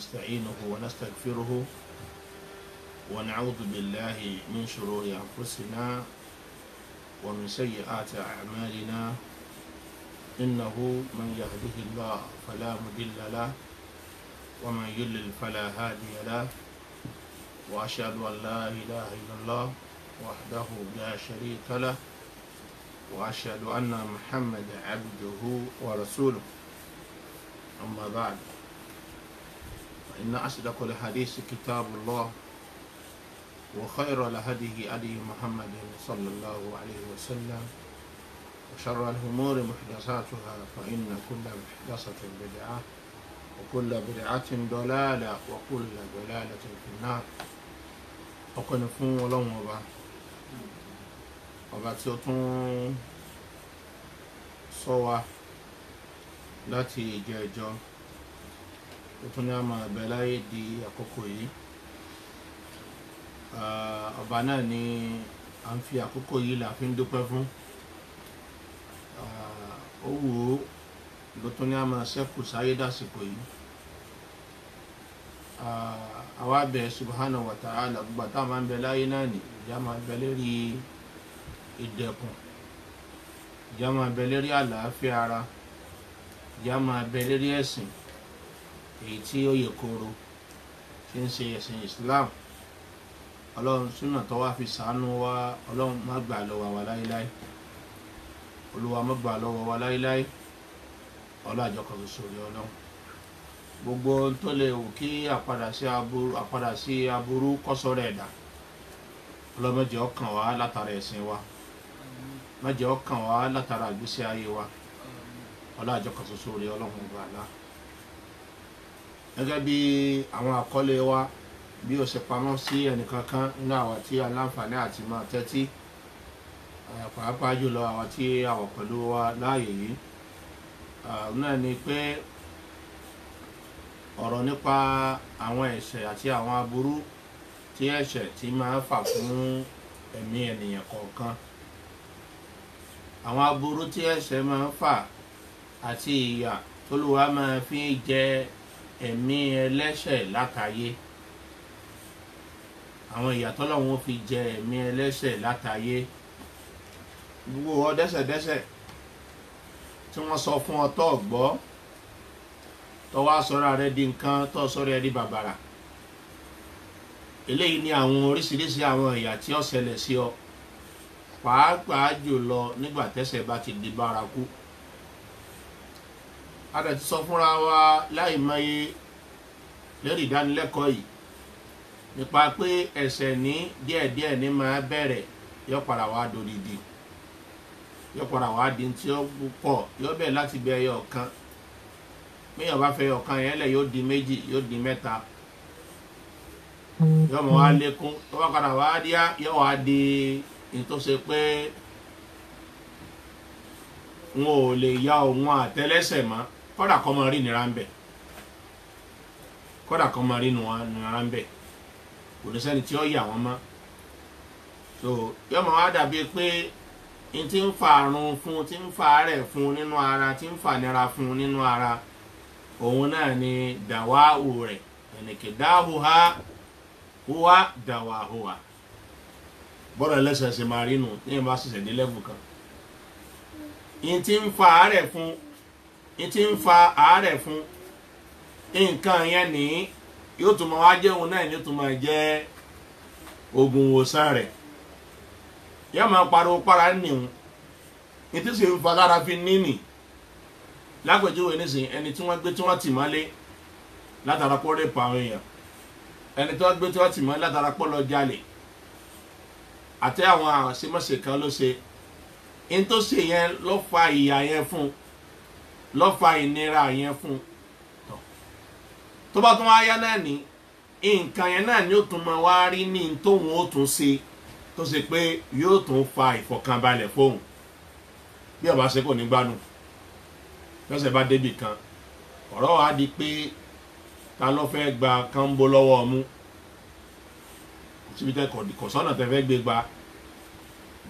ونستعينه ونستغفره ونعوذ بالله من شرور أنفسنا ومن سيئات أعمالنا إنه من يهده الله فلا مضل له ومن يضلل فلا هادي له وأشهد أن لا إله إلا الله وحده لا شريك له وأشهد أن محمد عبده ورسوله أما بعد فإن أصدق الحديث كتاب الله وخير الهدي هدي محمد صلى الله عليه وسلم وشر الأمور محدثاتها فإن كل محدثة بدعة وكل بدعة ضلالة وكل ضلالة في النار. ọpẹ́ ni fún Ọlọ́run ọba tí ó tún ṣọ́ wa láti ìjẹjọ ó tún ní a máa bẹ láyé di àkókò yìí. Ọba náà ni à ń fi àkókò yìí là fi ń dúpẹ́ fún. Ó wù ú ló tún ní a máa ṣẹ́kù sáyé dásìkò yìí. Àwa bẹ̀ subhanahu wa ta'ala gbogbo tá a máa ń bẹ láyé náà ni ìjà máa bẹ lérí ìdẹ̀kùn, ìjà máa bẹ lérí àlàáfíà ara, ìjà máa bẹ lérí ẹ̀sìn èyí tí ó yẹ kóró tí ń ṣe ẹ̀sìn Islam. Ọlọ́run súnà tó wá fi ṣàánú wa, Ọlọ́run má gbà lọ́wọ́ wa láíláí, Olúwa má gbà lọ́wọ́ wa láíláí, ọlọ́ àjọkọ̀ ṣoṣo rí Ọlọ́run. Gbogbo tó lè wù kí àpadà sí aburú kọ́sọ́rọ̀ ẹ̀dá, Ọlọ́run má jẹ́ ó kàn wá látara ẹ̀sìn wa, má jẹ́ ó kàn wá látara ìgbésí ayé wa, ọlọ́ àjọkọ̀ ṣoṣo rí Ọlọ́run ọba àlá. Gẹ́gẹ́ bí àwọn àkọlé wa bí ó ṣe pamọ́ sí ẹnìkankan nínú àwọn tí aláǹfààní àti máa tẹ́tí, pàápàá jùlọ àwọn tí àwọ̀ pẹ̀lú wa láàyè yìí, náà ni pé ọ̀rọ̀ nípa àwọn ẹ̀ṣẹ̀ àti àwọn aburú tí ẹ̀ṣẹ̀ tí máa ń fà fún ẹ̀mí ènìyàn kọ̀ọ̀kan, àwọn aburú tí ẹ̀ṣẹ̀ máa ń fà àti ìyà t'Olúwa máa fi jẹ ẹ̀mí ẹlẹ́ṣẹ̀ látayé, àwọn ìyà t'Ọlọ́run fi jẹ ẹ̀mí ẹlẹ́ṣẹ̀ látayé. Gbogbo ọ dẹ́ṣẹ̀dẹ́ṣẹ̀ tí wọ́n sọ fún ọ tó gbọ́, tó wá sọ̀rọ̀ rẹ di nǹkan, tó sọ̀rọ̀ rẹ di bàbàrà. Eléyìí ni àwọn oríṣiríṣi àwọn ìyà tí ó ṣẹlẹ̀ sí ọ, pàápàá jùlọ nígbà tẹ́ṣẹ̀ bá ti di bárakú. A dẹ̀ ti sọ fúnra wa láìmọye lórí ìdánilẹ́kọ̀ọ́ yìí nípa pé ẹ̀ṣẹ̀ ní díẹ̀díẹ̀ ní máa bẹ̀rẹ̀, yóò padà wá dòdìdì, yóò padà wá di tí ó pọ̀, yóò bẹ̀rẹ̀ láti bẹ ẹyọ kan, méèyàn bá fẹ́ ẹyọ kan yẹn lẹ̀ yóò di méjì, yóò di mẹ́ta, yóò mọ̀ wá lékún, tó bá padà wá díá yóò wá di ìtòsí pé wọn ò lè ya òun àtẹ́lẹsẹ̀ mọ́, kódà kọ́ máa rí nira ń bẹ̀, kódà kọ́ máa rí nira ń bẹ̀, kò ní sẹ́ni tí ó yà wọ́n mọ́. So yóò mọ̀ wá dàbí pé n ti ń fa àrùn fún, ti ń fa àárẹ̀ fún nínú ara, ti ń fa nira fún nínú ara, òun náà ni dàwáhù rẹ̀, ẹnìkè dáhù ha hùwà dàwáhù ha. Bọ́dọ̀ ẹlẹ́sẹ̀ máa rí nù ní ìbá ṣẹ̀ṣẹ̀ dé lẹ́bù kan. n ti ń fa àárẹ̀ fún, n ti ń fa àárẹ̀ fún nǹkan yẹn ní yóò tún máa wá jẹ́ òun náà, yóò tún máa jẹ́ oògùn ìwòsàn rẹ̀. Yóò máa pariwo para nìhun, n ti sì ń fa lára fi níní. Lápèjúwe nísìnyí, ẹni tí wọ́n gbé tí wọ́n tì mọ́lé látara pọ́ rẹ̀ pa àwọn èèyàn, ẹni tí wọ́n gbé tí wọ́n tì mọ́lé látara pọ́ lọ jalè, àti àwọn àṣemọ́ṣe kan ló ṣe. In tó ṣe yẹn ló fa ìyà yẹn fún, ló fa ìnira yẹn fún. Tó bá tún wá yá náà ní nǹkan yẹn náà ni ó tún máa wá rí ní tóun ó tún ṣe, tó ṣe pé yóò tún fa ìfọ̀kànbalẹ̀ fóun. Bí ọba ṣe kò ní gbádùn, lọ́sẹ̀ bá débì kan, ọ̀rọ̀ wa di pé ta ló fẹ́ gba kánbó lọ́wọ́ ọmú, síbi tẹ́ kò sọ́nà tẹ́ fẹ́ gbé gba.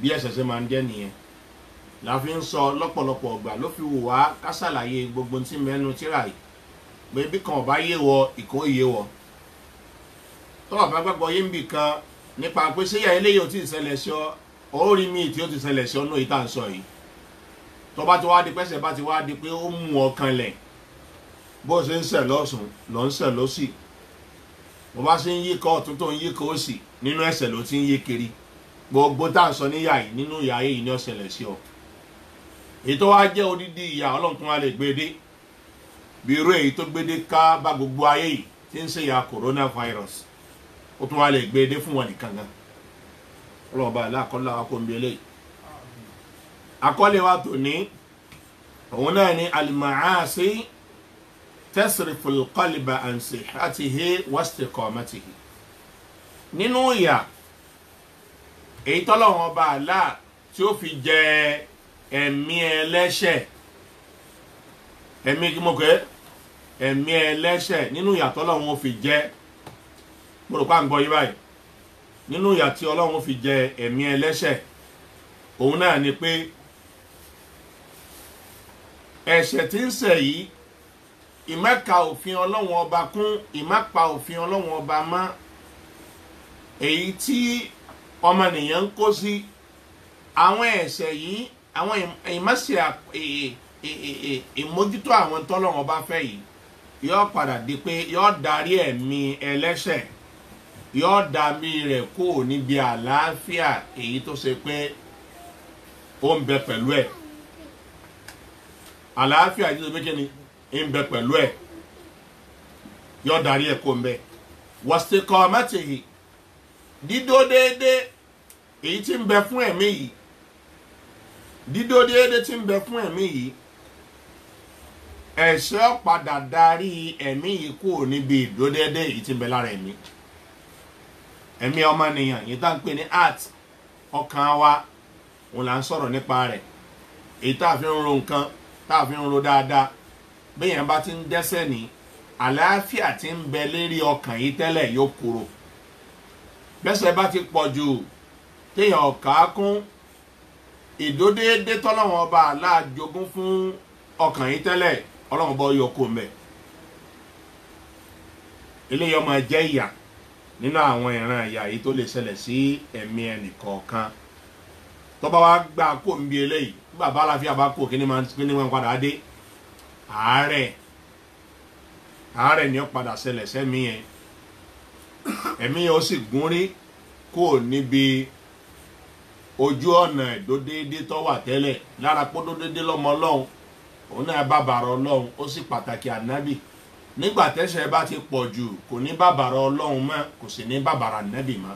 Bí ẹ̀ṣẹ̀ ṣe máa ń jẹ́ nìyẹn. La fi ń sọ lọ́pọ̀lọpọ̀ ọgbà ló fi wù wá ká ṣàlàyé gbogbo tí mẹ́nu tíra yìí bí kan ọba yé wọ ìkó yé wọ tó ọba gbàgbọ́ yé ń bì kan nípa pé ṣé ìyá eléyìí ò tí ì ṣẹlẹ̀ sí ọ orí míì tí ó ti ṣẹlẹ̀ sí ọ náà ìta ń sọ yìí tó bá ti wá di pẹ́sẹ̀ bá ti wá di pé ó mú ọ kanlẹ̀ bó ṣe ń ṣẹ̀ lọ́sùn lọ́ ń ṣẹ̀ lọ́sì bó bá ṣe ń yí kọ́ ọ̀tún tó ń yí kọ́ òsì nínú ẹ̀ṣẹ̀ ló ti ń yí kiri gbogbo tá à ń sọ níyà yìí nínú ìyá yìí ní ó ṣẹlẹ̀ sí ọ èyí tó wá jẹ́ odidi ìyá ọlọ́run tó wá lè gbé dé bí irú èyí tó gbé dé ká bá gbogbo ayé yìí tí ń ṣe ìyá coronavirus ó tún wá lè gbé dé fún wọn nìkan gan ọlọ́run bá aláàkọ́lá wa kó ń bí eléyìí àkọlé wa tò ní òun náà ní al-ma'asi tasrifu al-qalba an sihhatihi wa istiqamatihi nínú ìyà èyí tọ́lọ́run ọba àlá tí ó fi jẹ ẹ̀mí ẹlẹ́ṣẹ̀ ẹ̀mí kí mo kẹ́ ẹ̀mí ẹlẹ́ṣẹ̀ nínú ìyà tọ́lọ́run ó fi jẹ mo rò pa ń gbọ́ yí báyìí nínú ìyà tí ọlọ́run ó fi jẹ ẹ̀mí ẹlẹ́ṣẹ̀ òun náà ni pé ẹ̀ṣẹ̀ tí ń ṣẹ̀ yìí ìmẹ́ka òfin ọlọ́run ọba kún ìmẹ́pa òfin ọlọ́run ọba mọ́ èyí tí ọmọnìyàn ń kó sí àwọn ẹ̀ṣẹ̀ yìí àwọn ìmọ̀ṣẹ̀ ìmójútó àwọn tọ́lọ́run ọba fẹ́ yìí yóò padà di pé yóò darí ẹ̀mí ẹlẹ́ṣẹ̀ yóò dàmí rẹ̀ kó níbi àlàáfíà èyí tó ṣe pé ó ń bẹ pẹ̀lú ẹ̀ àlàáfíà èyí tó ṣe pé kí ni ń bẹ pẹ̀lú ẹ̀ yóò darí ẹ̀ kó ń bẹ wastiqamatihi dídó déédéé èyí tí ń bẹ fún ẹ̀mí yìí dídó déédéé tí ń bẹ fún ẹ̀mí yìí ẹ̀ṣẹ̀ padà darí ẹ̀mí yìí kúrò níbi ìdó déédéé èyí tí ń bẹ lára ẹ̀mí ọmọnìyàn yìí tá ń pè ní heart ọkàn wa òun là ń sọ̀rọ̀ nípa rẹ̀ èyí tá a fi ń ro nǹkan tá a fi ń ro dáadáa bẹ́yẹn bá ti ń dẹ́ṣẹ̀ ní àlàáfíà tí ń bẹ lérí ọkàn yìí tẹ́lẹ̀ yóò kúrò bẹ́ṣẹ̀ bá ti pọ̀ jù téèyàn ọ̀ká kún ìdódéédé tọ́lọ́wọ́n ọba aláàjogún fún ọkàn yìí tẹ́lẹ̀ ọlọ́wọ́n bọ́ yọ kó mẹ́ eléyìí ọmọ jẹ́ ìyà nínú àwọn ìran ìyà yìí tó lè ṣẹlẹ̀ sí ẹ̀mí ẹnìkọ̀ọ̀kan tó bá wá gbà kó ń bí eléyìí bàbá aláfíà bá kó kíní máa ń padà dé àárẹ̀ ni ó padà ṣẹlẹ̀ sẹ́mi yẹn ẹ̀mí yẹn ó sì gún rí kó níbi ojú ọ̀nà ìdódéédé tó wà tẹ́lẹ̀ lára pọ́ dódéédé lọ́mọ ọlọ́run òun náà bàbàrà ọlọ́run ó sì pàtàkì ànábì nígbà tẹ́ṣẹ̀ bá ti pọ̀ jù kò ní bàbàrà ọlọ́run mọ́ kò sì ní bàbàrà ànábì mọ́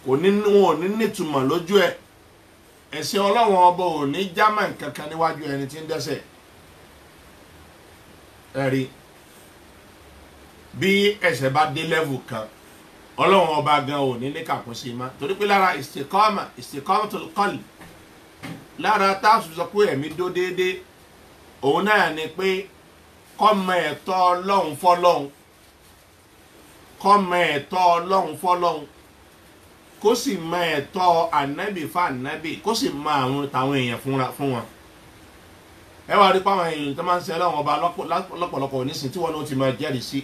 kò ní wọn ò ní nítumọ̀ lójú ẹ̀ ẹ̀sìn ọlọ́run ọba ò ní jámà kankan níwájú ẹni tí ń dẹ́ṣẹ̀ ẹ̀rí bí ẹ̀ṣẹ̀ bá dé level kan ọlọ́run ọba gan ò ní kàkún sí ma torí pé lára istiqamatul qalb lára táàsù sọ pé ẹ̀mí dó déédé òun náà ni pé kọ́mọ ẹ̀tọ́ ọlọ́run fọ́lọ́run kọ́mọ ẹ̀tọ́ ọlọ́run fọ́lọ́run kó sì mọ ẹ̀tọ́ ànábì fànábì kó sì mọ àwọn táwọn èèyàn fún wọn ẹ wá rí páwọn èèyàn tó máa ń ṣe ọlọ́run ọba lọ́pọ̀lọpọ̀ onísìn tí wọ́n ní ó ti máa jẹ́rìí sí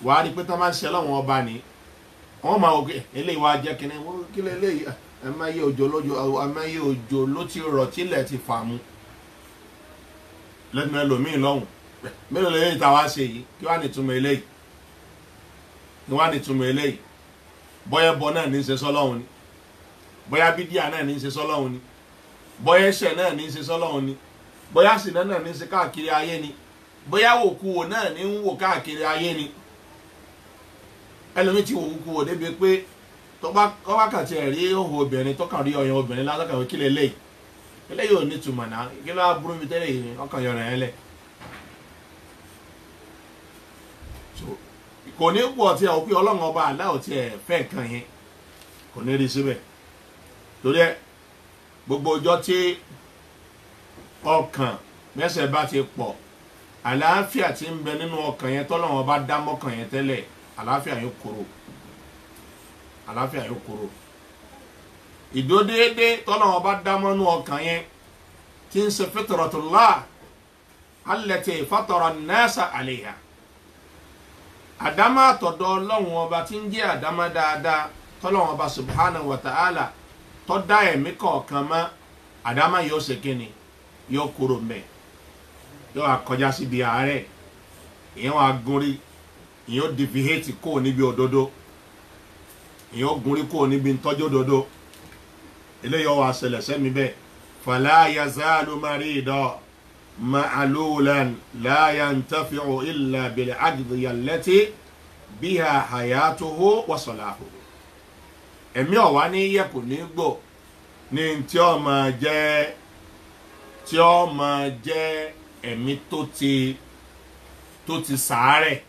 wàá rí pé tó máa ń ṣe ọlọ́run ọba ni wọ́n máa wò eléyìí wá jẹ́ kínní kí lè léyìí ẹ̀máyé òjò ló ti rọ̀ tílẹ̀ ti fà mu lẹ́nu ẹlòmíì lọ́hùn mélòó lẹ́yìn tá a wá ṣe yìí kí wàá nìtumọ̀ eléyìí bọ́yá ẹbọ náà ní í ṣe sọ́lọ́hun ni bọ́yá bídíà náà ní í ṣe sọ́lọ́hun ni bọ́yá ẹ̀ṣẹ̀ náà ní í ṣe sọ́lọ́hun ni bọ́yá sìnà náà ní í ṣe káàkiri ayé ni bọ́yá wòkúwò náà ní ń wò káàkiri ayé ni ẹlòmíì ti wòkúwò débi pé tọ́wákàtí ẹ̀rí òhò obìnrin tọ́kàn rí ọyàn obìnrin lásàkàwé kílẹ̀ eléyìí ò ní túmọ̀ náà kí ló wá burú mi tẹ́lẹ̀ yìí ọkàn yọrọ yẹn lẹ̀ kò ní pọ̀ tí a ò pé ọlọ́run ọba aláwọ̀ tí ẹ fẹ́ nǹkan yẹn kò ní rí síbẹ̀ torí ẹ gbogbo ọjọ́ tí ọkàn mẹ́sẹ̀ bá ti pọ̀ àlàáfíà tí ń bẹ nínú ọkàn yẹn tọ́lọ́run ọba dá mọ́kàn yẹn tẹ́lẹ̀ àlàáfíà yóò kúrò ìdódéédé tọ́lọ́run ọba dá mọ́nú ọkàn yẹn tí ń ṣe fitratullah allati fatara an-nasa 'alayha àdámà àtọ̀dọ̀ Ọlọ́run ọba tí ń jẹ́ àdámà dáadáa tọ́lọ́run ọba subhanahu wa ta'ala tó dá ẹ̀mí kọ̀ọ̀kan mọ́ àdámà yóò ṣe kíni yóò kúrò mbẹ̀ yóò akọjá síbi àárẹ̀ ìyẹn wà gúnrí ìyẹn ó dìfìhétì kó níbi òdodo ìyẹn ó gúnrí kó níbi ntọ́jú òdodo eléyìí ó wá ṣẹlẹ̀ sẹ́mi bẹ́ẹ̀ fala yazalu marida ma'lulan la yantafi'u illa bil adhiya allati biha hayatuhu wa salahu ẹ̀mí ọ̀wá ní yẹ kò ní gbò ní tí ó máa jẹ́ ẹ̀mí tó ti sàárẹ̀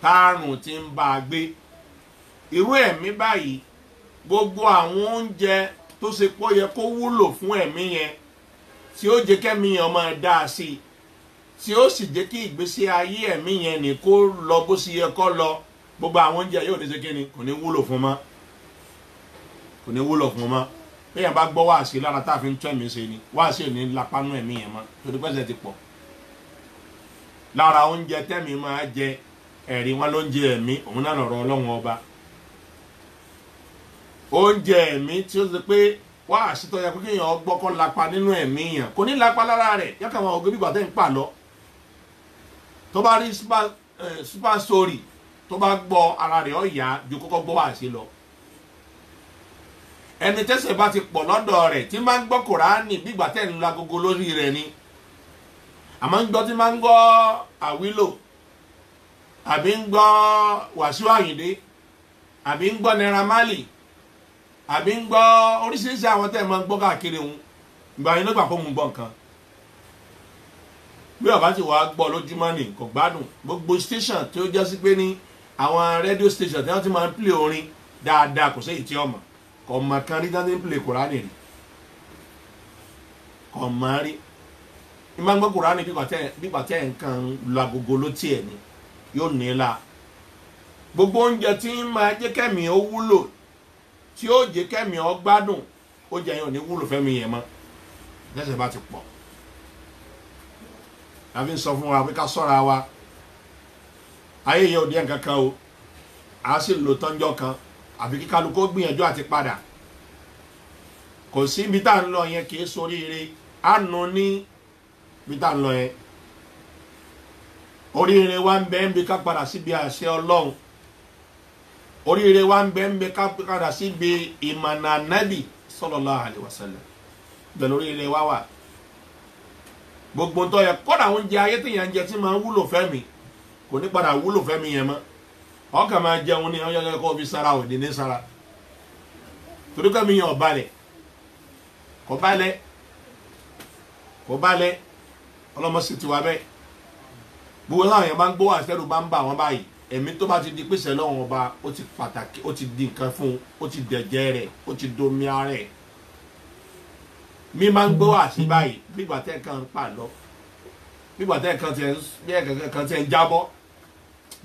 tárùn tí ń bá a gbé irú ẹ̀mí báyìí gbogbo àwọn oúnjẹ tó ṣe pọ̀ yẹ kó wúlò fún ẹ̀mí yẹn tí ó jẹ́ kẹ́mí yẹn máa dá a sí tí ó sì jẹ́ kí ìgbésí ayé ẹ̀mí yẹn ní kó lọ bó ṣe yẹ kó lọ gbogbo àwọn oúnjẹ yóò ní ṣe kíni kò ní wúlò fún mọ́ kò ní wúlò fún mọ́ bí yẹn bá gbọ́ wáàsí lára tá a fi ń tún ẹ̀mí ṣe ni wáàsí ò ní lápánú ẹ̀mí yẹn mọ́ torí pẹ́sẹ̀ ti pọ̀ lára oúnjẹ tẹ́mi máa jẹ ẹ̀rí wọn ló ń jẹ ẹ̀mí òun náà lọ̀rọ̀ Ọlọ́run ọba oúnjẹ ẹ̀mí tí ó ṣe pé wáàsí tó yẹ kó kéèyàn gbọ́kọ́ lápá nínú ẹ̀mí yẹn kò ní lápá lára rẹ̀ yọkà àwọn ògbé bíbà tẹ́ ń pa lọ tó bá rí super story tó bá gbọ́ ara rẹ̀ ó yá ju kọ́kọ́ gbọ́ wáàsí lọ ẹni tẹ́sẹ̀ bá ti pọ̀ lọ́dọ̀ rẹ̀ tí máa ń gbọ́ Kùránì bígbà tẹ́ ń lo agogo lórí rẹ̀ ni àmọ́ ń gbọ́ tí máa ń gbọ́ àwílò àbí ń gbọ́ Wàsíù Àyìndé àbí ń gbọ́ Naira Marley àbí ń gbọ́ oríṣiríṣi àwọn tẹ́ máa ń gbọ́ káàkiri òun ìgbà yẹn ló gbà pé òun gbọ́ nǹkan bí ọba ti wàá gbọ́ lójúmọ́ ni kò gbádùn gbogbo station tí ó jẹ́ sí pé ní àwọn rédíò station tí wọ́n ti máa ń play orin dáadáa kò sí èyí tí ọmọ kò mọ̀ kan rí dáńdé ń play Kùránì rí kò mọ̀ rí ìmọ̀ ń gbọ́ Kùránì bígbà tẹ́ nǹkan lagogo ló tiẹ̀ ni yóò ní la gbogbo oúnjẹ tí ń máa jẹ́ kẹ́mi ó wúlò tí ó jẹ́ kẹ́mi ó gbádùn ó jẹ́ yẹn ò ní wúlò fẹ́mi yẹn mọ́ lẹ́sẹ̀ bá ti pọ̀ àfi ń sọ fún wa pé ká sọ́ra wa ayé yẹn ò díẹ̀ kankan o a sì lò tọ́njọ́ kan àfi kí kálukú gbìyànjú àti padà kò sí ibi tá à ń lọ yẹn kì í soríire á nu ní ibi tá à ń lọ yẹn oríire wa ń bẹ ń bi ká padà síbi àṣẹ Ọlọ́run oríire wa ń bẹ ń bi ká padà síbi ìmọ̀nà Nábì sallallahu alaihi wasallam bẹ̀rẹ̀ oríire wa wà gbogbo ntọ́ yẹ kọ́dà oúnjẹ ayé téèyàn ń jẹ tí máa ń wúlò fẹ́mi kò ní padà wúlò fẹ́mi yẹn mọ́ ọkà máa jẹun ní ọyọ́ kọ́ fi sára òdì ní sára torí kẹ́mi yẹn ọ̀balẹ̀ kò balẹ̀ ọlọ́mọ sì ti wá bẹ́ẹ̀ gbogbo táwọn yẹn bá ń gbówó àṣẹrù bá ń bà wọ́n báyìí ẹ̀mí tó bá ti di pèsè lọ́wọ́n ọba ó ti pàtàkì ó ti di nǹkan fún un ó ti dẹ̀jẹ̀ rẹ̀ ó ti domi ara rẹ̀ mi máa ń gbówó àṣẹ báyìí bígbà tẹ́ kan ń pa lọ bígbà tẹ́ kan tẹ́ ń jábọ́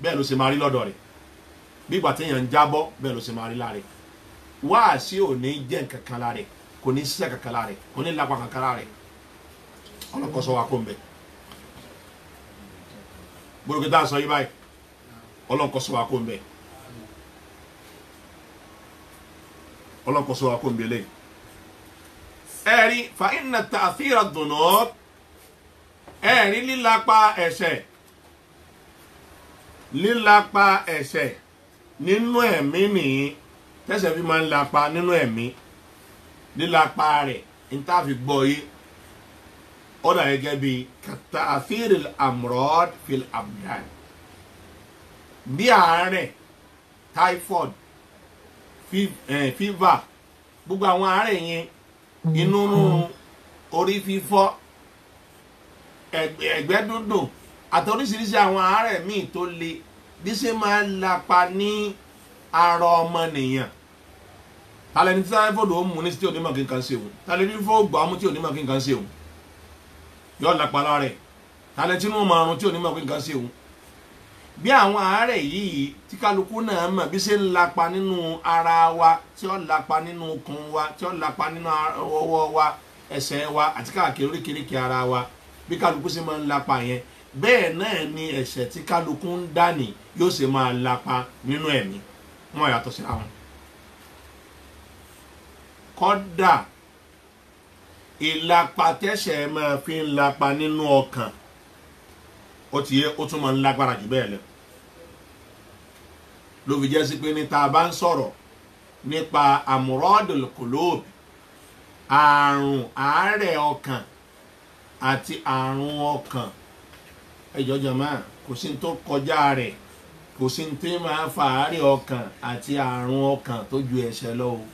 bẹ́ẹ̀ ló ṣe máa rí lọ́dọ̀ rẹ̀ bígbà tẹ́ yẹn ń jábọ́ bẹ́ẹ̀ ló ṣe máa rí lára rẹ̀ wá àṣẹ ò ní jẹ́ nǹkan kan lára rẹ̀ kò ní ṣiṣẹ́ kankan lára rẹ̀ kò ní lápá kankan lára rẹ̀ ọlọ́kọ̀ọ́sọ wa kó ń bẹ̀ gbọ́dọ̀ tá a sọ yí báyìí ọlọ́kọ̀ọ́sọ wa kó ń bẹ̀ ọlọ́kọ̀ọ́sọ wa kó ń bẹ̀ lẹ́yìn ẹ̀rí fa inna ta'thira ad-dunub ẹ̀rí lílapa ẹ̀ṣẹ̀ nínú ẹ̀mí nìyí tẹ́ṣẹ̀ fi máa ń lapa nínú ẹ̀mí lílapa rẹ̀ níta fi gbọ́ yìí ó dà gẹ́gẹ́ bí ta'thiril amrad fil abdan bí àárẹ̀ typhoid fever gbogbo àwọn àárẹ̀ yẹn inú orí fífọ́ ẹ̀gbẹ́ dúndùn àti oríṣiríṣi àwọn àárẹ̀ míì tó le bí ṣe máa ń lapa ní ara ọmọnìyàn tàlẹ́ ní tí táífọ́ọ̀dù ó mú ní tí onímọ̀ kí n kan ṣe òun tàlẹ́ ní fífọ́ gbà á mú tí onímọ̀ kí n kan ṣe òun yóò lapa lára rẹ̀ tàlẹ́ tí wọ́n máa rún tí onímọ̀ kí n kan ṣe òun bí àwọn àárẹ̀ yìí tí kálukú náà mọ̀ bí ṣe ń lapa nínú ara wa tí ó lapa nínú okùn wa tí ó lapa nínú ọwọ́ wa ẹsẹ̀ wa àti káàkiri oríkèéríkèé ara wa bí kálukú ṣe máa ń lapa yẹn bẹ́ẹ̀ náà ni ẹ̀ṣẹ̀ tí kálukú ń dání yóò ṣe máa lapa nínú ẹ̀mí wọn yàtọ̀ sí àwọn. kódà ìlapa tẹ́ṣẹ̀ máa fi ń lapa nínú ọkàn ó ti yẹ ó tún máa ń lágbára jù bẹ́ẹ̀ lọ ló fi jẹ́ sí pé ní tá a bá ń sọ̀rọ̀ nípa amradul qulub àrùn àárẹ̀ ọkàn àti àrùn ọkàn ẹjọ́ jàmáà kò sí tó kọjá rẹ̀ kò sí tí máa fa àárẹ̀ ọkàn àti àrùn ọkàn tó ju ẹ̀ṣẹ̀ lọ o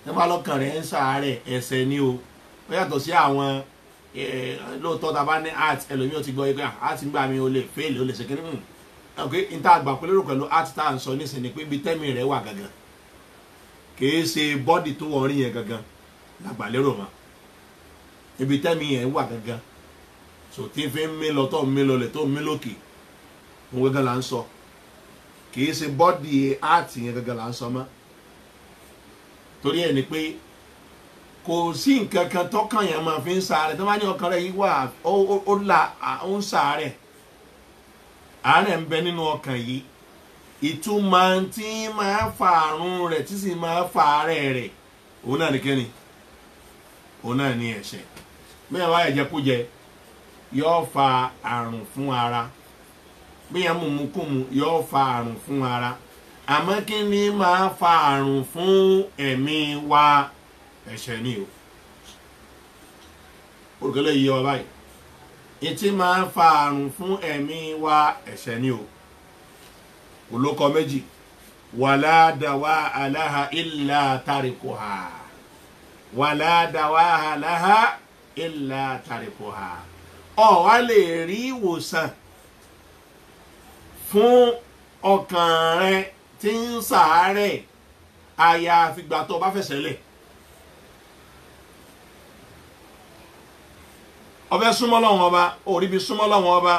nípa lọ́kàn rẹ̀ ń ṣàárẹ̀ ẹ̀ṣẹ̀ ni o ó yàtọ̀ sí àwọn lóòótọ́ tá a bá ní art ẹlòmíì ó ti gbọ́ yẹ pé art ń gbà mí o lè fail o lè ṣe kíní ok n ta àgbà pẹ̀lú art tá à ń sọ nísìnyí pé ibi tẹ́mi rẹ̀ wà gangan kìí ṣe bọ́dì tó wọ́n rí yẹn gangan làgbà lérò mọ́ ibi tẹ́mi yẹn wà gangan so tí n fi ń mí lọ tó ń mí lọlẹ̀ tó ń mí lókè òun gangan là ń sọ kìí ṣe bọ́dì art yẹn gangan là ń sọ mọ́ torí ẹ̀ ni pé kò sí nǹkan kan tọ́kàn yẹn máa fi ń ṣàárẹ̀ tó bá ní ọkàn rẹ̀ yìí wà ó ń ṣàárẹ̀ àárẹ̀ ń bẹ nínú ọkàn yìí ìtumọ̀ tí máa fa àrùn rẹ̀ tí sì máa fa àárẹ̀ rẹ̀ òun náà ní kíni òun náà ní ẹ̀ṣẹ̀ bẹ́ẹ̀ wá ẹ̀jẹ̀kújẹ yóò fa àrùn fún ara bẹ́ẹ̀ mumukumu yóò fa àrùn fún ara àmọ́ kí ni máa fa àrùn fún ẹ̀mí wa ẹ̀ṣẹ̀ ni o òrùkẹ́lẹ́ yìí wá báyìí ìtí máa fa àrùn fún ẹ̀mí wa ẹ̀ṣẹ̀ ni o olókọ méjì wàlá dàwà aláha ìlà tàríkùhà wàlá dàwà aláha ìlà tàríkùhà ó wá lè rí ìwòsàn fún ọkàn rẹ tí ń ṣàárẹ̀ àyàfi ìgbà tó bá fẹsẹ̀ lẹ̀ ọbẹ̀ súnmọ́ lọ́wọ́ ọba orí bí súnmọ́ lọ́wọ́ ọba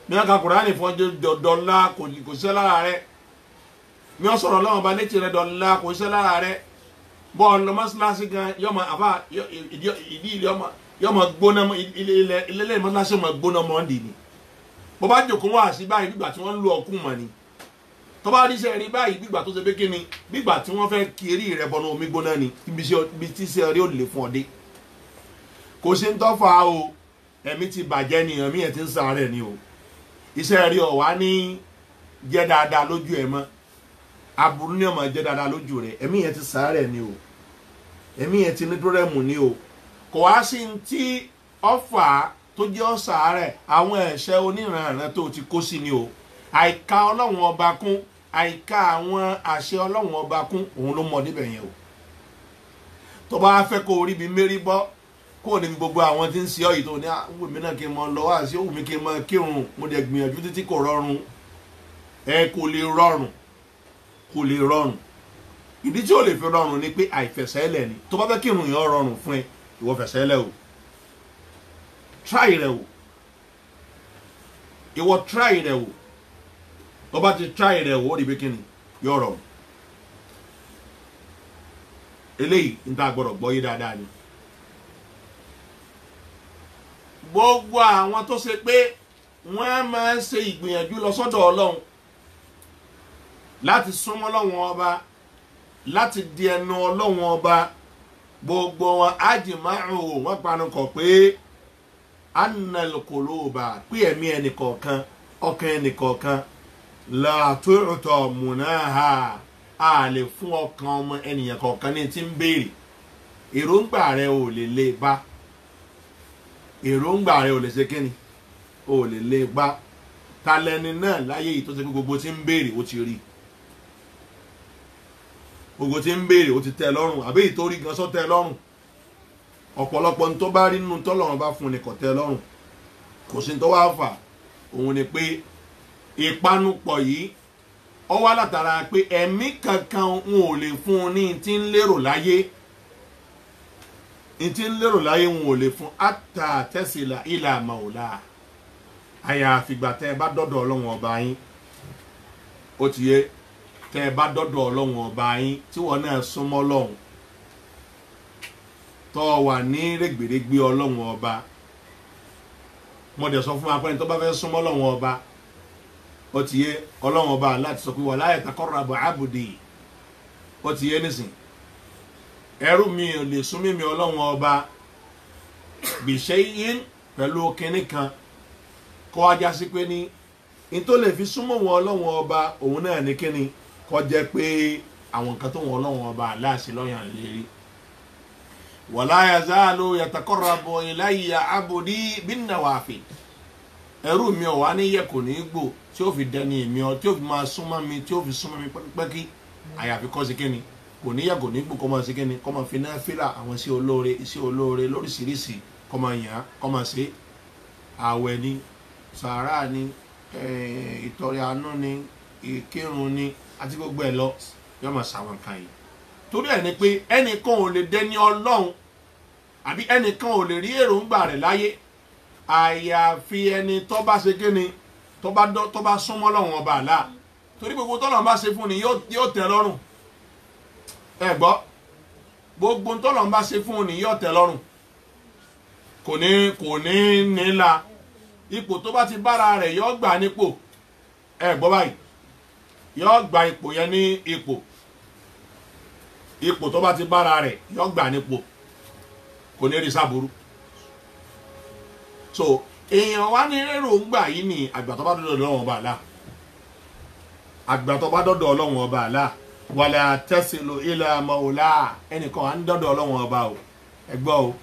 ní ọkà kùránì fún ọjọ́ dọ̀lá kò sí lára rẹ̀ mi ò sọ̀rọ̀ lọ́wọ́ ọba létí rẹ̀ dọ̀lá kò sí lára rẹ̀ bọ́ọ̀lù mọ́sálásí gan yọmọ àbá ìdí ilé yọmọ gbóná ilé mọ́sálásí ọmọ gbóná mọ́ndì ni bó bá jòkó wá sí báyìí gbígbà tí wọ́n ń lo ọkùn mọ̀ ni tó bá rí sẹ́ẹ̀rí báyìí gbígbà tó ṣe pé kíni gbígbà tí wọ́n fẹ́ kiri rẹ̀ bọ́nú omi gbóná ni ibi tí sẹ́ẹ̀rí ò lè fún ọ dé kò sí ń tọ́fà o ẹ̀mí ti bàjẹ́ ni ẹ̀mí ẹ̀ ti ń ṣàárẹ̀ ni o iṣẹ́ rí ọ wá ní jẹ́ dáadáa lójú ẹ̀ mọ́ aburú ní ọmọ jẹ́ dáadáa lójú rẹ̀ ẹ̀mí ẹ̀ ti ṣàárẹ̀ ni o ẹ̀mí ẹ̀ ti ní dúrẹ́mù ni o kò wá sí ti ọ̀fà tó jẹ́ ọ̀ṣàárẹ̀ àwọn ẹ̀ṣẹ̀ oníranran tó ti kó sí ni o àìka ọlọ́run ọba kún àìka àwọn àṣẹ ọlọ́run ọba kún òun ló mọ níbẹ̀ yẹn o tó bá fẹ́ kó orí bíi mérí bọ́ kó ní gbogbo àwọn tí ń ṣe ọ̀yìn tó ní àwọn èmi náà kí n mọ lọ wá sí òun mi kí n mọ kírun mo dẹ̀ gbìyànjú títí kò rọrùn kò lè rọrùn ìdí tí ó lè fi rọrùn ni pé àìfẹsẹ̀lẹ̀ ni tó bá fẹ́ kírun yẹn rọrùn fún ẹ ìwọ fẹsẹ̀lẹ̀ o try rẹ o ìwọ try rẹ o tó bá ti try rẹ o ó rí bí kíni yóò rọrùn eléyìí ń tá gbọ́dọ̀ gbọ́ yé dáadáa ni. gbogbo àwọn tó ṣe pé wọ́n máa ń ṣe ìgbìyànjú lọ sọ́dọ̀ Ọlọ́run láti súnmọ́ Ọlọ́run ọba láti di ẹnu Ọlọ́run ọba gbogbo wọn ájìmáàrún wọn panukọ̀ pé annal quluba pé ẹ̀mí ẹnìkọ̀ọ̀kan ọkàn ẹnìkọ̀ọ̀kan la tu'ta munaha a lè fún ọkàn ọmọ ẹnìyàn kọ̀ọ̀kan ní tí ń béèrè èròǹgbà rẹ ò lè lè bá èròǹgbà rẹ ò lè ṣe kíni ò lè lè bá talẹni náà láyé yìí tó ṣe pé gbogbo tí ń béèrè ó ti rí gbogbo tí ń béèrè ó ti tẹ́ lọ́rùn àbí ìtorí gan sọ tẹ́ lọ́rùn ọ̀pọ̀lọpọ̀ ní tó bá rí nínú tọ́lọ́run bá fún ni kò tẹ́ lọ́rùn kò sí tó wá fà òun ni pé ìpanupọ̀ yìí ó wá látara pé ẹ̀mí kankan wọn ò lè fún un ní tí ń lérò láyé ntí ń lérò láyé wọn ò lè fún ata tẹ́sílà ilà màúlà àyàfìgbà tẹ́ ẹ bá dọ́dọ̀ Ọlọ́run ọba yín ó ti yé tẹ́ ẹ bá dọ́dọ̀ Ọlọ́run ọba yín tí wọ́n náà súnmọ́ Ọlọ́run tó wà ní rẹ́gbẹ̀rẹ́gbẹ́ Ọlọ́run ọba mo dẹ̀ sọ fún wa pé ẹni tó bá fẹ́ súnmọ́ Ọlọ́run ọba ó ti yé Ọlọ́run ọba láti sọ pé wala yataqarrabu abdi ó ti yé nísìn ẹrú mi ò lè súnmọ́ mi Ọlọ́run ọba bi shay'in pẹ̀lú kinní kan kó ajá sí pé ní tó lè fi súnmọ́ wọn Ọlọ́run ọba òun náà ní kinní kó jẹ́ pé àwọn nǹkan tó wọn Ọlọ́run ọba aláàṣẹ lọ́yàn lérí wala yazalu yataqarrabu ilayya abdi bin nawafil ẹrú mi ò wá ní yẹ kò ní gbò tí ó fi dẹni mi ọ tí ó fi máa súnmọ́ mi tí ó fi súnmọ́ mi pẹ́kí àyàfi kọ́ sí kíni kò ní yẹ kò ní gbò kọ́ máa sí kíni kọ́ máa fi náà fílà àwọn iṣẹ́ olóore lóríṣiríṣi kọ́ máa yàn án kọ́ máa ṣe àwẹ̀ ni sàárà ni ìtọrẹ àánú ni ìkírun ni àti gbogbo ẹ̀ lọ yóò máa ṣàwọn nǹkan yìí torí ẹ̀ ni pé ẹnìkan ò lè dẹni Ọlọ́run àbí ẹnìkan ò lè rí èròǹgbà rẹ̀ láyé àyàfi ẹni tó bá ṣe kíni tó bá súnmọ́ Ọlọ́run ọba àlá torí gbogbo tọ́lọ́run bá ṣe fún ni yóò tẹ́ lọ́rùn ẹ gbọ́ gbogbo tọ́lọ́run bá ṣe fún ni yóò tẹ́ lọ́rùn kò ní nílà ipò tó bá ti bára rẹ̀ yóò gbà nípò ẹ gbọ́ báyìí yóò gba ipò yẹn ní ipò tó bá ti bára rẹ̀ yóò gbà nípò kò ní rí sábúrú so èèyàn wá ní èròǹgbà yìí ni àgbà tó bá dọ́dọ̀ Ọlọ́run ọba àlá àgbà tó bá dọ́dọ̀ Ọlọ́run ọba àlá wala tasilu ila maula ẹnìkan à ń dọ́dọ̀ Ọlọ́run ọba o ẹgbọ́ o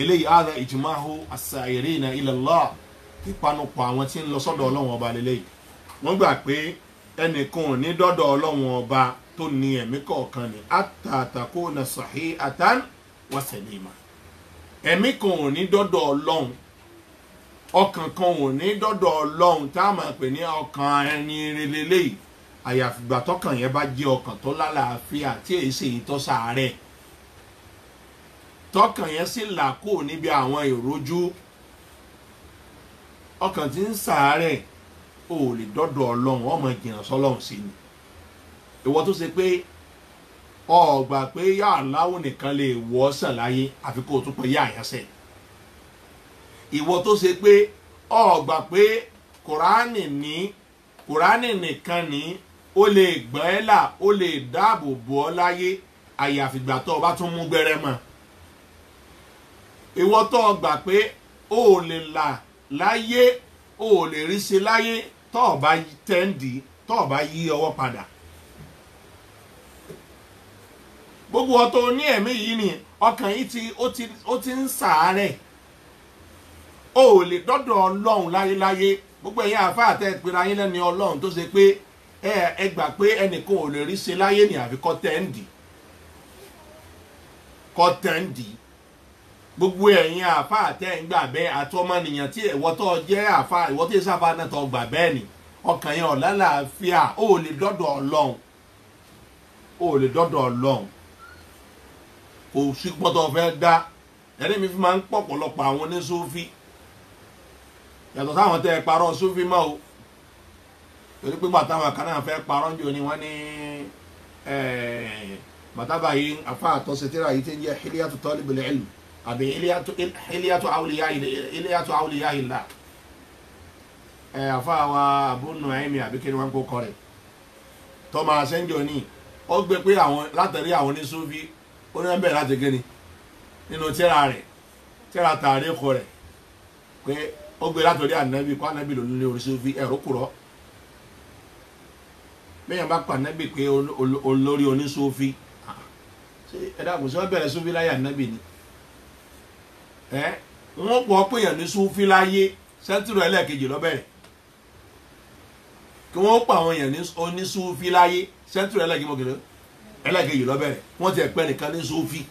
eléyìí hadha ijma'u as-sa'irina ila Allah ìpanupọ̀ àwọn tí ń lọ sọ́dọ̀ Ọlọ́run ọba lélẹ́yìí wọ́n gbà pé ẹnìkan ò ní dọ́dọ̀ Ọlọ́run ọba tó ní ẹ̀mí kọ̀ọ̀kan ni hatta takuna sahihatan wa salima ẹ̀mí kan ò ní dọ́dọ̀ Ọlọ́run ọkàn kan ò ní dọ́dọ̀ Ọlọ́run tá a máa pè ní ọkàn ẹni relele yìí àyàfìgbà tọkàn yẹn bá jẹ́ ọkàn tó lálàáfíà tí èyí sì yìí tó sàárẹ̀ tọkàn yẹn sì là kó níbi àwọn ìrójú ọkàn tí ń sàárẹ̀ ò lè dọ́dọ̀ Ọlọ́run ọmọ ìjìnà sọ́lọ́run sí ni ìwọ tó ṣe pé ọgbà pé yá aláwọ̀ nìkan lè wọ́ sàn láyé àfi kó o tún pé yá àyànṣẹ́ ìwọ tó ṣe pé ọgbà pé kùránì nìkan ní ó lè gbọ́ ẹ́ là ó lè dáàbò bò ọ́ láyé àyàfìgbà tó o bá tún mú gbẹ́rẹ́ mọ́ ìwọ tó ọgbà pé ó lè là láyé ó lè rí ṣe láyé tó o bá tẹ́ǹdì tó o bá yí ọwọ́ padà gbogbo ọ̀tọ̀ ní ẹ̀mí yìí ni ọkàn yìí ó ti ń sàárẹ̀ ó lè dọ́dọ̀ Ọlọ́run láyéláyé gbogbo ẹ̀yin àfáà tẹ́ ìpera yín lẹ́ni Ọlọ́run tó ṣe pé ẹ gbà pé ẹnìkan ò lè rí ṣe láyé ní àfi kọ́ tẹ́ǹdì gbogbo ẹ̀yin àfáà tẹ́ ń gbà bẹ́ẹ̀ àtọmọnìyàn tí ìwọ tó jẹ́ àfáà ìwọ tí èsì àfáà náà tó gbà bẹ́ẹ̀ ni ọkàn yẹn ò lálàáfíà ó lè dọ́dọ̀ Ọlọ́run kò sí pọ́tọ́ fẹ́ dá ẹni mi fi máa ń pọ̀pọ̀lọpọ̀ àwọn oníṣúfí yàtọ̀ sáwọn tẹ́ ẹ parọ́ ṣúfí mọ́ o torí pé bàtàwọn kan náà fẹ́ parọ́ jù ni wọ́n ní bàtàbà yìí afá àtọ́sẹ̀tìrà yìí tí ń jẹ́ hilyatu talibul ilm àbí hilyatu awliya illah afá wa Abu Nu'aym àbí kí ni wọ́n ń kó kọ́ rẹ̀ tọ́ máa ṣẹ́ńjọ ní ó gbé pé àwọn látàrí àwọn oníṣúfí ó ní bẹ̀rẹ̀ láti gẹ́ni nínú tíra tààrí kọ rẹ̀ pé ó gbé látọ̀rí ànábì kó ànábì ló ní orí Sufi ẹ̀rọ kúrọ́ bẹ́yàn bá pa ànábì pé olórí oníṣúfí ẹ̀dá kò sí wọ́n bẹ̀rẹ̀ Sufi láyé ànábì ni wọ́n pọ̀ péyàn ní Sufi láyé sẹ́ńtúrò ẹlẹ́ẹ̀kejì lọ́bẹ̀rẹ̀ kí wọ́n pa àwọn èèyàn ní oníṣúfí láyé sẹ́ńtúrò ẹlẹ́ẹ̀kejì lọ́bẹ̀rẹ̀ wọ́n ti ẹ̀pẹ́ nìkan ní Sufi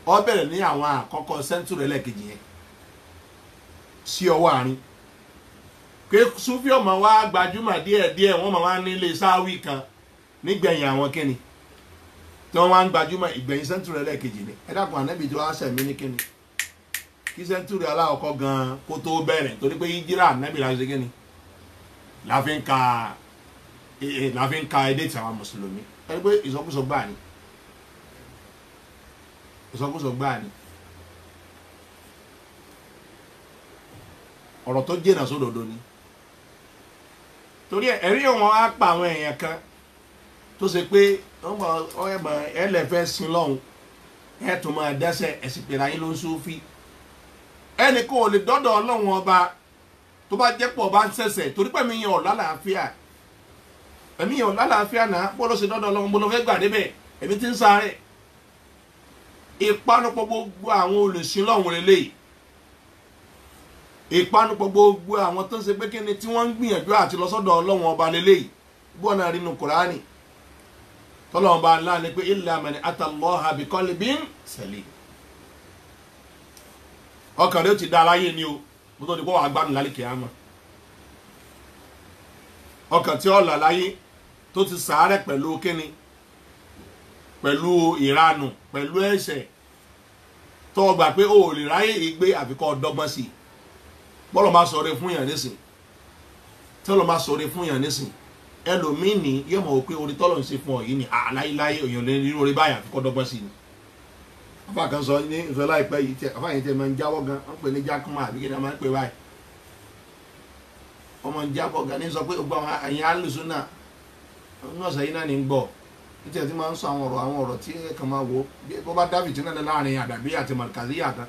ó bẹ̀rẹ̀ ní àwọn àkọ́kọ́ sẹ́ńtúrò ẹlẹ́ẹ̀kejì yẹn sí ọwọ́ àárín pé Sufi ọmọ wa gbajúmọ̀ díẹ̀díẹ̀ wọ́n máa wá nílé sáwì kan nígbẹ̀yìn àwọn kíni tí wọ́n wá ń gbajúmọ̀ ìgbẹ̀yìn sẹ́ńtúrò ẹlẹ́ẹ̀kejì ni ẹ dákun ànábì tí wọ́n á sẹ̀mí ní kíni kí sẹ́ńtúrò aláwọ̀kọ́ gan kó tó bẹ̀rẹ̀ torí pé yíjíra ànábì la ṣe kíni la fi ń ka edé tí àwọn mùsùlùmí ẹni pé ìsọkúsọ gbáà ni ọ̀rọ̀ tó jìnnà sódodo ni torí ẹ̀rí wọn á pa àwọn èèyàn kan tó ṣe pé ẹlẹ́fẹ́ sin lọ́hùn ẹ̀ tó máa dẹ́sẹ̀ ẹ̀sìn pèrè ayé ló ń Súfì ẹnì kan ò lè dọ́dọ̀ Ọlọ́run ọba tó bá jẹ́ pọ̀ bá ń ṣẹ̀ṣẹ̀ torí pé mi yàn ọ̀ lálàáfíà ẹ̀mí yàn ọ̀ lálàáfíà náà bó ló ṣe dọ́dọ̀ Ọlọ́run bó ló fẹ́ gbà débẹ̀ ẹ̀mí ti ń sáré ìpanupọ̀ gbogbo àwọn olùsìn lọ́hùn lélẹ́yìí ìpanupọ̀ gbogbo àwọn tó ń ṣe pé kí ni tí wọ́n ń gbìyànjú àti lọ sọ́dọ̀ Ọlọ́run ọba lélẹ́yìí bọ́ọ̀nà rí nu Kùránì tọ́lọ́run ọba ńlá ni pé illa man atallaha bi qalbin salim ọkàn rẹ̀ ó ti dá aláyé ni o mo tó di pọ́ wà gbádùn lálẹ́ kíámà ọkàn tí ó là láyé tó ti sàárẹ̀ pẹ̀lú kíni pẹ̀lú ìranù pẹ̀lú ẹ̀ṣẹ̀ tó gbà pé o ò lè ráyè ìgbé àfikọ́ dọ́gbọ́n sí bọ́lọ̀ máa sọ̀rọ̀ fún yàn nísìn tọ́lọ̀ máa sọ̀rọ̀ fún yàn nísìn ẹlòmíì ní yóò mọ̀ pé orí tọ́lọ̀ ń ṣe fún ọ yìí ni àláyéláyé èèyàn lè nínú orí báyà àfikọ́ dọ́gbọ́n sí ni afa kan sọ ní ìfẹ́ láìpẹ́ yìí tẹ afa yẹn tẹ máa ń jáwọ́ gan wọ́n pè ní jákùmá àbí kí ni a máa ń pè báyìí wọ́n máa ń jábọ̀ gan ní sọ pé gbogbo àwọn àyìn alùsùn náà ní ọ̀sẹ̀ yìí náà ní ń gbọ́ nítorí tí máa ń sọ àwọn ọ̀rọ̀ tí kàn máa wò bó bá dábìtì náà láàrin àdàbí àti màlìkàzí àtàn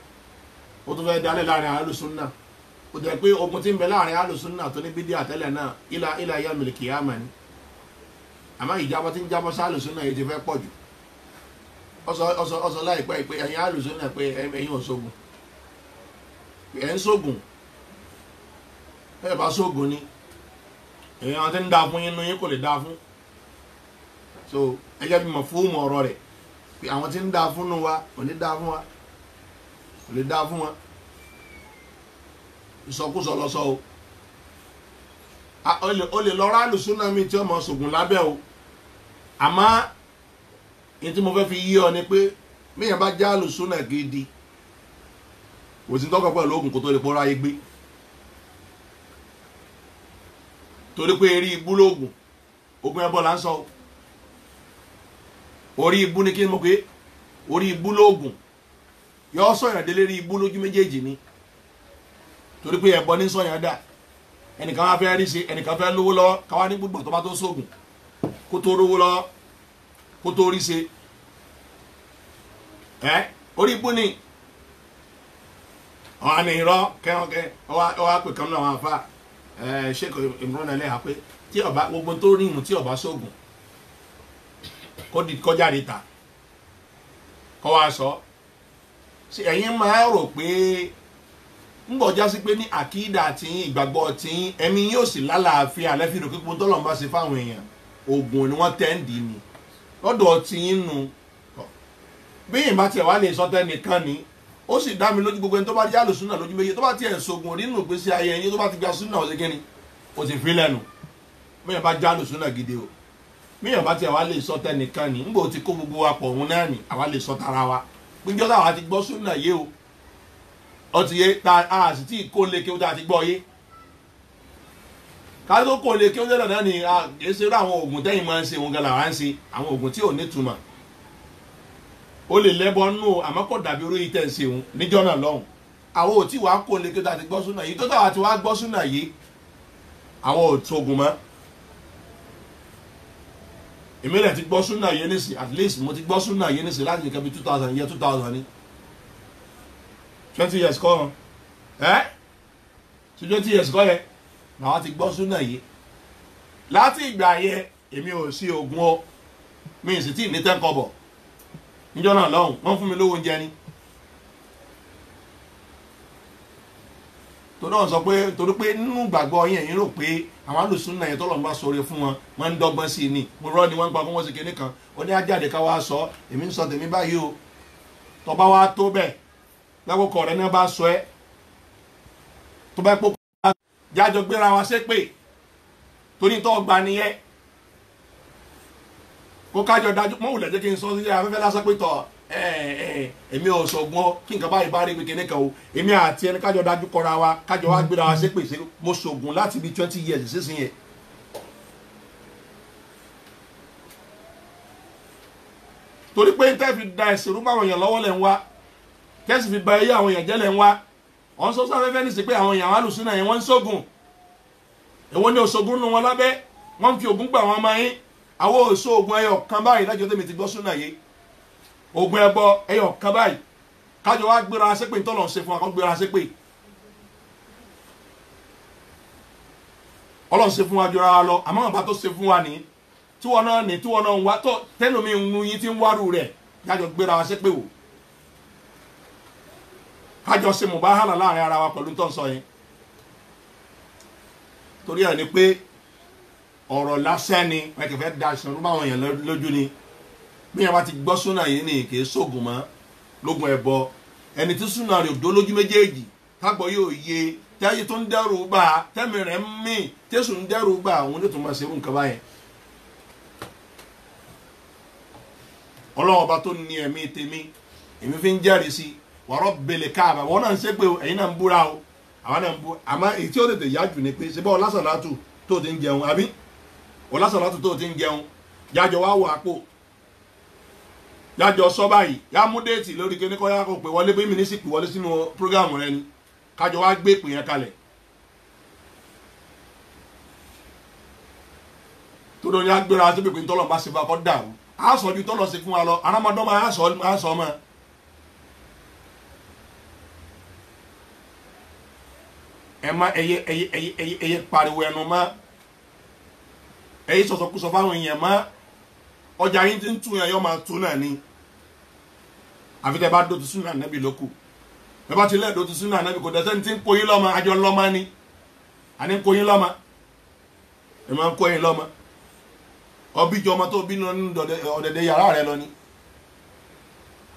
ó tún fẹ́ dálé láàrin alùsùn náà ó jẹ́ pé ogun tí ń bẹ láàrin alùsùn náà tó ní bídí àtẹ́lẹ̀ náà ilà yá mílíkì yá mà ní àmọ́ ìjábọ̀ tí ń jábọ̀ sí alùsùn náà yìí ti fẹ́ pọ̀ jù ọsọ láìpẹ́ ìpè ẹ̀yin alùsùn náà pé ẹ̀yin òṣogùn ẹ̀ ń ṣògùn ẹ̀ bá ṣògùn ni èèyàn ti ń da fún yín nu yín kò lè da fún so ẹjẹ bí mo fún mọ ọ̀rọ̀ rẹ̀ pé àwọn tí ń da fún nu wa kò ní da fún wa kò lè da fún wa ìsọkúsọ lọsọ o lè lọ rálù súnà mi tí ọmọ ṣògùn lábẹ́ o àmọ́ ní tí mo fẹ́ fi yí ọ ni pé míyàn bá já lù súnà gidi kò sí tọ́kọ̀ pẹ̀lú oògùn kò tó lè pọ́nrọ́ ayé gbé torí pé eré ibú lóògùn ogun ẹbọ là ń sọ orí ibú ni kí ni mo pé orí ibú lóògùn yọ sọyàn délé rí ibú lójú méjèèjì ni torí pé ẹbọ ní sọyàn dà ẹnìkan wá fẹ́ rí ṣe ẹnìkan fẹ́ lówó lọ́wọ́ káwá ní gbogbo tó bá tó sóògùn kó tó rówó lọ́wọ́ kó tó rí ṣe orí ibú ni àwọn àmì ìrọ kẹwọn ọwọ́ àpè kan náà wọn àfa Sheikh Imran Eleha pé tí ọba gbogbo tó rí ìmù tí ọba sóògùn kó jáde ta kó wá sọ ẹ̀yin máa rò pé ń bọ̀ já sí pé ní àkídà tiyín ìgbàgbọ́ tiyín ẹ̀mí yóò sì lálàáfíà lẹ́fìrò pé gbogbo tọ́lọ̀ ń bá ṣe fáwọn èèyàn oògùn ni wọ́n tẹ́ ń dì ní lọ́dọ̀ tiyín nu bí yìí bá tiẹ̀ wá lè sọ tẹ́nìkan ni ó sì dá mi lójú gbogbo ẹni tó bá já lò súnà lójú méje tó bá tiẹ̀ sògùn nínú ìgbésí ayé ẹyin tó bá ti gba súnà ó ṣe kíni ó ti fi lẹ́nu bí yìí bá já lò súnà gidi o bí yìí bá tiẹ̀ wá lè sọ tẹ́nìkan ni ńgbò ti kó gbogbo wa pọ̀ òun náà ni àwa lè sọ tara wa gbígbọ́ táwa ti gbọ́ súnà yé o ó ti yé ta a sì tí kó lè kí ó ta ti gbọ́ yé ká tó kó lè kí ó lè lọ́dọ̀ ni èsì rú àwọn oògùn tẹ́yìn máa ń ṣe òun gan làwọn ń ṣe àwọn oògùn tí ò ní túmọ̀ ó lè lẹ́bọ̀ nù àmọ́ kò dàbí orí ìtẹ̀ ṣe òun níjọ́ náà lọ́hùn àwọn ò tí wàá kó lè kí ó ta ti gbọ́ súnà yìí tó táwa ti wá gbọ́ súnà yìí àwọn ò tóògùn mọ́ èmi rẹ̀ ti gbọ́ súnà yìí nísì at least mo ti gbọ́ súnà yìí nísì láti nìkan bí 2000 year 2000 ni 20 years kọ́ tí 20 years kọ́ yẹ làwọn ti gbọ́ súnà yìí láti ìgbà yẹ èmi ò sí oògùn ọ mi sì tí ní tẹ́kọ̀bọ̀ níjọ́ náà lọ́hùn wọ́n fún mi lówó oúnjẹ ni torí wọ́n sọ pé torí pé nínú ìgbàgbọ́ yẹn yín rò pé àwọn alùsùnà yẹn tọ́lọ̀ ń bá sọ̀rọ̀ fún wọn wọ́n ń dọ́gbọ́n sí i ni mo rọ́ ni wọ́n ń pa fún wọn sí kinní kan ó ní ajáde ká wá sọ èmi ń sọ tèmi báyìí o tọba wa tó bẹ́ẹ̀ lákòókò rẹ̀ náà bá sọ ẹ́ tó bá pọ̀ jájọ gbéra wa ṣépè torí tó gba nìyẹn kó kájọ dájú mọ́ wùlẹ̀ jẹ́ kí n sọ sí afẹ́fẹ́ lásán pé tọ̀ èmi ò sọ̀gbọ́n kí nǹkan báyìí bá rí pé kinní kan o èmi àti ẹni kájọ dájú kọra wa kájọ wá gbéra wa ṣépè sí mo ṣògùn láti bí 20 years sísìn yẹn. torí pé tẹ́ fi da ẹ̀sìn rúbọ àwọn èèyàn lọ́wọ́ lẹ̀ ń wá tẹ́sì fi ba ẹyẹ àwọn èèyàn jẹ́ lẹ̀ ń wá on sọ sáfẹ́fẹ́ ní sí pé àwọn èèyàn alùsùn náà yẹn wọ́n ń ṣògùn èwo ni òṣògùn nù wọn lábẹ́ wọ́n fi ògùn gbà wọn máa yín àwọn òṣò ògùn ẹyọ kan báyìí lájọ tèmi ti gbọ́ súnà yìí ògùn ẹbọ ẹyọ kan báyìí kájọ wá gbéra sépè ntọ́lọ̀ ń ṣe fún wa kó gbéra sépè ọlọ́run ṣe fún wa jọra lọ àmọ́ bàbá tó ṣe fún wa ní tí wọn náà ń wá tó tẹ́lómi ń nu yín tí ń wárú rẹ̀ kájọ gbéra sépè wò kájọ ṣe mùbáhálà láàrin ara wa pẹ̀lú tó ń sọ yẹn torí ẹ̀ ni pé ọ̀rọ̀ lásán ni wọ́n ti fẹ́ da ìṣòro báwọn èèyàn lójú ni bí yẹn bá ti gbọ́ súnà yìí ni kì í ṣògùn mọ́ lógun ẹ̀bọ ẹni tí súnà rẹ̀ òdó lójú méjèèjì kágbọ́ yóò yé tẹ́yí tó ń dẹ́rù bá tẹ́mi rẹ̀ ń mì tẹ́sùn ń dẹ́rù bá àwọn oníṣòwò máa ṣerú nǹkan báyẹn ọlọ́wọ́n ọba tó ní ẹ̀mí tèmi èmi fi ń jẹ́rìí sí wàrọ̀ bèlè káàbà wọn náà ń ṣe pé ẹ̀yin náà ń búra o àwọn náà ń bú àmọ́ èyí tí ó tètè yá jù ni pé ṣe bá ọlásàlátù tó ti ń jẹun àbí ọlásàlátù tó ti ń jẹun jájọ wá wọ àpò jájọ sọ báyìí yá mú déètì lórí kíní kọ́ yá kó pè wọlé pé mínísì pè wọlé sínú prógámù rẹ ni kájọ wá gbé ìpè yẹn kalẹ̀ tó lórí agbéra tó pèpè tọ́lọ̀ bá ṣe fún akọ́ dàrú á sọ ju tọ́lọ̀ ṣe fún wa lọ arámọdọ́mọ á sọ ọmọ ẹ má ẹyẹ pariwo ẹnu má ẹyẹ sọsọkúsọ fáwọn èèyàn má ọjà yín ti ń tún yẹn yọ máa tún náà ni àfi tẹ bá dòtú sínú ànábì lókù ẹ bá ti lẹ dòtú sínú ànábì kò dẹsẹ ní ti ń kóyin lọ́mọ àjọ lọ́mọ ni àní ń kóyin lọ́mọ ẹ máa ń kóyin lọ́mọ ọbíjọ ọmọ tó bí nínú ọ̀dẹ̀dẹ̀ yàrá rẹ lọ ni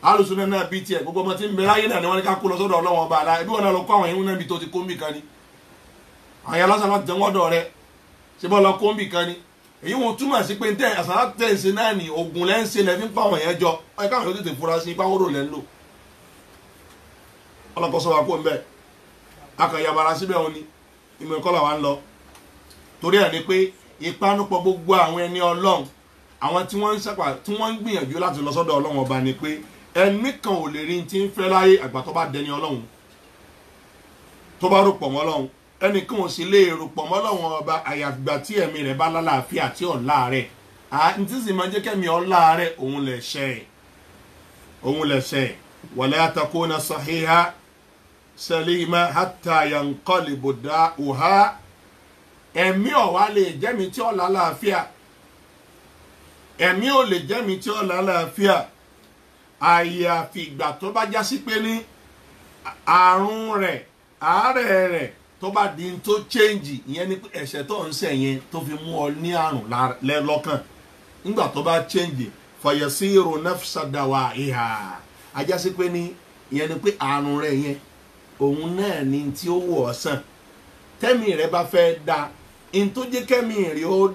alùsùn náà bí tiẹ̀ gbogbo ọmọ tí ń bẹ láyé náà ni wọ́n ní ká kó lọ sọ́dọ̀ Ọlọ́run ọba àlá ẹbí wọn náà lọ kó àwọn ìhun náà bí tó ti kó ń bì kan ni àwọn yàrá sábà tẹ̀ wọ́n dọ̀ rẹ ṣé bọ́ lọ kó ń bì kan ni èyí wọn túmọ̀ sí pé ntẹ́ àṣà tẹ̀sí náà ni oògùn lẹ́ńsẹ̀ lẹ́fí ń pa àwọn yẹn jọ ọ̀yẹ́ káwọn yóò tètè fura sí ipá wóró lẹ́ ń lò ọlọ́kọ̀ sọ wa kó ń bẹ̀ akọ̀yàbàrà síbẹ̀ wọn ni ìmọ̀ ẹ̀kọ́ làwa ń lọ torí ẹ̀ ni pé ìpanupọ̀ gbogbo àwọn ẹni Ọlọ́run àwọn tí wọ́n ń sẹ́pà tí wọ́n ń gbìyànjú láti lọ sọ́dọ̀ Ọlọ́run ọba ni pé ẹnì kan ò lè rí ti ń fẹ́ láyé àgbà tó bá dẹni Ọlọ́run tó bá rò pọ̀ mọ́ Ọlọ́run ẹnì kan ò sì lè rò pọ̀ mọ́ Ọlọ́run ọba àyàgbà tí ẹ̀mí rẹ̀ bá lálàáfíà tí ọ̀la rẹ̀ ntí sì máa jẹ́ kẹ́mi ọ̀la rẹ̀ òun lè ṣe wala takuna sahiha salima hatta yanqalibu da'uha ẹ̀mí ọ̀wá lè jẹ́mi tí ọ̀la láàfíà ẹ̀mí ò lè jẹ́mi tí ọ̀la láàfíà àyàfi ìgbà tó bá já sí pé ní àrùn rẹ̀ àárẹ̀ rẹ̀ tó bá di tó change ìyẹn ni pé ẹ̀ṣẹ̀ tó ń ṣẹ̀ yẹn tó fi mú ọ ní àrùn lọ́kàn nígbà tó bá change fayasiru nafsa dawa'iha ajá sí pé ní ìyẹn ni pé àrùn rẹ̀ yẹn òun náà ni tí ó wọ̀ ọ́ sàn tẹ́mi rẹ̀ bá fẹ́ da in tó jẹ́ kẹ́mi rẹ̀ ó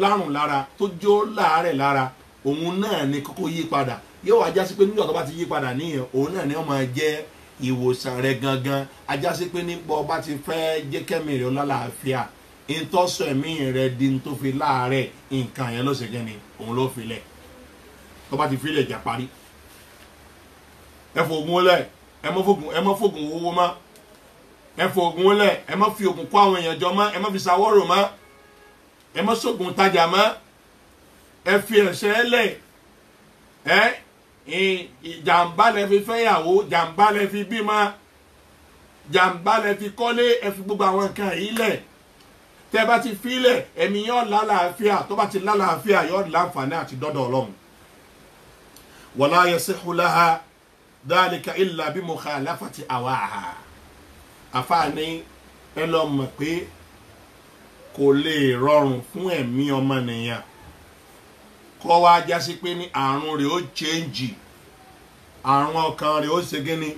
lárùn lára tó jó láàárẹ̀ lára òun náà ni kókó yí padà yóò wá jásí pé nígbà tó bá ti yí padà níyẹn òun náà ni ó máa jẹ́ ìwòsàn rẹ̀ gangan ajásí pé nípa ọba ti fẹ́ jẹ́ kẹ́mi rẹ̀ ó lálàáfíà in tó sọ ẹ̀mí rẹ̀ di tó fi láàárẹ̀ nǹkan yẹn ló ṣe kẹ́ni òun ló fi lẹ̀ tó bá ti fi lẹ̀ jà parí ẹ fògùn lẹ̀ ẹ mọ́ fògùn owó mọ́ ẹ fògùn lẹ̀ ẹ mọ́ fi ògùn kó àwọn èèyàn jọ mọ́ ẹ mọ́ fi ṣàwọ́rò mọ́ ẹ mọ́ sógun tajà mọ́ ẹ fi ẹ̀ṣẹ̀ lẹ̀ jàǹbá lẹ fi fẹ́yàwó jàǹbá lẹ fi bímọ jàǹbá lẹ fi kọ́lé ẹ fi gbogbo àwọn nǹkan yìí lẹ̀ tẹ́ bá ti fi lẹ̀ ẹ̀mí yóò lálàáfíà tó bá ti lálàáfíà yóò láǹfààní àti dọ́dọ̀ Ọlọ́run wala yasihu laha dhalika illa bi mukhalafati awaha àfààní ẹ lọ mọ̀ pé kò lè rọrùn fún ẹ̀mí ọmọnìyàn kọ́ wá jásí pé ní àrùn rẹ̀ ó change àrùn ọkàn rẹ̀ ó ṣe gíní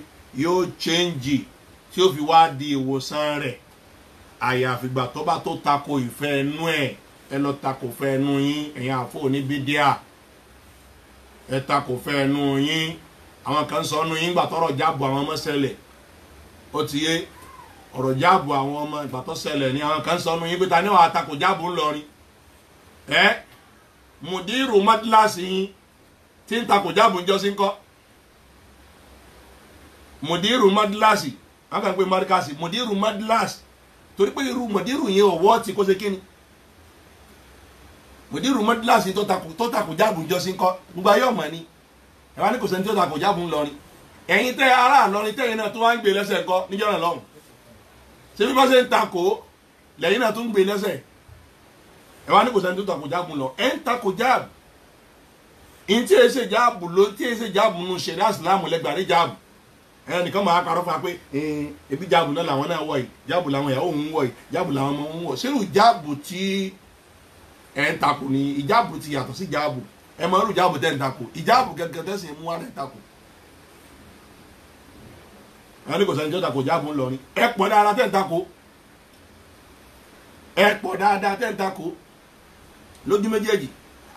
yóò change tí ó fi wá di ìwòsàn rẹ̀ àyàfìgbà tó bá tó tako ìfẹ́ ẹnu ẹ lọ tako fẹ́ ẹnu yín ẹ̀yin àfọ oníbídíà ẹ tako fẹ́ ẹnu yín àwọn kan sọ ọ́nù yín gbà tọ́rọ̀ jáàbù àwọn ọmọ ṣẹlẹ̀ ó ti yé ọ̀rọ̀ jáàbù àwọn ọmọ ìgbà tó ṣẹlẹ̀ ní àwọn kan sọ ọ́nù yín pé ta ní wàá tako jáàbù ńlọrin mùdírù mọ́díláàsì yín tí ń tako jáàbù ń jọ sí ń kọ́ mùdírù mọ́díláàsì wọn kàn pé markasi mọ̀dírù madlas torí pé irú mọ̀dírù yẹn ọ̀wọ́ ti kó ṣe kíni mọ̀dírù madlas tó takò jáàbù jọ sí ńkọ́ gbogbo ayé ọ̀mọ̀ ni ẹ wá ní kò sẹ́ni tó takò jáàbù ńlọrin ẹ̀yin tẹ́ ará àlọrin tẹ́yìn náà tó wá ń gbé lẹ́sẹ̀ ńkọ́ níjọ́ náà lọ́hùn ṣé bí wọ́n ṣe ń takò lẹ́yìn náà tó ń gbé lẹ́sẹ̀ ẹ wá ní kò sẹ́ni tó takò jáàbù lọ ẹ̀ ń takò jáàbù in tí èsè jáàbù ló tí èsè jáàbù nù ṣẹ̀ríà Ìsìlámù lẹ́gbàá ní jáàbù ẹnìkan máa parọ́ fún wa pé ebi jáàbù náà làwọn náà wọ̀ yìí jáàbù làwọn ìyàwó òun wọ̀ yìí jáàbù làwọn ọmọ òun wọ̀ sínú jáàbù tí ẹ̀ ń takò ní ìjáàbù ti yàtọ̀ sí jáàbù ẹ máa rú jáàbù tẹ́ ń takò ìjáàbù gẹ́gẹ́ tẹ́sí mú wa rẹ̀ takò ẹ ní kò sẹ́ni tó takò jáàbù ńlọrin ẹ pọ̀ dáadáa tẹ́ ń takò ẹ pọ̀ dáadáa tẹ́ ń takò lójú méjèèjì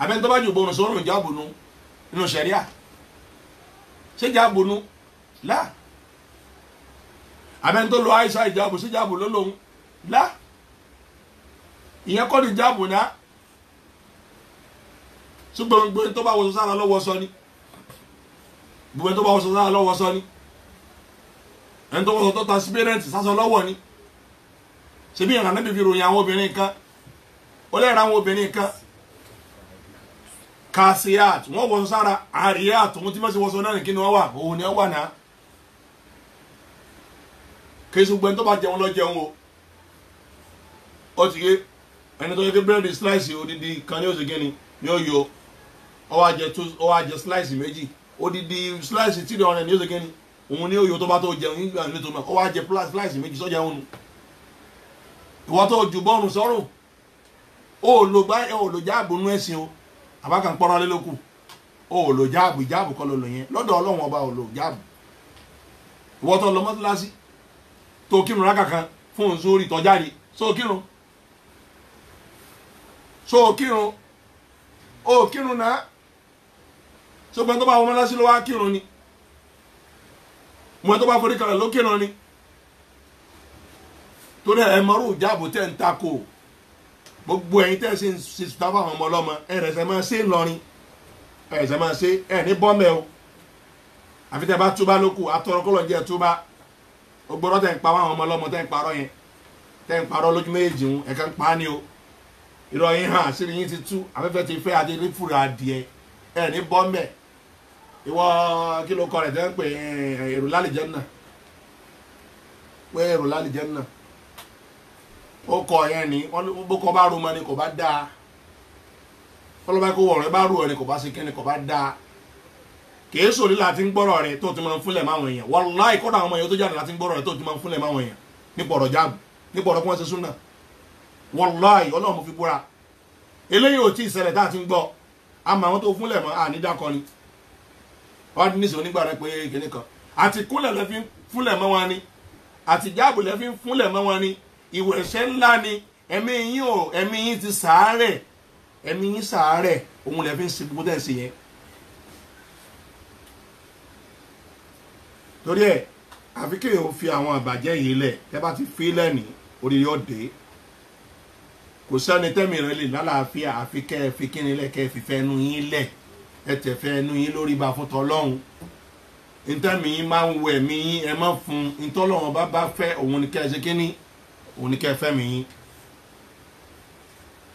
àbẹ́ tó bá jù bọ́ọ̀nù sọ́rùn jáàbù nu nínú ṣẹ̀ríà ṣé jáàbù nu lá àbẹ́ tó lọ àìsà ìjáàbù sí jáàbù ló lóhun lá ìyẹn kọ́ ni jáàbù náà ṣùgbọ́n gbogbo tó bá wọṣọ sára lọ́wọ́ sọ ni gbogbo tó bá wọṣọ sára lọ́wọ́ sọ ni ẹni tó wọṣọ tó ta sípẹ́rẹ́ǹtì sásọ lọ́wọ́ ni ṣe bí ìrànlẹ́ bíbí ròyìn àwọn obìnrin kan ó lẹ́ra àwọn obìnrin kan kasiat wọ́n wọṣọ sára àríyàt òun tí wọ́n sì wọṣọ náà kí ni wọ́n wà òun ni wọ́n wà náà kéṣù gbẹ́ni tó bá jẹun lọ jẹun o ó ti yé ẹni tó yẹ kí bírèdì slice odidi kan ní oṣù kínní ní ó yọ ó wá jẹ slice méjì odidi slice tí ìdọ̀rẹ́ ní oṣù kínní òun ní ó yọ tó bá tó jẹun nígbà nílé tó mọ̀ ó wá jẹ slice méjì sọ́jà òun ìwọ tó ju bọ́ọ̀nù sọ́rùn ó lò jáàbù nú ẹ̀sìn o àbákan pọ́nrán lé lókù ó lò jáàbù kọ́ ló lò yẹn lọ́dọ̀ Ọlọ́run ọba ò lò jáàbù ìwọ tó lọ mọ́tíláṣí tó kírun rákà kan fún òǹsórí tọ́jáde so kírun ó kírun náà so gbọ́n tó bá wọ́n mọ́lásí ló wá kírun ni mọ́ tó bá forí kalẹ̀ ló kírun ni torí ẹ̀ mọ́rú jáàbù tẹ́ ń takò gbogbo ẹ̀yin tẹ́ ṣe ń ṣe sùtá fáwọn ọmọ ọlọ́mọ ẹ̀rẹ̀sẹ̀ máa ṣe ń lọrin ẹ̀rẹ̀sẹ̀ máa ṣe ẹ̀ ní bọ́mẹ̀ o àfi tẹ́ bá túbá lókù atọ́rọ́kọ́lọ́ jẹ́ túbá ogbọ́dọ̀ tẹ́ ń pa àwọn ọmọ ọlọ́mọ tẹ́ ń parọ́ yẹn tẹ́ ń parọ́ lójú méjì ń ẹ̀ka ń pa ni o irọ́ yín hàn àṣírí yín ti tú afẹ́fẹ́ ti fẹ́ adé rí fúra adìẹ ẹ̀ ní bọ́mẹ̀ ìwọ kí ló kọ rẹ̀ tẹ́ ń pè èrò lálìjẹ́ náà pé èrò lálìjẹ́ náà ó kọ yẹn ni wọ́n bó kọ́ bá rú mọ́ ni kò bá dáa fọlọ́bá kó wọ̀ rẹ̀ bá rú ẹ̀ ni kò bá ṣe kí ni kò bá dáa kìí sòrí láti ń gbọ́rọ̀ rẹ̀ tó ti máa ń fúnlẹ̀ máwọn èèyàn wàláì kọ́dà àwọn èèyàn tó jáde láti ń gbọ́rọ̀ rẹ̀ tó ti máa ń fúnlẹ̀ máwọn èèyàn nípa ọ̀rọ̀ jáàbù nípa ọ̀rọ̀ kí wọ́n ṣe súnà wàláì Ọlọ́run mo fi búra eléyìí ò tí ì ṣẹlẹ̀ tá a ti ń gbọ́ àmọ́ àwọn tó fúnlẹ̀ mọ́ ànídàkọ ni wọ́n á ní sọ nígbà rẹ̀ pé kìnìún kan àti kúnlẹ̀ lẹ́ fi ń fúnlẹ̀ mọ́ wọn ni àti jáàbù lẹ́ fi ń fúnlẹ̀ mọ́ wọn ni ìwẹ̀ ẹ̀ṣẹ̀ ńlá ni ẹ̀mí yín ti sàárẹ̀ ẹ̀mí yín sàárẹ̀ òun lẹ́ fi ń ṣe gbogbo tẹ̀ sí yẹn torí ẹ àfi kéèyàn fi àwọn àbàjẹ́ yìí lẹ̀ tẹ́ bá ti fi lẹ́nìí orí yóò dé kò sẹ́ni tẹ́mi rẹ lè lálàáfíà àfi kẹ́ ẹ fi kíni lẹ̀ kẹ́ ẹ fi fẹ́ nu yín lẹ̀ ẹ tẹ̀ fẹ́ nu yín lórí ba fún tọ́lọ́hún ntẹ́mi yín máa ń wọ ẹ̀mí yín ẹ má fún ntọ́lọ́hún bá fẹ́ òun ni kẹ́ ẹ ṣe kíni òun ni kẹ́ ẹ fẹ́ mi yín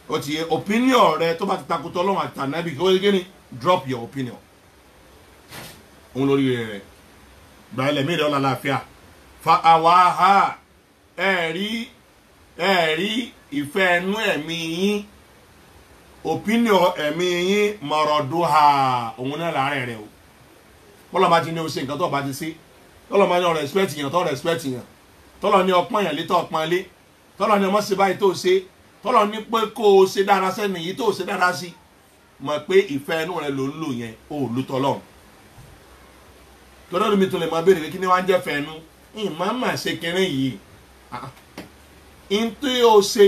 ó ti yẹ opinion rẹ tó bá ti takò tọ́lọ́hún àti tànàbí kí ó ṣe kíni drop your opinion òun lórí rẹ gbàlẹ̀ mí rẹ̀ ọ̀la láàfíà fa àwáhà ẹ̀rí ìfẹ́ ẹnu ẹ̀mí yín opinion ẹ̀mí yín mọ̀rọ̀dúhà òun náà láàárẹ̀ rẹ̀ o bọ́lá bá ti ní o ṣe nǹkan tó bá ti ṣe tọ́lọ́ máa ní ọ respect yàn tó respect yàn tọ́lọ́ ní ọpọ́n yàn létọ́ ọpọ́n lé tọ́lọ́ ní ọmọ ṣe báyìí tó ṣe tọ́lọ́ ní pé kó o ṣe dára sẹ́ni yìí tó ṣe dára sí mọ̀ pé ìfẹ́ ẹnu rẹ̀ ló ń lò yẹn ó lù tọ́lọ́run tọ́lọ́run mi tó lè máa béèrè pé kí ni wọ́n á jẹ́ fẹ́nu ìmọ̀ mà ṣe kẹrin yìí ntí o ṣe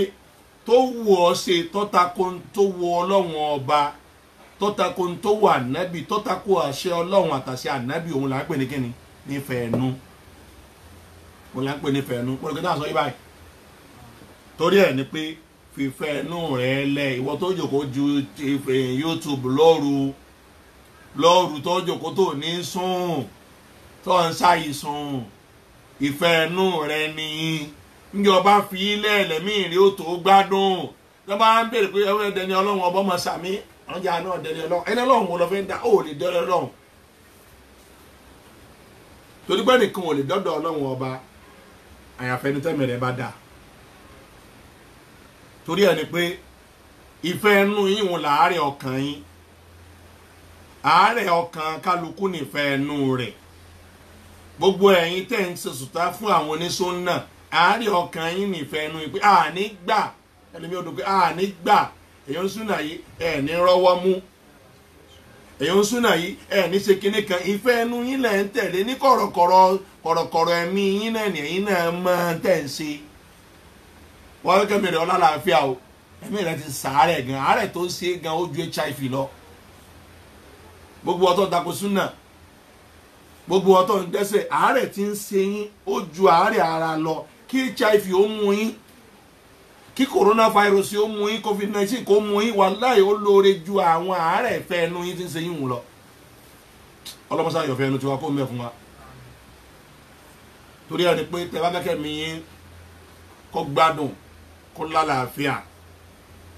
tó wù ọ́ ṣe tọ́tako tó wù ọlọ́run ọba tọ́tako tó wù ànábì tọ́tako àṣẹ ọlọ́run àtàṣẹ ànábì òun là ń pè ní kíni nífẹ̀ẹ́ ẹnu òun là ń pè nífẹ̀ẹ́ ẹnu mo rò pé táà sọ yí báyìí torí ẹ̀ ni pé fífẹ́ ẹnu rẹ̀ lẹ̀ ìwọ tó jòkó ju YouTube lóru tó jòkó tó ní sùn tó ń ṣàìsùn ìfẹ́ ẹnu rẹ ni njọba fi ilẹ̀ ẹlẹ́mí rí ó tó gbádùn tó bá ń bèrè pé ẹwẹ́ dẹni ọlọ́run ọba ọmọ sàmí ọjà náà dẹni ọlọ́run ẹni ọlọ́run wo lọ fẹ́ dá ó lè dọ́dọ̀ ọlọ́run torí pé nìkan ò lè dọ́dọ̀ ọlọ́run ọba àyàfẹ́ ní tẹ́mi rẹ̀ bá dà torí ẹni pé ìfẹ́ ẹnu yín wọn làárẹ̀ ọkàn yín àárẹ̀ ọkàn kálukú nífẹ̀ẹ́ ẹnu rẹ̀ gbogbo ẹ̀yin tẹ́ ń ṣe sùtá fún àwọn oníṣúná àárẹ̀ ọkàn yín nífẹ̀ẹ́ ẹnu yín pé àní gbà ẹlẹ́mi odò pé àní gbà èyàn ń súnà yìí ẹ̀ ní rọ́wọ́ mú èyàn ń súnà yìí ẹ̀ ní ṣe kinní kan ìfẹ́ ẹnu yín lẹ̀ ń tẹ̀lé ní kọ̀rọ̀kọ̀rọ̀ ẹ̀mí yín náà nìyẹn náà máa ń tẹ̀ ń ṣe wọ́n kẹ́mi rẹ̀ ọlálàáfíà o ẹ̀mí rẹ̀ ti sàárẹ̀ gan àárẹ̀ tó ń ṣe gan ó ju HIV lọ gbogbo ọtọ dako súnà gbogbo ọtọ ń dẹ́ṣẹ̀ àárẹ̀ tí ń ṣe yín ó ju àárẹ̀ ara lọ kí HIV ó mú yín kí coronavirus ó mú yín COVID-19 kó mú yín wàláhì ó lóore ju àwọn àárẹ̀ ìfẹ́ ẹnu yín tí ń ṣe yín wù lọ ọlọ́mọsá yọ̀fẹ́ ẹnu tí wọ́n kó mẹ́ fún wa torí ẹni pé tẹ bá fẹ́kẹ́ mi yín kó gbádùn kó lálàáfíà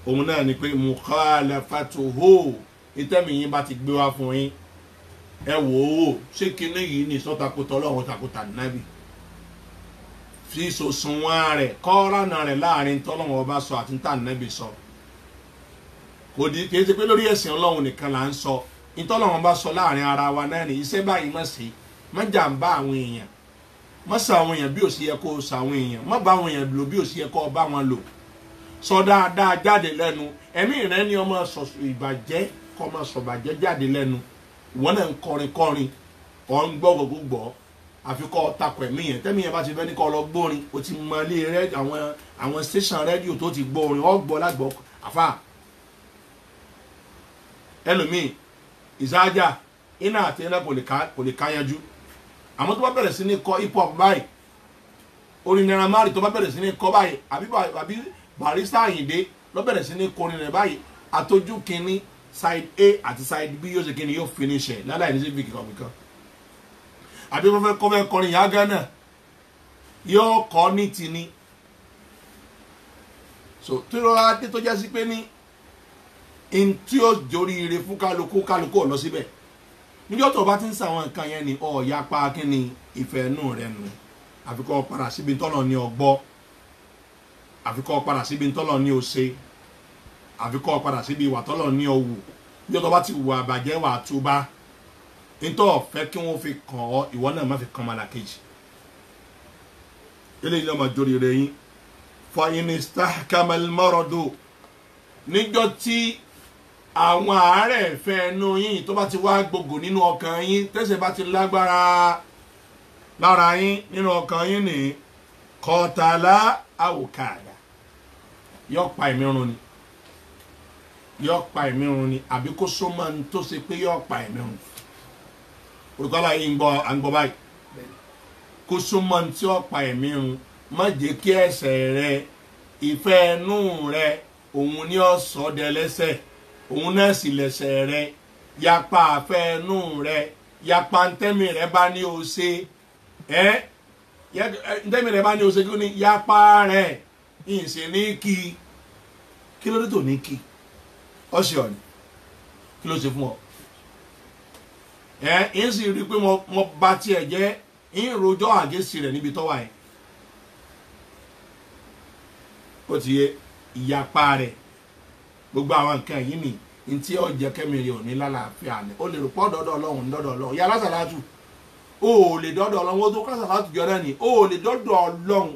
òun náà ni pé mukhalafatuhu ìtẹ́mi yín bá ti gbé wá fún yín ẹ wò ó ṣé kinní yìí ní sọ́takùtà ọlọ́run takùtà nábì fi sòsùnwọ̀n rẹ̀ kọ́ránà rẹ̀ láàrin tọ́lọ́run ọba sọ àti tá nábì sọ kò di kì í ṣe pé lórí ẹ̀sìn ọlọ́run nìkan là ń sọ ìtọ́lọ́run bá sọ láàrin ara wa náà ní iṣẹ́ báyìí má ṣe má jàǹbá àwọn èèyàn má sa àwọn èèyàn bí ò sí yẹ kó sa àwọn èèyàn má bá àwọn èèyàn lò bí ò sí yẹ kó bá wọn lò sọ dáadáa jáde lẹ́nu ẹ̀mí rẹ ni ọmọ sọ̀sọ̀ ìbàjẹ́ kọ́ máa sọ̀bàjẹ́ jáde lẹ́nu ìwọ náà ń kọrin ọ̀ ń gbọ́ gbogbo àfikọ́ takọ̀ ẹ̀mí yẹn tẹ́mi yẹn bá ti fẹ́ ní kọ́ lọ gbórin o ti mọ ilé àwọn station rédíò tó ti gbórin ọ̀ gbọ́ lágbọ́ àfà ẹlòmíì ìsáájà iná àti iná kò lè káyanjú àmọ́ tó bá bẹ̀rẹ̀ sí ní kọ hip hop báyìí orin Naira Marley tó bá bẹ̀rẹ̀ sí ní kọ báyìí àbí Barrister Àyìndé ló bẹ̀rẹ̀ sí ní kọrin rẹ̀ báyìí àtọ́jú kínní side A àti side B yóò ṣe kí ni yóò finish ẹ̀ láláì ní sí fíkì kọ̀ọ̀kan àbí wọ́n fẹ́ kọ́ fẹ́ kọrin ìyá Ghana yóò kọ́ ní tini so tí ó rọra dé tó jẹ́ sí pé ní in tí ó jórí ire fún kálukú ò lọ síbẹ̀ níjọ́ tó bá ti ń sàwọn nǹkan yẹn ni ọ̀ọ́yá pa kí ni ìfẹ́ inú rẹ̀ nù àfikọ́ padà síbi tọ́lọ̀ ní ọgbọ́ àfikọ́ padà síbi tọ́lọ̀ ní ose àfikọ́ padà síbi ìwà tọ́lọ̀ ní ọwù níjọ́ tó bá ti wù àbàjẹ́ wà túbá nítorí ọ̀fẹ́ kí wọ́n fi kàn ọ́ ìwọ náà má fi kàn mọ́lá kejì eléyìí náà máa jórí rẹ̀ yín fa inistahkamal maradu níjọ́ tí àwọn àárẹ̀ ìfẹ́ ẹnu yín tó bá ti wá gbogbo nínú ọkàn yín tẹ́sẹ̀ bá ti lágbára lára yín nínú ọkàn yín ní kọtàlá àwòkàdà yóò pa ìmírun ni àbí kó sọ́mọ́ ní tó ṣe pé yóò pa ìmírun orúkọ aláyé ń gbọ́ báyìí kó sọ́mọ́ ní tí yóò pa ìmírun má jẹ́ kí ẹ̀ṣẹ̀ rẹ ìfẹ́ ẹnu rẹ òun ni ó sọ dẹ lẹ́ṣẹ̀ òun náà sì lẹ́ṣẹ̀ rẹ yapa àfẹ́ ẹnu rẹ yapa ntẹ́mi rẹ bá ní o ṣe ntẹ́mi rẹ bá ní o ṣe kí ni yapa rẹ ìṣe ní kí ló dé tó ní kí ọ̀ṣẹ̀ ọ̀nì kí ló ṣe fún ọ ń sì rí i pé mo bá tiẹ̀ jẹ́ ń rojọ́ àgẹ́sì rẹ̀ níbi tọ́wà ẹ̀ ó ti yẹ ìyapa rẹ̀ gbogbo àwọn nǹkan yìí ni ntí ọjà kẹmìrì òní lálàáfíà ni ó lè rò pọ́ dọ́dọ̀ ọlọ́run yà lásàlátù ó lè dọ́dọ̀ ọlọ́run ó tó kásàlátù jọra ni ó lè dọ́dọ̀ ọlọ́run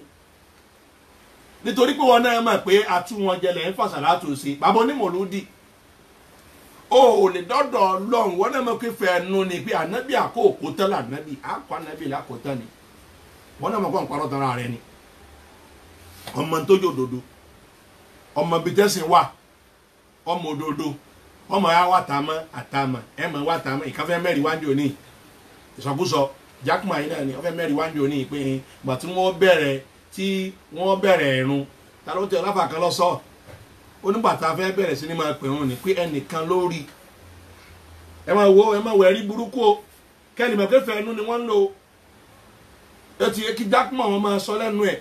nítorí pé wọn náà mọ̀ pé àtúwọn jẹlẹ̀ ń fàṣàlátù sí bàbá onímọ̀lúdì ó lè dọ́dọ̀ ọlọ́run wọn náà mọ̀ pé fẹ́ẹ́nu ni pé ànábì àkókò tán lànábì àkọ́ ànábì làkótán ni wọn náà mọ̀ pé nǹkan ọ̀tàn rẹ̀ ni ọmọ tó jò dodo ọmọ bíi tẹ́sìn wà ọmọ òdodo ọmọ ya wà tàmọ́ àtàmọ́ ẹ mọ̀ wà tàmọ́ ìkàfẹ́ mẹ́rin wájú òní ìsọkúsọ jákùmá yìí náà ni ọfẹ́ mẹ́rin wájú òní pé ìgbà tí wọ́n bẹ̀rẹ̀ ẹ̀rùn ta ló tẹ ọlọ́fà kan lọ́sọ̀ onígbàtà fẹ́ bẹ̀rẹ̀ sí ni máa pẹ̀rùn ni pé ẹnìkan lórí ẹ máa wo ẹ̀rí burúkú o kẹ́lì mọ̀ pé fẹ́ẹ́nu ni wọ́n ń lò ẹ ti yẹ kí dákúmọ̀ wọn máa sọ lẹ́nu ẹ̀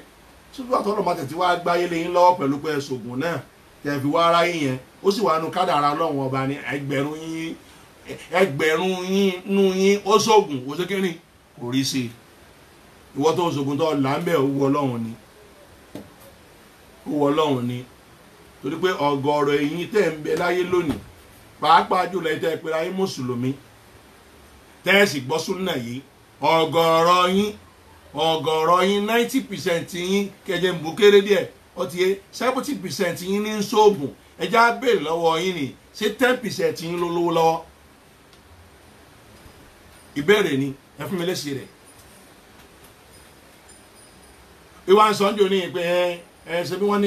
ṣùgbọ́n àtọ́nà bá tẹ̀tí wá gbáyé lẹ́yìn lọ́wọ́ pẹ̀lú pé ṣògùn náà tẹ̀ fi wá ara yín yẹn ó sì wà nù kádàrá Ọlọ́run ọba ní ẹgbẹ̀rún yín nú yín ó ṣògùn ó ṣe kí kò rí sí i ìwọ tó ṣògùn tó là ń bẹ̀ owó Ọlọ́run ni torí pé ọ̀gọ̀ọ̀rọ̀ ẹ̀yin tẹ́ ń bẹ láyé lónìí pàápàá jùlọ ẹ̀ tẹ́ ẹ pé láyé mùsùlùmí tẹ́ ẹ sì gbọ́ súnà yìí ọ̀gọ̀ọ̀rọ̀ yín 90% yín kẹjẹ ń bu kéré díẹ̀ ó ti yé 70% yín ní sóògùn ẹjẹ́ á béèrè lọ́wọ́ yín ni ṣé 10% yín ló lówó lọ́wọ́ ìbéèrè ni ẹ fún mi lésì rẹ̀ ìwà ń sọ ń jò ní pé ẹ ṣe bí wọ́n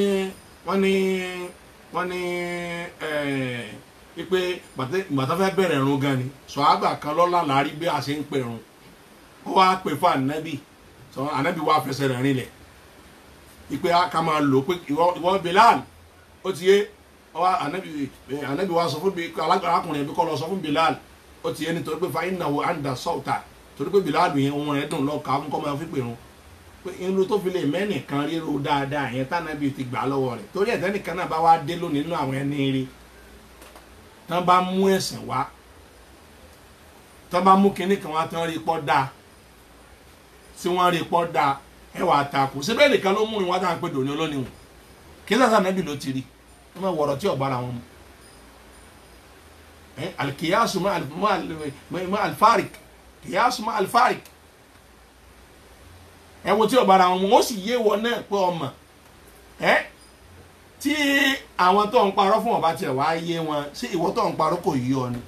ní pé gbàtà fẹ́ bẹ̀rẹ̀ ẹ̀rùn gan ni sọ àgbà kan lọ́la láàrí bí a ṣe ń pèrún ó wá pè fún ànábì sọ ànábì wá fẹsẹ̀ rẹ̀ rinlẹ̀ ìpè ká máa lò pé ìwọ Bilal ó ti yé ànábì wá sọ fún alákùnrin ẹbí kọ́ lọ sọ fún Bilal ó ti yé nítorí pé fàyínàwó àǹdà sọ́ọ̀tà torí pé Bilal yẹn ohun rẹ̀ dùn lọ́ọ̀ká fún kọ́ máa fi pèrún pé irun tó fi lè mẹ́nìkan ríro dáadáa yẹn tánàbì ti gbà lọ́wọ́ rẹ̀ torí ẹ̀tẹ́nìkan náà bá wá dé lónìí nínú àwọn ẹni rí tán bá mú ẹ̀sìn wá tán bá mú kinní kan wá tán rí pọ́ dáa tí wọ́n rí pọ́ dáa ẹwà àtàkù síbẹ̀ nìkan ló mú ìwọ́n tá à ń pè dòní olóníwọ̀n kí sàṣà nẹ́bì ló ti rí wọ́n máa wọ̀rọ̀ tí ọ̀gbára wọn mu alkiyasu ma alfarik kiyasu ma alfarik ẹ̀wọ̀n tí ọ̀gbára wọn mu ó sì yé wọn náà pé ọmọ tí àwọn tó ń parọ́ fún ọba tiẹ̀ wá yé wọn sí ìwọ tó ń parọ́ kò yí ọ ni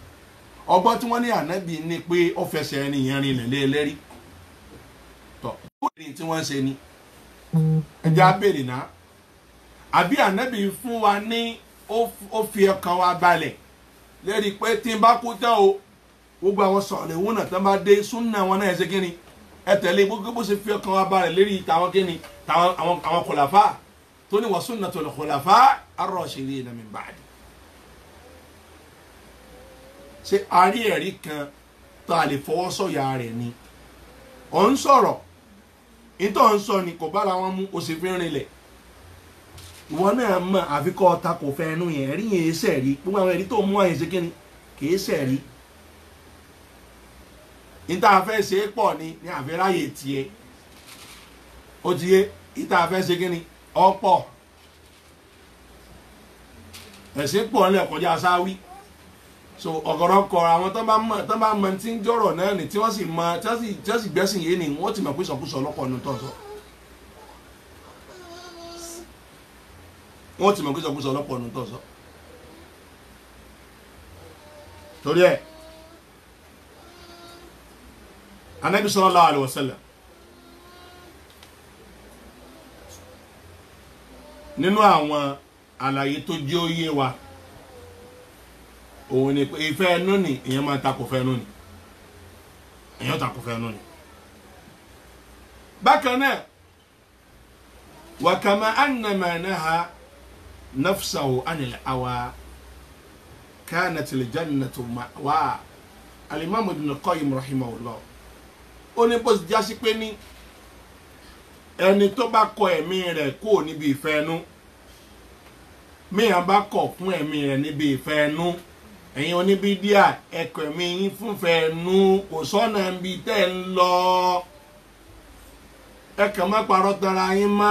ọgbọ́n tí wọ́n ní ànábì ní pé ó fẹsẹ̀ ẹni yẹn rin lẹ̀ lẹ́rí tọ́ bóyá tí wọ́n ṣe ni ẹja béèrè náà àbí ànábì fún wa ní ó fi ọkàn wa balẹ̀ lérí pé tí n bá kú tán o gbogbo àwọn sọ̀rọ̀ ìwọ̀n náà tán bá dé súnà wọn náà ṣe kíni ẹ tẹ̀lé gbogbo bó ṣe fi ọkàn wa balẹ̀ lérí tàwọn kíni àwọn kòlàfà tó ní wa sunnatul khulafa ar-rashidin min ba'di ṣe àrí ẹ̀rí kan tá a lè fọwọ́ sọ̀yà rẹ̀ ni ọ̀ ń sọ̀rọ̀ ìtọ́ ń sọ ni kò bára wọn mú o sì fi rinlẹ̀ ìwọ náà mọ̀ àfikọ́ ọ̀tá kò fẹ́ ẹnu yẹn ẹ̀rí yẹn ẹsẹ̀ rí gbogbo àwọn ẹ̀rí tó mú àyè ṣe kíni kì í ṣẹ̀ rí ìta fẹ́ ṣe é pọ̀ ni àfẹ́ráyè tiẹ̀ ó ti yé ìta fẹ́ ṣe kíni ọ̀pọ̀ ẹ̀sìn pọ̀ nílẹ̀ kọjá sáwí so ọ̀gọ̀rọ̀kọ̀ àwọn tó bá mọ tí ń jọ̀rọ̀ náà ni tí wọ́n sì mọ tí wọ́n sì gbẹ́sìn yé ni wọ́n ti mọ̀ pé sọkúsọ ọlọ́pọ̀ ní tọ̀sọ̀ wọ́n ti mọ̀ pé sọkúsọ ọlọ́pọ̀ ní tọ̀sọ̀ torí ẹ̀ Ànábì sallallahu alaihi wasallam nínú àwọn àlàyé tó jẹ́ òye wa òun ni pé ìfẹ́ ẹnu ni èèyàn máa takò fẹ́ ẹnu ni èèyàn takò fẹ́ ẹnu ni bákan náà wa kama annama naha nafsahu anil hawa kanat al-jannatu ma'wa al-imam Ibn Qayyim rahimahullah ó ní bó ti jásí pé ní ẹni tó bá kọ ẹ̀mí rẹ̀ kúrò níbi ìfẹ́ ẹnu míyàn bá kọ̀ fún ẹ̀mí rẹ̀ níbi ìfẹ́ ẹnu ẹ̀yin oníbídíà ẹ̀kọ́ ẹ̀mí yín fúnfẹ́ ẹnu kò sọ́nà ibi tẹ́ ń lọ ẹ̀kàn má parọ́ tara yín má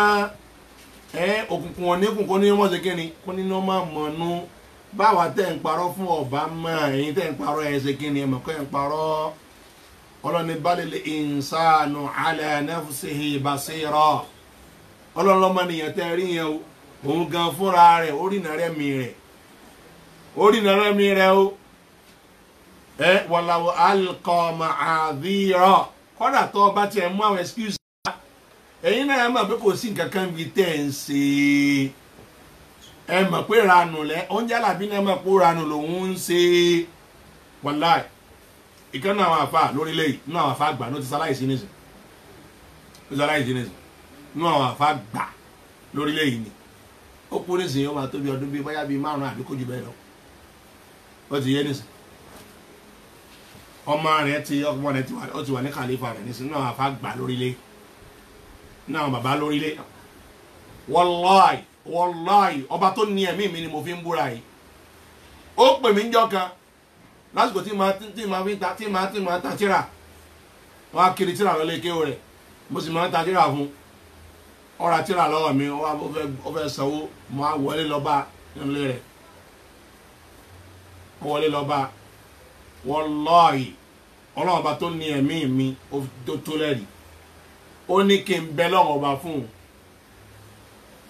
òkùnkùn oníkùn kó ní wọ́n ṣe kí ni kó nínú ọmọ mọ̀nú báwa tẹ́ ń parọ́ fún ọba mọ́ ẹ̀yin tẹ́ ń parọ́ ẹ̀ ṣe kí ni ẹ̀mọ̀ kọ́ ẹ̀ ń parọ́ ọlọ́ni balil insanu ala nafsihi basira ọlọ́lọ́mọ nìyẹn tẹ́ rí yẹn o òun gan fúnra rẹ̀ orínà rẹ̀ mi rẹ̀ o walaw alqa ma'adhira kọ́dà tó bá tiẹ̀ mú àwọn excuse ẹ̀yin náà mọ̀ pé kò sí nǹkan kan bíi tẹ́ ń ṣe ẹ mọ̀ pé ranù lẹ́ oúnjẹ àlàbí náà mọ̀ pé ranù lòun ń ṣe wàláì ìkan náà àwọn àfa lórílẹ̀ yìí nínú àwọn àfa gbà ló ti sáláìsí nìsín nínú àwọn àfa gbà lórílẹ̀ yìí ni ó kú nísìnyí ó máa tó bí ọdún bíi báyà bíi 5 àbí kò jù bẹ́ẹ̀ lọ ó ti yé nísìn ọmọ rẹ̀ ti wà ní kàlífà rẹ̀ nísìn nínú àwọn àfa gbà lórílẹ̀ náà bàbá lórílẹ̀ wàláì ọba tó ní ẹ̀mí mi ni mo fi ń búra yìí ó pè mí njọ́ kan lásìkò tí màá ta tíra wọn á kiri tíra lọ́lé kéwò rẹ̀ mo sì máa ń ta tíra fún ọ̀rá tíra lọ́wọ́ mi ó fẹ́ sanwó mo á wọlé lọ́ba nílé rẹ̀ wọlé lọ́ba wàláì ọlọ́run ọba tó ní ẹ̀mí mi tó lẹ́rìí ó ní kí n bẹ lọ́wọ́ ọba fún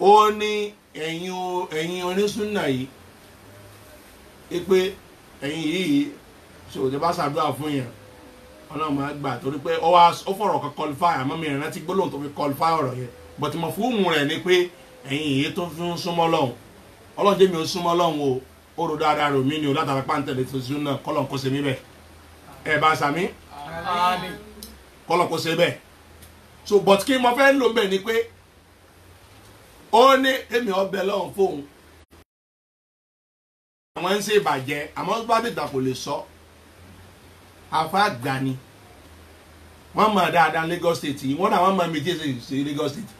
un ó ní ẹ̀yin onísúnà yìí pé ẹ̀yin yìí ṣòwòtẹ́ bá ṣàdúrà fún yẹn ọlọ́run máa gbà torí pé ó fọ̀rọ̀ kan qualify àmọ́ mi ìrántí gbólóhùn tó fi qualify ọ̀rọ̀ yẹn bọ̀tí mo fún òun rẹ̀ ni pé ẹ̀yin yìí tó fi ń súnmọ́ lọ́hùn ọlọ́run jẹ́ mi ò súnmọ́ lọ́hùn ó rò dáadáa rò mí ni o látara pàǹtẹ̀lẹ̀ tó sún náà kọ́lọ̀ kó ṣe mí bẹ́ẹ̀ ẹ̀ bá sàmí kọ́lọ̀ kó ṣe bẹ́ẹ̀ so but kí mo fẹ́ lò bẹ́ẹ̀ ni pé ó ní èmi ọbẹ̀ lọ́hùn fóun àwọn ń ṣe ìbàjẹ́ àmọ́ bá dìgbà kò lè sọ afa àgbà ni wọ́n mọ̀ dáadáa Lagos State yìí wọ́n náà wọ́n mọ̀ méjì ṣe Lagos State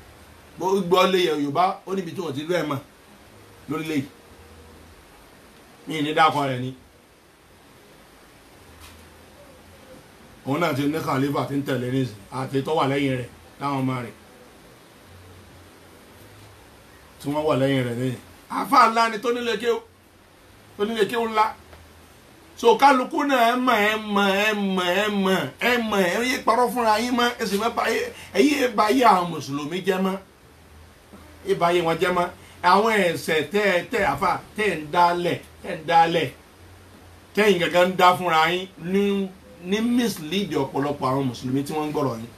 gbọ́ lé Yorùbá ó níbi tí wọ́n ti rú ẹ̀ mọ̀ lórílẹ̀ yìí ní ìnídàkọ rẹ̀ ni òun náà ti ní kàlífà tí ń tẹ̀lé nísìn àti tó wà lẹ́yìn rẹ̀ láwọn ọmọ rẹ̀ tí wọ́n wà lẹ́yìn rẹ̀ lẹ́yìn àfa ńlá ni tó nílé kéwù ńlá so kálukú náà ẹ mọ̀ ẹ yé parọ́ fúnra yín mọ́ ẹ sì mọ́ ẹ̀yìn ẹ bá yé àwọn mùsùlùmí jẹ́ mọ́ ẹ bá yé wọn jẹ́ mọ́ àwọn ẹ̀ṣẹ̀ tẹ́ àfa tẹ́ ń dálẹ̀ tẹ́yìn gẹ́gẹ́ ń dá fúnra yín ní mislead ọ̀pọ̀lọpọ̀ àwọn mùsùlùmí tí wọ́n ń gbọ́rọ̀ yín.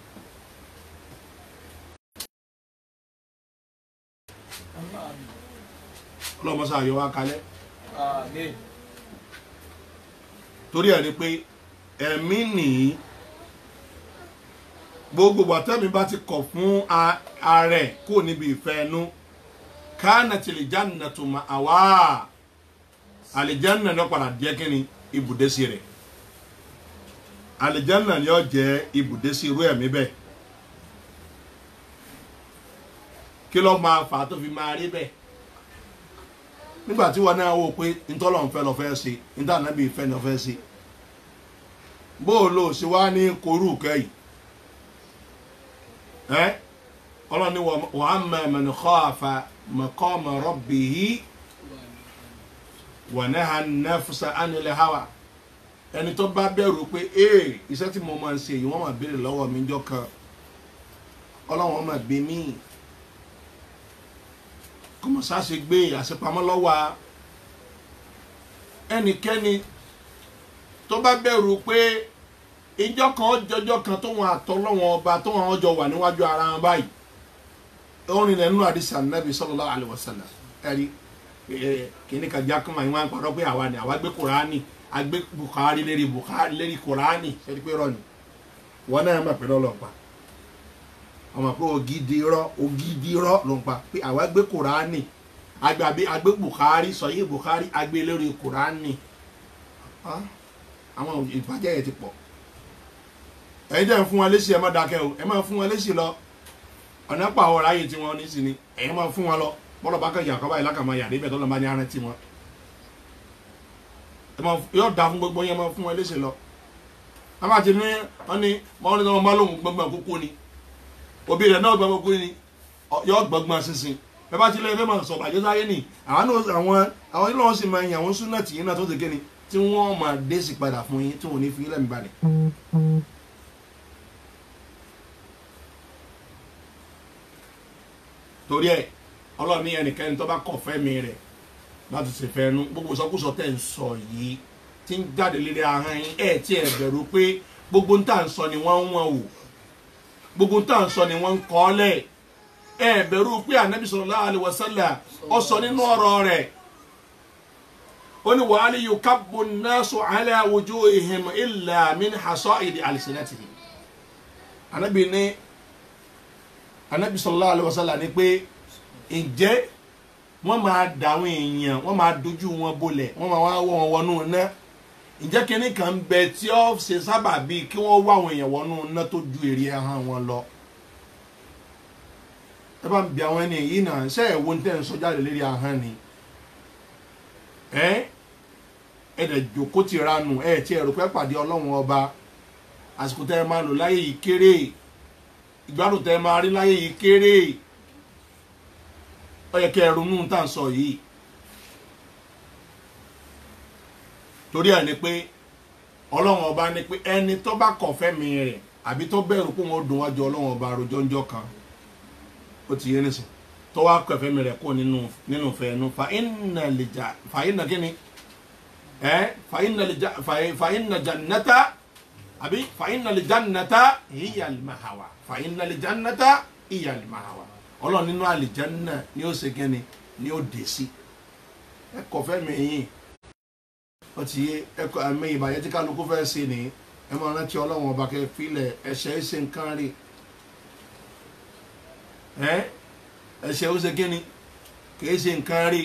ọlọ́mọsá yọ wá kalẹ̀ torí ẹ̀ ni pé ẹ̀mí nìyí gbogbo bàtẹ́mi bá ti kọ̀ fún ààrẹ kó níbi ìfẹ́ ẹnu kanat aljannatu ma'awa aljanna ló padà jẹ́ kíni ibùdé sí rẹ̀ aljanna ni ó jẹ́ ibùdé sí irú ẹ̀mí bẹ́ẹ̀ kí ló máa fà tó fi máa rí bẹ́ẹ̀ nígbà tí wọn náà wò pé ntọ́lọ́run fẹ́ lọ fẹ́ ṣe níta nàbí ìfẹ́ lọ fẹ́ ṣe bó o lò sí wá ní korú kẹ́yì ọlọ́ni wa amma man khafa maqama rabbihi wa naha an-nafsa anil hawa ẹni tó bá bẹ̀rù pé iṣẹ́ tí mo máa ń ṣe yìí wọ́n máa béèrè lọ́wọ́ mi jọ kan ọlọ́wọ́n máa bí mí kọmọ sáṣe gbé àṣepamọ́ lọ́wọ́ ẹnikẹ́ni tó bá bẹ̀rù pé ìjọ kan ọjọ́jọ́ kan tó wọn àtọ́lọ́wọ́n ọba tó wọn ọjọ́ wà níwájú ara wọn báyìí orin lẹ́nu àdìsá nàbì sallallahu alaihi wasallam ẹ̀rí kìíní kan jákèmá yìí wọ́n á parọ́ pé àwa ni àwa gbé kùránì agbé Bukhari lérí kùránì ṣẹ́ni pé rọ ni wọ́n náà má pẹ́ lọ́lọ́pàá ọmọ pé ògidì irọ́ ló ń pa pé àwa gbé kùránì agbé Bukhari sọyí Bukhari agbé lórí kùránì àwọn ìbàjẹ́ yẹn ti pọ̀ ẹ̀yin jẹ́ fún wọn léṣe ẹ má dákẹ́ o ẹ má fún wọn léṣe lọ ọ̀nà pàwọ̀ ráyè tí wọ́n ní sí ni ẹ̀yin má fún wọn lọ bọ́lọ̀ bá kẹ́yìn àkọ́bá yìí lákàmọ́ yàrá ibẹ̀ tó lọ́ bá ní arántí wọn yóò dá fún gbogbo yẹn má fún wọn léṣe lọ a máa ti ní wọn ni wọn ní wọn bá lóhùn gbọngbọn kókó ni òbí rẹ̀ náà gbọngbọn kókó ni yóò gbọngbọn sísìn bẹ́ẹ̀ bá tilẹ̀ fẹ́ máa sọ bàjẹ́ sáyé nì àwọn ilé wọn sì máa yàn àwọn súnà tì yín náà tó ti kéde tí wọ́n máa dé sí padà fún yín tí wọ́n ní fi ilẹ̀ mi balẹ̀. torí ẹ ọlọ́ọ̀ni ẹnikẹ́ni tó bá kọ̀ fẹ́ mi rẹ̀ láti ṣe fẹ́ nu gbogbo sọkúsọ tẹ̀ ń sọ yìí tí ń jáde lédè ahọ́n yín ẹ̀ tí ẹ̀ bẹ̀rù pé gbogbo ń tà ń sọ ni wọ́n ń wọ̀n wò gbogbo ń tà ń sọ ni wọ́n ń kọ́ lẹ̀ ẹ̀ bẹ̀rù pé ànábì sallallahu alaihi wasallam ó sọ nínú ọ̀rọ̀ rẹ̀ ó ní wa hal yukabbu an-nasu ala wujuhihim illa min hasa'idi alsinatihim ànábì sallallahu alaihi wasallam ní pé ǹjẹ́ wọ́n máa dàwọn èèyàn wọ́n máa dojú wọn bolẹ̀ wọ́n máa wá wọ́n wọnú iná ǹjẹ́ kínní kan ń bẹ tí ó ṣe sábà bíi kí wọ́n wá àwọn èèyàn wọnú iná tó ju èrè ahọ́n wọn lọ ẹ bá ń bi àwọn ẹni yìí náà ṣe ẹ̀ wo ní tẹ́ ń sọ jáde lérí ahọ́n ni ẹ dẹ̀ jòkó ti ranù ẹ tí ẹ rò pé pàdé ọlọ́run ọba àsìkò tẹ́ ẹ máa lò láyé yìí kéré ìgbádùn tẹ́ ẹ máa rí láyé yìí kéré ó yẹ kí ẹ ronú tá à ń sọ yìí torí ẹ ní pé ọlọ́run ọba ní pé ẹni tó bá kọ̀ fẹ́mi rẹ̀ àbí tó bẹ̀rù pé wọ́n dùn wájú ọlọ́run ọba àròjọ́njọ́ kan ó ti yé nísìn tó wá kọ̀ fẹ́mi rẹ̀ kó nínú fẹ́ẹ́nu fa inna kíni fa inna jannata àbí fa inna li jannata hiya al-mahawa fa inna li jannata hiya al-mahawa ọlọ́run nínú àlìjánná ni ó ṣe kíni ni ó dé sí ẹ kọ̀ fẹ́mi yìí ó ti yé ẹkọ àmì ìbàjẹ́ tí kálukú fẹ́ ṣe ni ẹ máa rántí ọlọ́run ọba kẹ filẹ̀ ẹ̀ṣẹ̀ ṣe nǹkan rí ẹ̀ṣẹ̀ ó ṣe kíni kìí ṣe nǹkan rí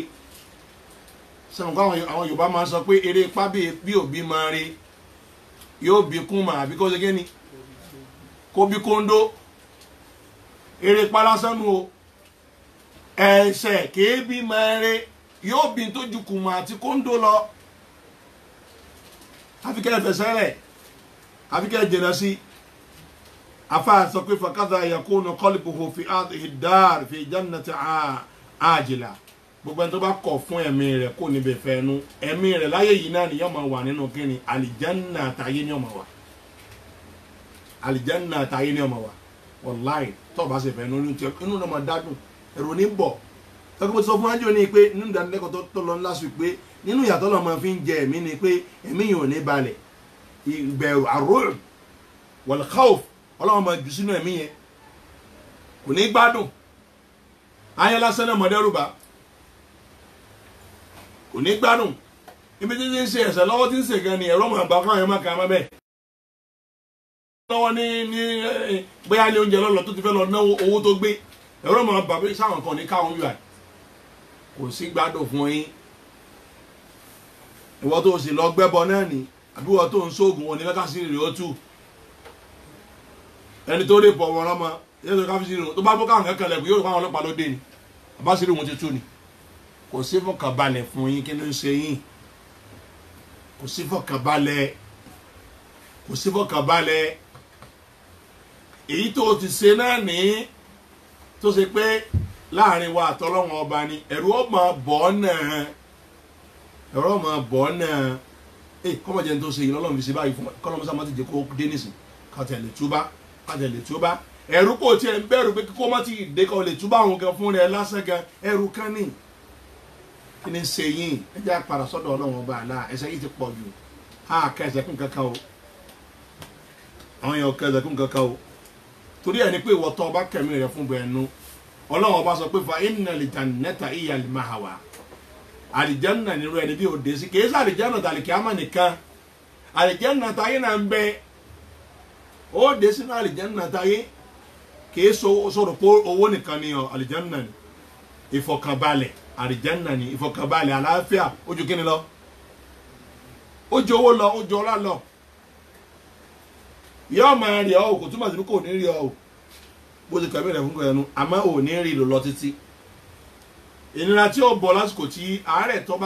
sọ̀rọ̀ kó àwọn Yorùbá máa sọ pé eré ipá bí òbí máa rí yóò bí kún mà àbí kó ṣe kíni kó bí kóńdó eré ipá lásán nu o ẹ̀ṣẹ̀ kìí bí máa rí yóò bí tó ju kùmà àti kóńdó lọ àfi kẹ́ fẹsẹ̀ rẹ̀ àfi kẹ́ jìnnà sí afa sọ pé fakadha yakunu qalbuhu fi hadhihi ad-dar fi jannati ajila gbogbo ẹni tó bá kọ̀ fún ẹ̀mí rẹ̀ kó níbẹ̀ fẹ́nu ẹ̀mí rẹ̀ láyé yìí náà ni yóò máa wà nínú kíni àlìjánná àtayé ni yóò máa wà àlìjánná àtayé ni yóò máa wà wàláì tó bá ṣe fẹ́nu inú náà máa dádùn ẹ̀rù ní bọ̀ tọ́kọ́ sọ fún ájò ní pé nínú ìdánilẹ́kọ̀ọ́ tó lọ ńlá sùn pé nínú ìyàtọ̀ lọ́mọ fi ń jẹ ẹ̀mí ni pé ẹ̀mí yìí ò ní balẹ̀ ìbẹ̀rù ar-ru'b wal-khawf ọlọ́wọ́n máa jù sínú ẹ̀mí yẹn kò ní gbádùn ayé lásán náà mọ̀dẹ́rùbá kò ní gbádùn ibi tí ń ṣe ẹ̀sẹ̀ lọ́wọ́ tí ń ṣe gan ni ẹ̀rọ mọ̀ àgbà fún àwọn ẹ̀mọ́ kan mọ́ bẹ́ẹ̀ lọ́wọ́ ní bóyá ilé oúnjẹ lọ́lọ́ tó ti fẹ́ lọ ná owó tó gbé ẹ̀rọ mọ̀ àgbà pé sáwọn kan ní káwọn yóò kò sí gbádùn fún yín ìwọ tó sì lọ gbẹ́bọ náà ni àbí ìwọ tó ń sóògùn wọn ní kákàsí rèé ó tù ẹni tó lè pọ̀ wọn lọ́mọ yẹ́n tó káfíńsì rèé tó bá bọ́ káwọn kẹ́kẹ́ lẹ́kùn yóò káwọn ọlọ́pàá ló dé ni àbáṣírí wọn ti tú ni kò sí fọkànbalẹ̀ fún yín kí ló ń ṣe yín kò sí fọkànbalẹ̀ kò sí fọkànbalẹ̀ èyí tó ti ṣe náà ní tó ṣe pé láàrin wa àtọlọ́wọ́n ọba ni ẹ̀rù ọmọ bọ̀ náà ẹ̀rọ ọmọ bọ̀ náà kọ́mọ jẹ́ ní tó ṣe yìí lọ́lọ́run fi ṣe báyìí fún kọ́lọ́mọ sáà má ti jẹ́ kó dé nísìn kàtẹ̀lẹ̀ túbá ẹ̀rù kò tiẹ̀ ń bẹ̀rù pé kó má ti dé kọ́ lè túbá àwọn gan fún rẹ̀ lásán gan ẹ̀rù kan ní kí ni ṣe yìí ẹ jẹ́ àpàrà sọ́dọ̀ ọlọ́run ọba àlá ẹ̀ṣẹ̀ yìí ti pọ̀ jù á kẹsẹ̀ kún kankan o àwọn èèyàn kẹsẹ̀ kún kankan o torí ẹ̀ ní pé ìwọ tó ọba kẹ̀mí rẹ̀ fún bẹ̀ẹ̀nu ọlọ́run ọba sọ pé fa inna al-jannata hiya al-ma'wa àlìjánà nírú ẹni bí òde sí kìí sí àlìjánà tàlìkì àmà nìkan àlìjánà táyé náà ń bẹ ó dé sínú àlìjánà táyé kìí sọ̀rọ̀ pé owó nìkan ni àlìjánà ni ìfọ̀kànbalẹ̀ àlìjánà ni ìfọ̀kànbalẹ̀ àlàáfíà ojú kíni lọ ojú owó lọ ojú ọlá lọ yóò máa rí ọ kò túmọ̀ sí pé kò ní rí ọ bó ti kàwé rẹ̀ fún ẹnu àmọ́ ò ní rí lọ títí ìnira tí ó bọ̀ lásìkò tí àárẹ̀ tó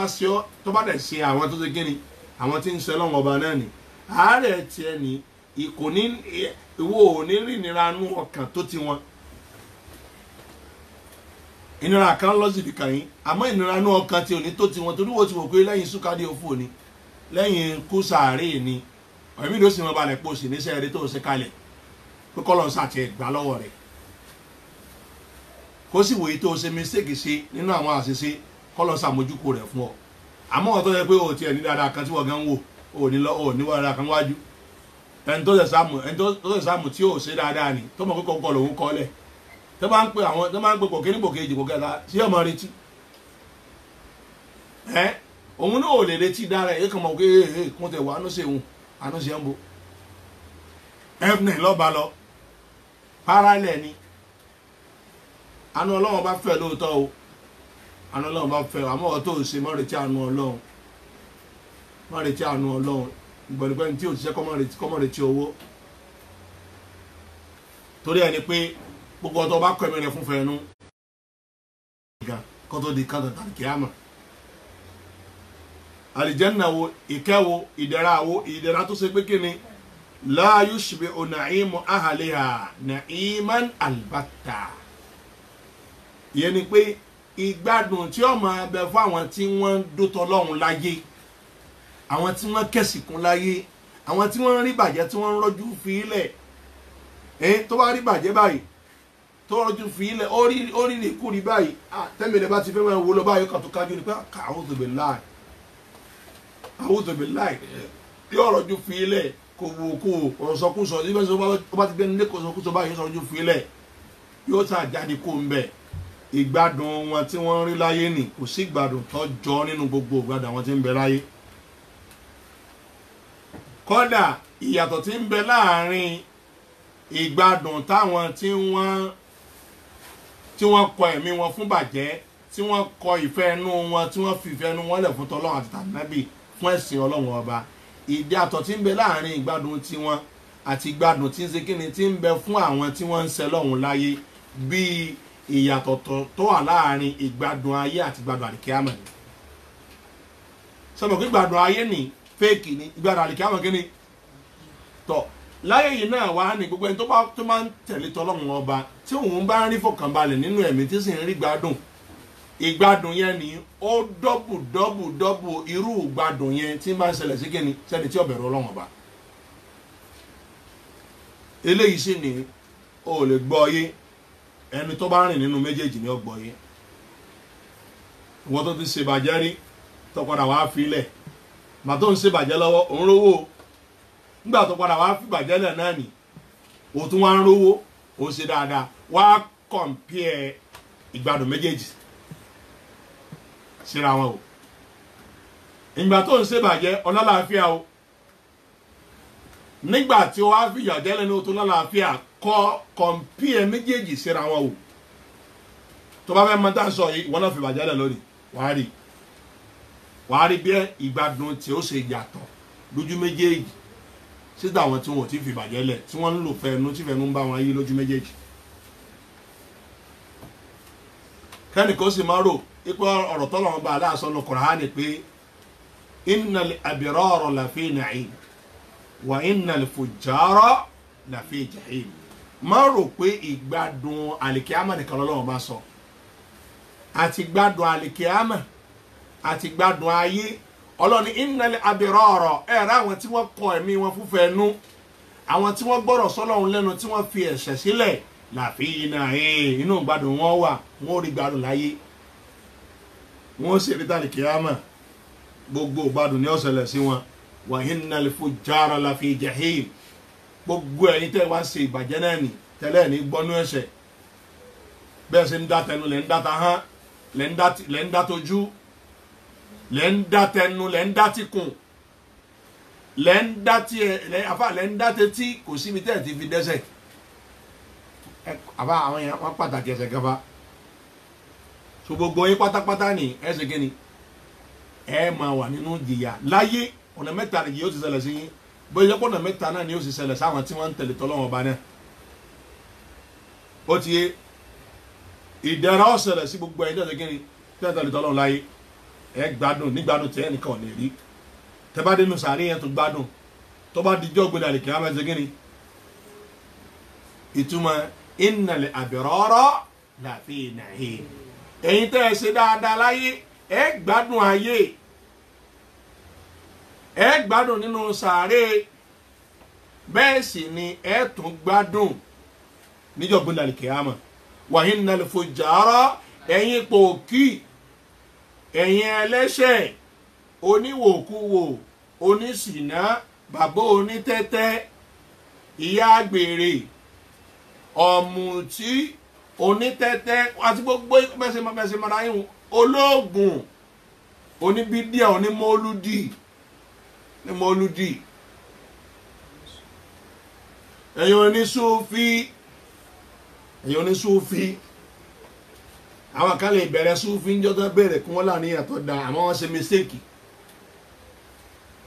bá dẹ̀ ṣe àwọn tó ṣe kíni àwọn tí ń ṣe lọ́wọ́ ọba náà ni àárẹ̀ tiẹ̀ ní ìkò ní ìwọ ò ní rí ìnira nú ọkàn tó ti wọn ìnira kan lọ́sibì kàn yín àmọ́ ìnira nú ọkàn tí ò ní tó ti wọn torí wọ́n ti wò pé lẹ́yìn súkàdé òfò ni lẹ́yìn kú sàárè ni ẹ̀mí ló sì mọ́ balẹ̀ pò sí níṣẹ́ eré tó ṣe kalẹ̀ pé kọ́lọ́ sàtì ẹ̀gbá lọ́wọ́ rẹ̀ kó sì wòye tó ṣe mistake ṣe nínú àwọn àṣìṣe kọ́lọ́ sàmójúkò rẹ̀ fún ọ àmọ́ ọ̀tọ́ yẹ pé o tiẹ̀ ní dáadáa kan tí wọ́n gan wò o ní wọ́n dáadáa kan wájú ẹni tó ṣe sáàmù tí o ṣe dáadáa ni tó mọ̀ pé kọ́kọ́ lòun kọ́ lẹ̀ tó máa ń pè àwọn tó máa ń pè pò kíní pò kejì pò kẹta sí ọmọ retí òun náà ò lè retí dára ẹ̀ kàn mọ̀ pé kún tẹ̀ wọ àánú ṣe òun àánú ṣe ń bo f9 lọ́ba lọ parallel ni àánú ọlọ́run bá fẹ́ lóòótọ́ o àánú ọlọ́run bá fẹ́ àmọ́ ọ̀ tó ṣe mọ́ retí àánú ọlọ́run mọ́ retí àánú ọlọ́run ìgbọ̀nìgbọ̀nì tí ò ṣiṣẹ́ kọ́mọ́ retí owó torí ẹni pé gbogbo ọ̀tọ̀ bá kọ́ ẹ̀mí rẹ̀ fún fẹ́nu kó tó di kátó tàbí kíámà àlìjẹ́nà wo ìkẹ́ wo ìdẹ̀ra tó ṣe pé kí ni la yushbi'u na'imu ahliha na'iman albatta ìyẹn ni pé ìgbádùn tí ó máa bẹ fún àwọn tí wọ́n dótọ́ lọ́hùn láyé àwọn tí wọ́n kẹ̀sìkún láyé àwọn tí wọ́n rí bàjẹ́ tí wọ́n rọ́jú fi ilẹ̀ tó bá rí bàjẹ́ báyìí tó rọ́jú fi ilẹ̀ ó rí kúri báyìí tẹ́mìlẹ̀ bá ti fẹ́ máa wo lọ báyìí kan tó kájú ni pé a'udhu billahi yóò rọ́jú fi ilẹ̀ kò wò kó ọ̀sọ̀kúsọ nígbà tí ó bá ti gbẹ́ni lé kò ọ̀sọ̀kúsọ báyìí yóò rọ́jú fi ilẹ̀ yóò tà jáde kó ń bẹ̀ ìgbádùn wọn tí wọ́n rí láyé nì kò sí ìgbádùn tó jọ nínú gbogbo ìgbádùn àwọn tí ń bẹ láyé kódà ìyàtọ̀ tí ń bẹ láàrin ìgbádùn táwọn tí wọ́n kọ ẹ̀mí wọn fún bàjẹ́ tí wọ́n kọ ìfẹ́ inú wọn tí wọ́n fi ìfẹ́ inú wọn lẹ̀ fún tọ́lọ́run àti tànábì fún ẹ̀sìn ọlọ́run ọba ìyàtọ̀ tí ń bẹ láàrin ìgbádùn tiwọn àti ìgbádùn tí ń ṣe kíni tí ń bẹ fún àwọn tí wọ́n ń ṣẹ lọ́hùn láyé bíi ìyàtọ̀ tó wà láàrin ìgbádùn ayé àti ìgbádùn àlìkíyàmà ni sọmọ kí ìgbádùn ayé ni fẹ́ẹ̀kì ni ìgbádùn àlìkíyàmà kí ni tọ̀ láyé yìí náà wá ní gbogbo ẹni tó máa ń tẹ̀lé tọ́lọ́run ọba tí òun bá ń rí fọkànbalẹ̀ nínú ẹ̀mí tí sì ń rí gbádùn ìgbádùn yẹn ni ó dọ́bù irú ìgbádùn yẹn tí máa ń ṣẹlẹ̀ sí kíni sẹ́ni tí ó bẹ̀rù Ọlọ́run ọba eléyìí sì ni ó lè gbọ́ yé ẹni tó bá rìn nínú méjèèjì ni ó gbọ́ yé ìwọ́n tó ti ṣèbàjẹ́ rí tó padà wá filẹ̀ mà tó ń ṣèbàjẹ́ lọ́wọ́ òun rówó nígbà tó padà wá fi bàjẹ́ lẹ̀ náà nì ó tún wá ń rówó ó ṣe dáadáa wá kọ̀m̀pìẹ̀ ìgbádùn méjèèjì síra wọn o ìgbà tó ń ṣèbàjẹ́ ọlọ́láàfíà o nígbà tí ó wá fi ìyàjẹ́ lẹ́nu tó lọ́láàfíà kọ̀m̀pìẹ̀ méjèèjì síra wọn o tó bá fẹ́ mọ tá à ń sọ yìí wọn náà fi bàjẹ́ lẹ̀ lónìí wàá rí bí ìgbádùn tí ó ṣe yàtọ̀ lójú méjèèjì síta àwọn tí wọn ò tí fi bàjẹ́ lẹ̀ tí wọ́n ń lò fẹ́nu tí fẹ́nu ń bá wọn yí lójú méjèèjì kẹ́nìkan sì máa rò ipò ọ̀rọ̀ tọ́lọ́run bá aláàsọ ní Kùránì pé innal abrara lafi na'im wa innal fujjara lafi jahim máa rò pé ìgbádùn àlìkíámà nìkan lọ́lọ́run bá sọ àti gbádùn àlìkíámà àti gbádùn ayé ọlọ́ni innal abrara ẹ̀rọ àwọn tí wọ́n kọ ẹ̀mí wọn fúnfẹ́ nú àwọn tí wọ́n gbọ́rọ̀ sọ́lọ́run lẹ́nu tí wọ́n fi ẹ̀ṣẹ̀ sílẹ̀ láfi na'im inú gbádùn wọn wà wọn ò rí gbádùn láyé wọn sì rí tàlìkíámà gbogbo gbádùn ní ó ṣẹlẹ̀ sí wọn wa innal fujjara lafi jahim gbogbo ẹ̀yin tẹ́ wá ṣe ìbàjẹ́ náà nì tẹ́lẹ̀ ní gbọ́nú ẹ̀ṣẹ̀ bẹ́ẹ̀ sì ń dá tẹnu lẹ́ ń dá tahán lẹ́ ń dá tójú lẹ́ ń dá tẹnu lẹ́ ń dá tìkùn lẹ́ ń dá lẹ́ ń dá tetí kò síbi tẹ́ ẹ̀ ti fi dẹ́ṣẹ̀ àbá àwọn yẹn wọ́n pàtàkì ẹ̀ṣẹ̀ gaba so gbogbo yín pátápátá ní ẹ̀ṣẹ̀ kí ni ẹ máa wà nínú jìyà láyé ọ̀nà mẹ́ta nìyí yóò ti ṣẹlẹ̀ sí yín bóyá ọ̀nà mẹ́ta náà ni yóò ti ṣẹlẹ̀ sáwọn tí wọ́n ń tẹ̀lé tọ́lọ́wọ́n ọba náà ó ti yé ìdẹ̀ra ó ṣẹlẹ̀ sí gbogbo ẹ̀yin tẹ̀lé kí ni tẹ̀lé tọ́lọ́wọ́n láyé ẹ gbádùn nígbádùn tẹ́ ẹnìkan ò lè rí tẹ́ bá dénú sàárè yẹn tó gbádùn tó bá dijọ́ gbé dàlẹ́ kí wọ́n máa ṣe kí ni ìtumọ̀ innal abrara lafi na'im ẹ̀yin tẹ́ ẹ ṣe dáadáa láyé ẹ gbádùn ayé ẹ gbádùn nínú sàárè bẹ́ẹ̀ sì ni ẹ tún gbádùn níjọ́ gbé dàlẹ́ kí wọ́n máa wa innal fujjara ẹ̀yin pòkì ẹ̀yin ẹlẹ́ṣẹ̀ oníwòkúwò oníṣìná bàbá onítẹ́tẹ́ ìyá àgbèrè ọ̀mùtí onítẹ́tẹ́ àti gbogbo mẹ́sẹ̀ mara yín olóògùn oníbídíà onímọ́lúdì ẹ̀yin onísúfí àwọn kan lè bẹ̀rẹ̀ súfí ń jọ́tọ́ bẹ̀rẹ̀ kí wọ́n láàrin ìyàtọ̀ da àmọ́ wọ́n ṣe mistake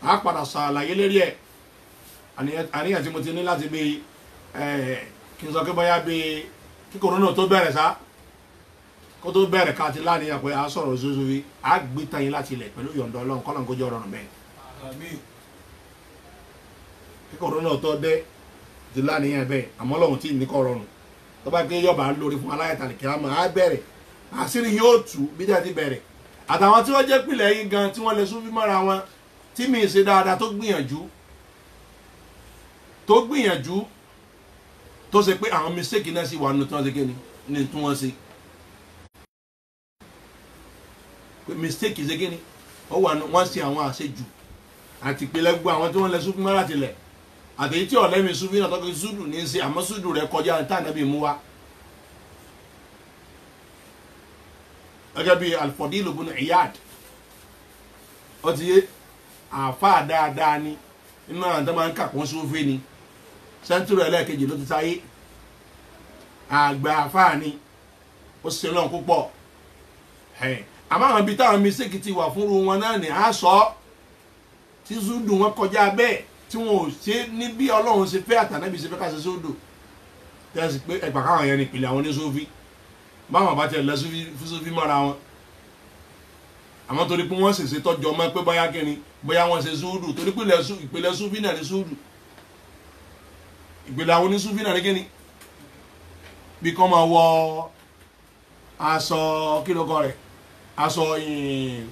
a padà sọ àlàyé lérí ẹ̀ àníyàn tí mo ti ní láti bí kí n sọ pé bóyá bí kí kòrónà tó bẹ̀rẹ̀ sá kó tó bẹ̀rẹ̀ ká ti láníyàn pé a sọ̀rọ̀ Sufi a gbé tán yín láti ilẹ̀ pẹ̀lú yọ̀ǹda Ọlọ́run kọ́nà kó jẹ́ ọ̀rọ̀ bẹ́ẹ̀. kíkọ̀rọ̀ náà tó dé ti láníyàn bẹ́ẹ̀ àmọ́ Ọlọ́run tí ì ní kọ́ rọrùn tó bá gbé yọ̀bà lórí fún aláyàtà kí á mọ̀ á bẹ̀rẹ̀ àṣírí yóò tú bí díẹ̀ ti bẹ̀rẹ̀ àtàwọn tí wọ́n jẹ́ pìlẹ̀ yín gan tí wọ́n lè Sufi mọ́ra wọn tí mi ṣe dáadáa tó gbìyànjú tó ṣe pé àwọn mistake náà sì wà nínú tí wọ́n ṣe kéde ní tí wọ́n ṣe pé mistake ṣe kéde wọ́n ṣe àwọn àṣejù àti ìpìlẹ̀ gbogbo àwọn tí wọ́n lè Sufi mọ́ra tilẹ̀ àtẹ̀yí tí ọ̀lẹ́mi Sufi náà tọ́kọ̀ Sudu ní í ṣe àmọ́ Sudu rẹ̀ kọjá ní tànàbí mú wa. gẹ́gẹ́ bí Al-Fadil ibn Iyad ó ti yé àáfàá dáadáa ni inú àwọn tó máa ń kà kún Sufi ni sẹ́ńtúrì ẹlẹ́ẹ̀kejì ló ti sáyé àgbà àáfàá ni ó ṣe lọ́n púpọ̀ àmọ́ àwọn ibi táwọn mistake ti wà fúnru wọn náà ní àásọ tí Sudu wọn kọjá bẹ́ẹ̀ tí wọn ò ṣe ní bí Ọlọ́run ṣe fẹ́ àtànábì ṣe fẹ́ ká ṣe Sudu tẹ́sí pé ẹgbà káwọn yẹn ní ìpìlẹ̀ àwọn ní Sufi báwọn bá tẹ̀ lẹ́ Sufi mọ́ra wọn àmọ́ torí pé wọ́n ṣèṣe tọ́jú ọmọ pé bóyá kíni bóyá wọ́n ṣe Sudu torí pé ìpìlẹ̀ Sufi náà ní Sudu ìpìlẹ̀ àwọn ní Sufi náà ní kíni bí kò máa wọ aṣọ kílókọ rẹ̀ aṣọ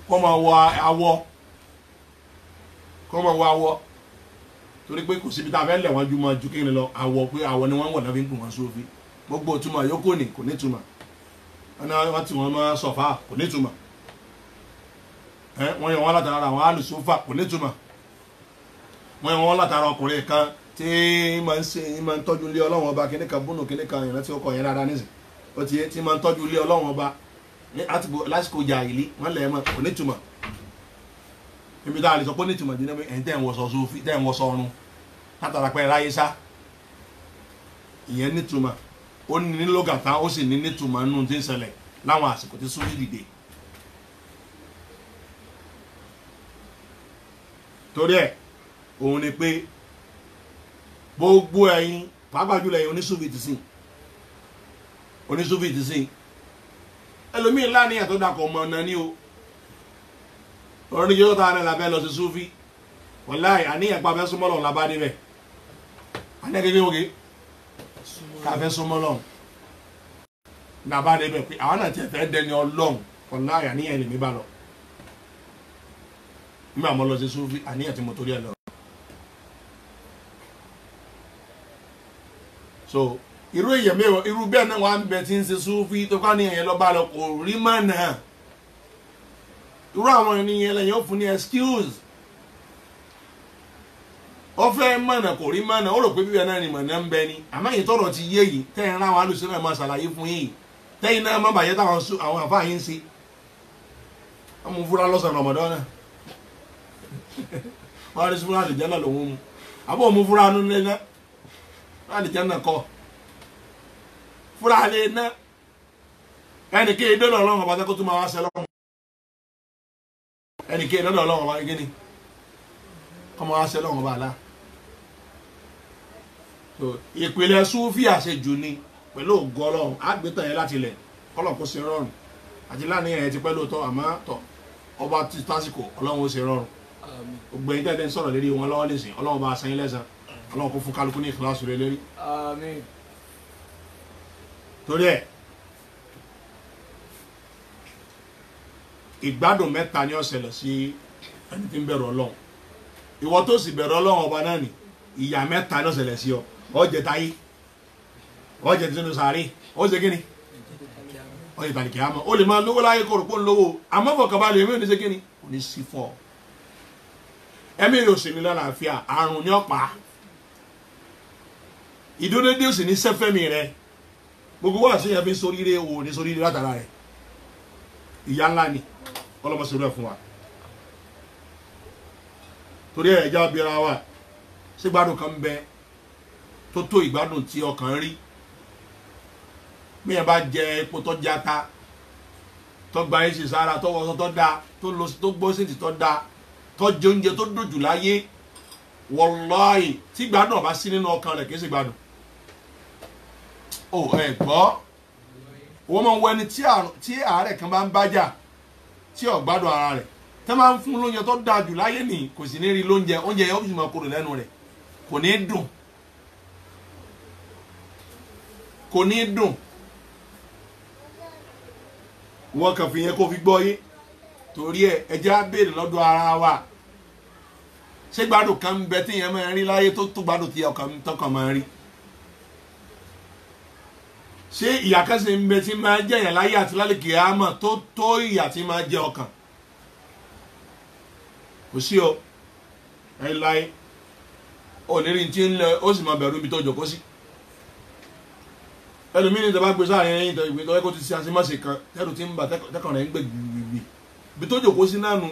kò máa wọ awọ torí pé kò síbi tá a fẹ́ lẹ̀ wọ́n ju máa ju kíni lọ awọ pé awọ ni wọ́n wọ̀ náà fi ń pè wọ́n Sufi gbogbo ìtumọ̀ yòókù ni kò ní ìtumọ̀ wọ́n ti wọ́n máa sọ̀fà kò ní ìtumọ̀ wọ́n yẹ wọ́n látara àwọn alùsùnfà kò ní ìtumọ̀ wọ́n yẹ wọ́n látara ọkùnrin kan tí máa ń tọ́jú ilé Ọlọ́run ọba kíní kan búnú kíní kan ìrántí ọkọ̀ yẹn dáadáa nísìn ó ti yẹ tí máa ń tọ́jú ilé Ọlọ́run ọba lásìkò jàhílì wọ́n lẹ̀ mọ́ kò ní ìtumọ̀ níbi tá a lè sọ pé ní ìtumọ̀ dín ní ẹ̀yìn tẹ́ ń wọṣọ Sufi tẹ́ ń wọṣọ ọrùn látara pẹ́ ráyé sá ìyẹn ní ìtumọ̀ ó ní ní lógàtà ó sì ní nítumọ̀ nínú tí ń ṣẹlẹ̀ láwọn àsìkò tí Sufi dìde torí ẹ̀ òun ni pé gbogbo ẹ̀yin pàápàá jùlọ ẹ̀yin oníṣúfì ti sìn ẹlòmíín láníyàn tó dàkọ̀ ọmọ ọ̀nà ní o orin yóò tàà náà lábẹ́ lọ sí Sufi wàláhì àníyàn pa fẹ́ súnmọ́ lọ́hùn lábá débẹ̀ àníyàn kékeré òkè ká fẹ́ súnmọ́ lọ́hùn lábá débẹ̀ pé àwọn náà tiẹ̀ fẹ́ dẹni Ọlọ́hun wàláhì àníyàn lèmi bá lọ nígbà mo lọ sí Sufi àníyàn tí mo torí ẹ̀ lọ. so irú èyàn mẹ́wàá irú bẹ́ẹ̀ náà wà ń bẹ tí ń ṣe Sufi tó ká ní ẹ̀yẹ lọ́ba lọ kò rí mọ̀nà irú àwọn ènìyàn lẹ́yìn ó fún ní excuse ó fẹ́ mọ̀nà kò rí mọ̀nà ó rò pé bíbẹ̀ náà ni mọ̀nà ń bẹ ni àmọ́ èyí tọrọ ti yé yìí tẹ́yìn ráwọn alùsùn náà máa ṣàlàyé fún yìí tẹ́yìn náà má bàjẹ́ táwọn àwọn àfáà yín ń ṣe wọ́n mú fúra lọ́sàn-án Ramadan náà wọ́n á rí fúra àlìjẹ́ náà lòun mu àbọ̀ mú fúra nínú ilé náà àlìjẹ́ náà kọ́ fúra àlè náà ẹnì kéè dọ́lọ̀ Ọlọ́run ọba tẹ́kọ́ tó máa wá sẹ́lọ́run ẹnì kéè dọ́lọ̀ Ọlọ́run ọba gíní kọ́ máa wá sẹ́lọ́run ọba àlá ìpìlẹ̀ Sufi àṣejù ni pẹ̀lú ògo Ọlọ́run àgbétàn yẹn láti ilẹ̀ kọ́lọ̀ kó ṣe rọrùn àti láàrin ẹ̀ ti pẹ́ lóòótọ́ àmọ́ tọ̀ ọba ti tásìkò Ọlọ́run ó ṣe rọrùn gbogbo ẹ̀yin tẹ́tẹ́ ń sọ̀rọ̀ lérí wọn lọ́wọ́ lè sìn Ọlọ́run bá aṣẹ́yìn lẹ́sàn Ọlọ́run kó fún kálukú ní ìkíláàsì rẹ lérí. Àmín. torí ẹ̀ ìgbádùn mẹ́ta ni ó ṣẹlẹ̀ sí ẹni tí ń bẹ̀rù Ọlọ́run ìwọ tó sì bẹ̀rù Ọlọ́run ọba náà ni ìyà mẹ́ta ni ó ṣẹlẹ̀ sí ọ ó jẹ táyé ó jẹ tínú sàárè ó ṣe kíni ó yẹ tàbí kìámà ó lè máa lówó láyé kó rò pé ń lówó àmọ́ fọkànbalẹ̀ èmi ò ní ṣe kíni kò ní sí fún ọ ẹ̀mí rẹ̀ ò sì ní lálàáfíà àrùn ní ọ̀pá ìdúródé ò sì ní sẹ́fẹ̀mí rẹ̀ gbogbo wà sí ẹ̀fín sóríire wò ní sóríire látara rẹ̀ ìyá ńlá ni ọlọ́mọsí rẹ̀ fún wa torí ẹ̀ ẹ̀já bíra wa sí gbádùn kan bẹ tó tó ìgbádùn tí ọkàn rí bí ẹ bá jẹ epo tó jata tó gba ẹ̀ sì sára tó wọṣọ tó dáa tó gbó sí ti tó dáa tó jẹ oúnjẹ tó dùn láyé wọláì tí gbádùn ọba sí nínú ọkàn rẹ̀ kìí sì gbádùn ó ẹ gbọ́ wọ́n máa ń wọ ẹni tí àárẹ̀ kan bá ń bájà tí ò gbádùn ara rẹ̀ tẹ́ máa ń fún lóúnjẹ tó dáa jù láyé nì kò sì ní rí lóúnjẹ oúnjẹ yẹn ó sì máa korò lẹ́nu rẹ̀ kò ní dùn wọ́n kàn fi yẹn kó fi gbọ́ yé torí ẹjẹ́ á béèrè lọ́dọ̀ ara wa ṣé gbádùn kan ń bẹ tí yẹn máa ń rí láyé tó tó gbádùn tí ọkàn tọkàn máa ń rí ṣé ìyà kan sì ń bẹ tí máa jẹ yẹn láyé àti lálẹ́ kíámà tó tó ìyà tí máa jẹ ọkàn kò sí o ẹ láyé onírìn tí ń lọ ó sì máa bẹ̀rù ibi tó jókòó sí ẹlòmíní tó bá gbé sáà yẹn yìí tó ìgbé tó yẹ kó ti ṣe àṣemáṣe kan tẹ́rù tí ń bà tẹ́kàn rẹ̀ ń gbé gbìgbì ibi tó jókòó sí náà nù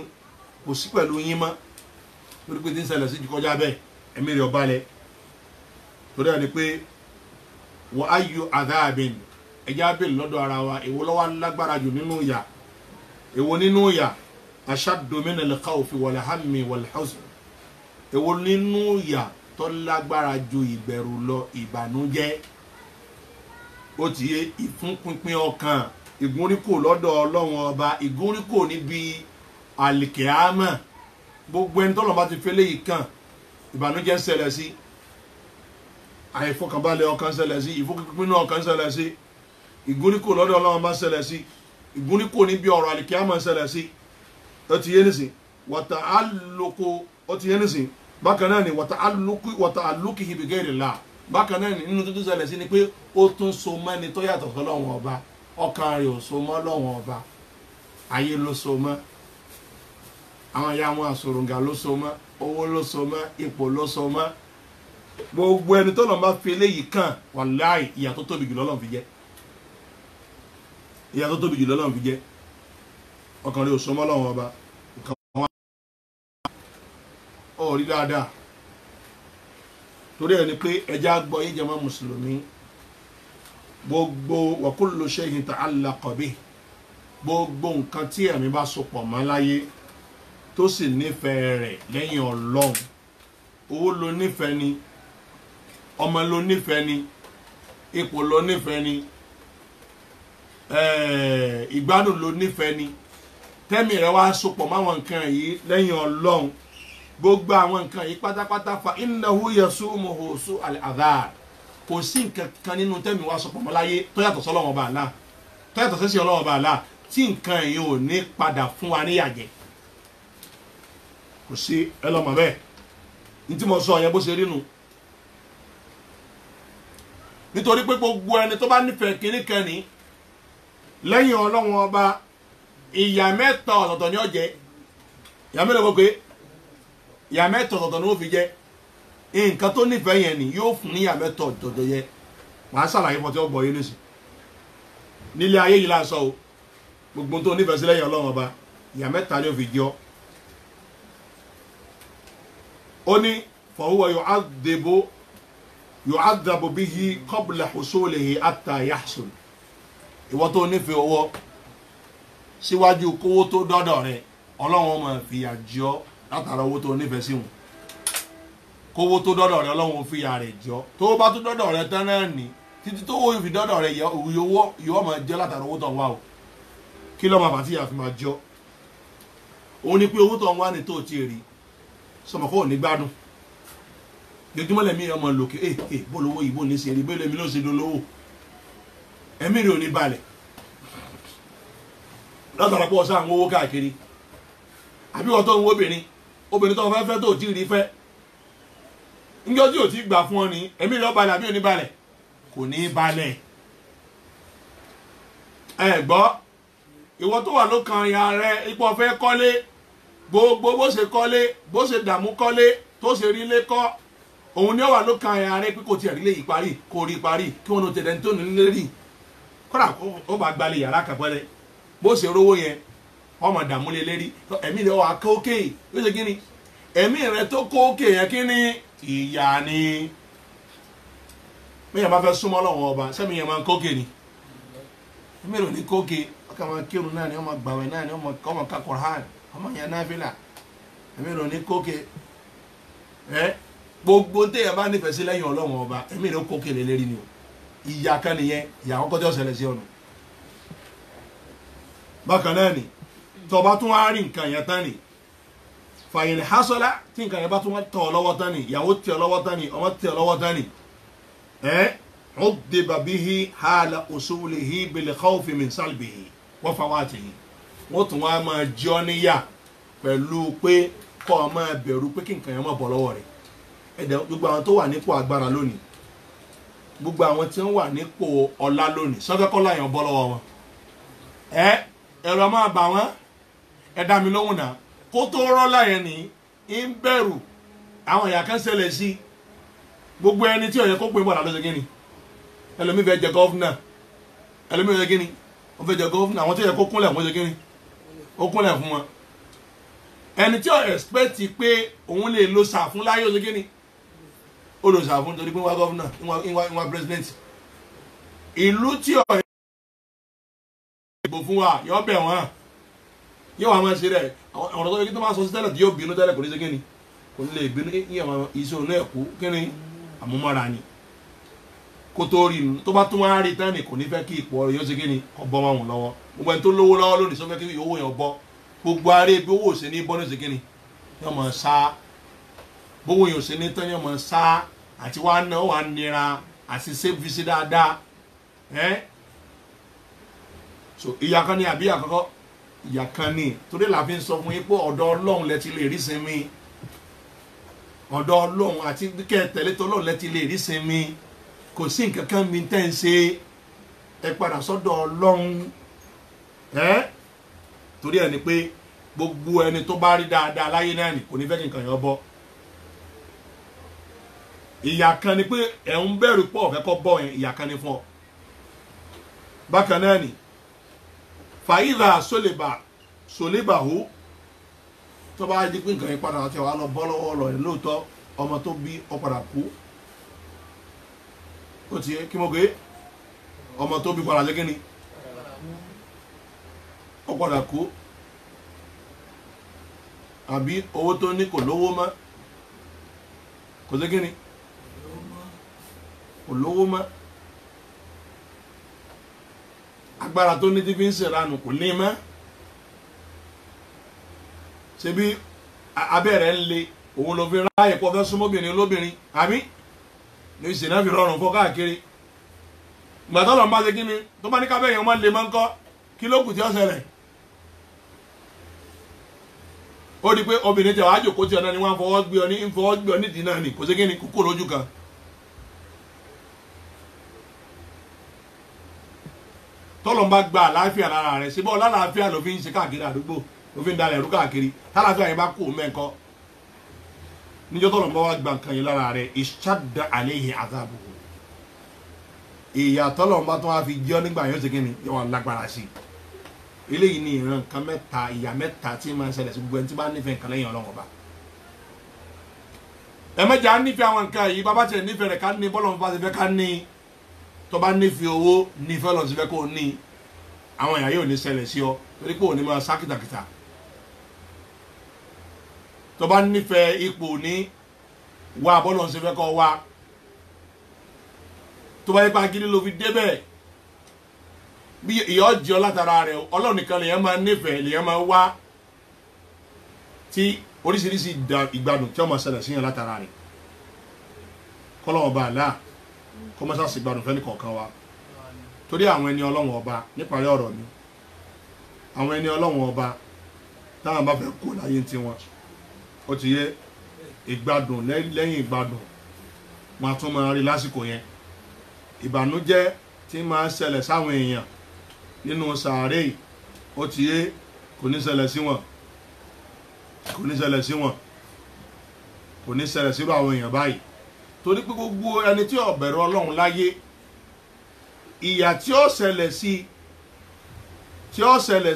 kò sí pẹ̀lú yín mọ́ lórí pé tí ń ṣẹlẹ̀ sí ju kọjá bẹ́ẹ̀ ẹ̀mí rẹ̀ ọba lẹ̀ torí ẹni pé wọ́n á yọ àdáàbìn ẹ̀já bẹ́ẹ̀ lọ́dọ̀ ara wa èwo lọ́wọ́ lágbára jù nínú ìyà èwo nínú ìyà ashaddu min al-khawfi wal-hammi wal-huzn èwo nínú ìyà tó lágbára ju ìbẹ̀rù lọ ìbànújẹ́ ó ti yé ìfúnpinpin ọkàn ìgúnríkò lọ́dọ̀ ọlọ́run ọba ìgúnríkò níbi àlìkèámà gbogbo ẹni tọ́lọ̀ bá ti fẹ́ léyìí kàn ìbànújẹ́ ṣẹlẹ̀ sí àìfọkànbalẹ̀ ọkàn ṣẹlẹ̀ sí ìfúnpinpin ọkàn ṣẹlẹ̀ sí ìgúnríkò lọ́dọ̀ ọlọ́run bá ṣẹlẹ̀ sí ìgúnríkò níbi ọ̀rọ̀ àlìkèámà ṣẹlẹ̀ sí ó ti yé nísìn wàtà àlùkò ó ti yé nísìn bákan náà ni wàtà àlùkì bi ghayrillah bákan náà nínú tuntun ṣẹlẹ̀ sí ni pé ó tún so mọ́ ẹni tó yàtọ̀ sọ́lọ́run ọba ọkàn rẹ̀ ò so mọ́ lọ́run ọba ayé ló so mọ́ àwọn ìyá wọn àsòròǹgà ló so mọ́ owó ló so mọ́ ipò ló so mọ́ gbogbo ẹni tó lọ́n bá fi eléyìí kàn wàláì ìyà tó tóbi jù lọ́lọ́run fi jẹ́ ìyà tó tóbi jù lọ́lọ́run fi jẹ́ ọkàn rẹ̀ ò so mọ́ lọ́run ọba ọ̀ rí dáadáa torí ẹni pé ẹja gbọ́ yín jẹ́ mọ́ mùsùlùmí gbogbo wa kullu shay'in ta'allaqa bihi gbogbo nǹkan tí ẹ̀mí bá sopọ̀ mọ́ láyé tó sì nífẹ̀ẹ́ rẹ̀ lẹ́yìn ọlọ́run owó ló nífẹ̀ẹ́ ni ọmọ ló nífẹ̀ẹ́ ni ipò ló nífẹ̀ẹ́ ni ìgbádùn ló nífẹ̀ẹ́ ni tẹ́mi rẹ̀ wá sopọ̀ mọ́ àwọn nǹkan yìí lẹ́yìn ọlọ́run gbogbo àwọn nǹkan yìí pátápátá fa innahu yasumuhu su'al adhab kò sí nǹkan kan nínú tẹ́mi wá sọpọ̀ mọ́láyé tó yàtọ̀ sọ́lọ́wọ́n ọba àlá tó yàtọ̀ sẹ́sì ọlọ́wọ́n ọba àlá tí nǹkan yìí ò ní padà fún wa níyàjẹ́ kò sí ẹlọ́mọ bẹ́ẹ̀ ní tí mo sọ yẹn bó ṣe rí nu nítorí pé gbogbo ẹni tó bá nífẹ̀ẹ́ kínní kan ní lẹ́yìn ọlọ́wọ́n ọba ìyà mẹ́ta ọ̀tọ̀ọ̀tọ̀ ni ó jẹ ìyà mẹ́ta gbogbo ìyà mẹ́ta ọ̀tọ̀ọ̀tọ̀ ni ó fi jẹ nǹkan tó nífẹ̀ẹ́ yẹn ni yóò fún ní ìyà mẹ́ta ọ̀tọ̀ọ̀tọ̀ yẹ màá ṣàlàyé fún ọtí ọgbọ̀ yẹn nìsín nílé ayé yìí láǹsọ o gbogbo tó nífẹ̀ẹ́ sí lẹ́yìn ọlọ́run ọba ìyà mẹ́ta ni ó fi jọ ó ní fahuwa yu'adhabu bihi qabla husulihi hatta yahsul ìwọ tó nífẹ̀ẹ́ owó síwájú kówó tó dọ́dọ̀ rẹ ọlọ́run máa fìyà jọ látara owó tó nífẹ̀ẹ́ sí wọn kówó tó dọ́dọ̀ rẹ ọlọ́run fìyà rẹ̀ jọ tó bá tó dọ́dọ̀ rẹ tán náà ní títí tó wó fi dọ́dọ̀ rẹ yọ máa jọ látara owó tó ń wá o kí ló máa bá tíyà fi máa jọ òun ni pé owó tó ń wá ní tó ti rí sọmọ kó ní gbádùn jojúmọ́ lẹ́mí ọmọ lòkè bó lówó yìí bó ní ṣe rí bó lèmi ló ṣe dolówó ẹ̀mí rẹ̀ ò ní balẹ̀ látara pọ̀ sáà ń wówó káàkiri àbí wọ́n tó ń wo obìnrin tó ń fẹ́ tó ti rí fẹ́ níjọ́ tí ò ti gbà fún ọ ní ẹ̀mí rẹ̀ ó balẹ̀ àbí ò ní balẹ̀ kò ní balẹ̀ ẹ gbọ́ ìwọ tó wà lókàn ya rẹ ipò ọ̀fẹ́ kọ́lé gbogbo bó ṣe kọ́lé bó ṣe dààmú kọ́lé tó ṣe rí lé kọ́ òun ni ó wà lókàn ya rẹ pé kò tiẹ̀ rí lé yìí parí kò rí parí kí wọn ò tẹ̀lé tó ní lé rí kódà ó bá gbalẹ̀ yàrá kàpẹ́rẹ́ bó ṣe rówó yẹn ọmọ dààmú lé lérí ẹ̀mí rẹ̀ wà kókè ó ṣe kí ni ẹ̀mí rẹ̀ tó kókè yẹn kí ni ìyá ni mẹ́yàn bá fẹ́ súnmọ́ lọ́wọ́ ọba sẹ́mi yẹn máa ń kókè ni ẹ̀mí rẹ̀ ò ní kókè ọkà máa kírun náà ni ọmọ gbàwẹ̀ náà ni ọmọ ka Qur'an ọmọ yẹn náfìlà ẹ̀mí rẹ̀ ò ní kókè gbogbo téèyàn bá nífẹ̀ẹ́ sí lẹ́yìn ọlọ́wọ́ ọba ẹ̀mí rẹ̀ ó kókè lé lérí ni o ìyá kan nìyẹn ìyá kọ́kọ́ tí ó ṣẹlẹ̀ sí ọ̀nà bákan náà ni tó bá tún wá rí nǹkan yẹn tán ni fàyìn hasọ́lá tí nǹkan yẹn bá tún tọ̀ lọ́wọ́ tán ni ìyàwó tẹ̀ lọ́wọ́ tán ni ọmọ tẹ̀ lọ́wọ́ tán ni عذب به حال أصوله بالخوف من سلبه وفواته wọ́n tún wá máa jọ níyà pẹ̀lú pé kọ́ ọ máa bẹ̀rù pé kí nǹkan yẹn máa bọ̀ lọ́wọ́ rẹ̀ ẹ̀dẹ̀ gbogbo àwọn tó wà nípò agbára lónìí gbogbo àwọn tí wọ́n wà nípò ọlá lónìí sọ́kẹ́kọ́ láyàn bọ́ lọ́wọ́ wọn ẹ̀rọ máa bà wọ́n ẹ̀dá mi lóhùn náà kó tó rọ́lá yẹn ní ń bẹ̀rù àwọn ìyà kan ṣẹlẹ̀ sí gbogbo ẹni tí ó yẹ kó pè bọ̀ lálọ́ ṣe kí ni ẹlòmíì fẹ́ jẹ gọ́fúnà ẹlòmíì fẹ́ kíni wọ́n fẹ́ jẹ gọ́fúnà àwọn tí ó yẹ kó kúnlẹ̀ wọ́n ṣe kíni ó kúnlẹ̀ fún wọn ẹni tí ó expect pé òun lè lo sàfún láyé ó ṣe kíni ó lo sàfún torí pé wọ́n gọ́fúnà ìwọ̀n president ìlú tí ó yẹ ìbò fún wa yọ bẹ̀ wọ́n yóò wá máa ṣe rẹ̀ ọ̀rọ̀ tó yẹ kí tó máa sọ sí tẹ́lẹ̀ tí yóò bínú tẹ́lẹ̀ kò ní ṣe kíni kò ní lè bínú ìyẹn ìṣòro náà kú kíni àmúmọ́ra ni kó tó rí nu tó bá tún wá rí tán ni kò ní fẹ́ kí ipò ọ̀rọ̀ yóò ṣe kí ni ọbọ̀ máa wùn lọ́wọ́ gbogbo ẹni tó lówó lọ́wọ́ lónìí sọ fẹ́ kí owó yẹn bọ́ gbogbo aré bí owó òsè ní bọ́ ní ṣe kí ni yóò máa sá bówó yẹn òsè ní tán yóò máa sá àti wá ná wà nira àti ṣébi sí dáadáa so ìyá kan ní àbí àkọ́kọ́ ìyá kan ní torí la fi ń sọ fún yín pé ọ̀dọ̀ Ọlọ́run lẹ ti lè rí sinmi ọ̀dọ̀ Ọlọ́run àti kẹ́ tẹ̀lé tọ́lọ́run lẹ ti lè rí sinmi kò sí nǹkan kan mi tẹ́ ń ṣe ẹ padà sọ́dọ̀ Ọlọ́run torí ẹni pé gbogbo ẹni tó bá rí dáadáa láyé náà ni kò ní fẹ́ kí nǹkan yẹn bọ́ ìyà kan ni pé ẹ̀ ń bẹ̀rù pọ̀ fẹ́ kọ́ bọ́ yẹn ìyà kan ni fún ọ bákan náà ni fàyíra sólébàhó tó bá di pé nǹkan yẹn padà tẹ̀ wá lọ bọ́ lọ́wọ́ lọ lóòótọ́ ọmọ tó bí ọ padà kú ó ti yẹ kí mo gbé ọmọ tó bí padà lé kíni ó padà kú àbí owó tó ní kò lówó mọ́ kò lé kíni kò lówó mọ́ agbára tó ní tí fi ń ṣèrànù kò ní mọ́ ṣebí abẹ́rẹ́ ń le òun ló fi ráyè pọ̀ fẹ́ súnmọ́bìnrin olóbìnrin àbí ní ìsìnà fi rọrùn fọ́ káàkiri gbàtọ́lọ̀ ń bá ṣe kí ni tó bá ní kábẹ́ yẹn wọ́n lè máa ń kọ́ kí ló kù tí ó ṣẹlẹ̀ ó di pé obìnrin tẹ̀ wá jòkó tí ọ̀nà ni wọ́n fọwọ́ gbé ọ nídìí náà ni kò sí kí ni kúkú lójú kan tọ́lọ̀ ń bá gba àlàáfíà lára rẹ̀ síbọ̀ lálàáfíà ló fi ń ṣe káàkiri àdúgbò ló fi ń dalẹ̀ ẹ̀rú káàkiri tálàáfíà yẹn bá kú mẹ́ńkọ́ níjọ́ tọ́lọ̀ ń bá wá gba nǹkan yẹn lára rẹ̀ ìṣàdá àléhì àzáàbò ìyà tọ́lọ̀ ń bá tó wá fi jẹ́ nígbà yóò ṣe kí ni yóò wá lágbára sí i eléyìí ni ìran nǹkan mẹ́ta ìyà mẹ́ta tí máa ń ṣẹlẹ̀ sí gbogbo ẹni tí bá nífẹ̀ẹ́ nǹkan lẹ́yìn Ọlọ́run Ọba ẹ̀mẹ́jà nífẹ̀ẹ́ àwọn nǹkan yìí bàbá tiẹ̀ nífẹ̀ẹ́ rẹ̀ ká ní bọ́lọ̀ bá ti fẹ́ ká ní tó bá nífẹ̀ẹ́ owó nífẹ̀ẹ́ lọ́n ti fẹ́ kó ní àwọn ìyà yóò ní ṣẹlẹ̀ sí ọ torí pé òní máa sá kìtàkìtà tó bá nífẹ̀ẹ́ ipò ní wá bọ́lọ̀ ṣe fẹ́ kọ́ wá tó bá yẹ pé agídí ló fi débẹ̀ bí ìyọ́ jẹ́ ọ látara rẹ̀ Ọlọ́run nìkan lèyàn máa nífẹ̀ẹ́ lèyàn máa wá tí oríṣiríṣi ìgbádùn tí wọ́n máa ṣẹlẹ̀ síyàn látara rẹ̀ kọ́lọ́wọ́ bá àlá kọ́mọ́sá sì gbádùn fẹ́ni kọ̀ọ̀kan wa torí àwọn ẹni Ọlọ́run Ọba níparí ọ̀rọ̀ mi àwọn ẹni Ọlọ́run Ọba táwọn bá fẹ́ kó láyé tiwọn ó ti yẹ ìgbádùn lẹ́yìn ìgbádùn wọn tún máa rí lásìkò yẹn ìbànújẹ́ tí máa ṣẹlẹ̀ sáwọn èèyàn nínú sàárè ó ti yé kò ní ṣẹlẹ̀ sí wọn kò ní ṣẹlẹ̀ sí wọn kò ní ṣẹlẹ̀ sírú àwọn èèyàn báyìí torí pé gbogbo ẹni tí ó bẹ̀rù Ọlọ́run láyé ìyà tí ó ṣẹlẹ̀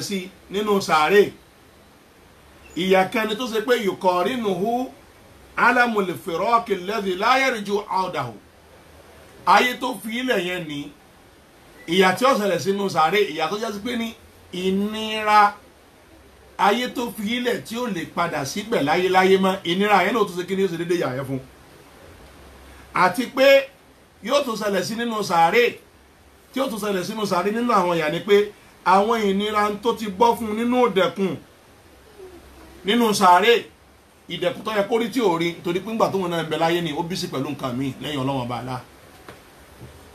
sí nínú sàárè ìyà kẹni tó ṣe pé yukọ̀rínùhù alámùlẹ̀fẹ̀rọ́ọ̀kì lẹ́dí láyẹ̀rìjú àọ̀dàhù ayé tó fi ilẹ̀ yẹn ní ìyà tí ó ṣẹlẹ̀ sínú sàárè ìyà tó jẹ́ sí pé ní ìnira ayé tó fi ilẹ̀ tí ó lè padà síbẹ̀ láyéláyé mọ́ ìnira yẹn náà tó ṣe kí ni ó ṣe déédéé yà yẹn fún àti pé yóò tún ṣẹlẹ̀ sí nínú sàárè tí ó tún ṣẹlẹ̀ sínú sàárè nínú àwọn ìyà ni pé àwọn ìnira tó ti bọ́ fún nínú ìdẹ̀kùn nínú sàárè ìdẹ̀kùn tó yẹ kó rí tí ò rí torí pé ńgbà tó wọn náà ń bẹ láyé ni ó bí sí pẹ̀lú nǹkan míì lẹ́yìn ọlọ́wọ́n bá lá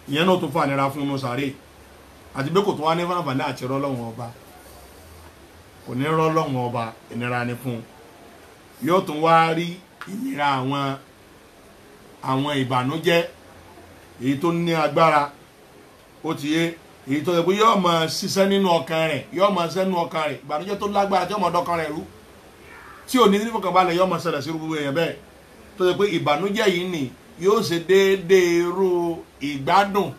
ìyẹn náà tó fà nira fún inú sàárè àti pé kò tó wá ní fàǹfààní àti rọ́lọ́wọ́n ọba kò ní rọ́lọ́wọ́n ọba ìnira ni fún yóò tún wá rí ìnira àwọn ìbànújẹ́ èyí tó ní agbára ó ti yé èyí tó yẹ pé yóò máa ṣiṣẹ́ nínú ọkàn rẹ̀ yóò máa ṣiṣẹ́ nínú ọkàn rẹ̀ ìbànújẹ́ tó lágbára tí yóò máa dọ́kàn rẹ̀ rú tí ò ní ní fọkànbalẹ̀ yóò máa ṣẹlẹ̀ sí gbogbo èèyàn bẹ́ẹ̀ tó yẹ pé ìbànújẹ́ yìí nì yóò ṣe déédéé irú ìgbádùn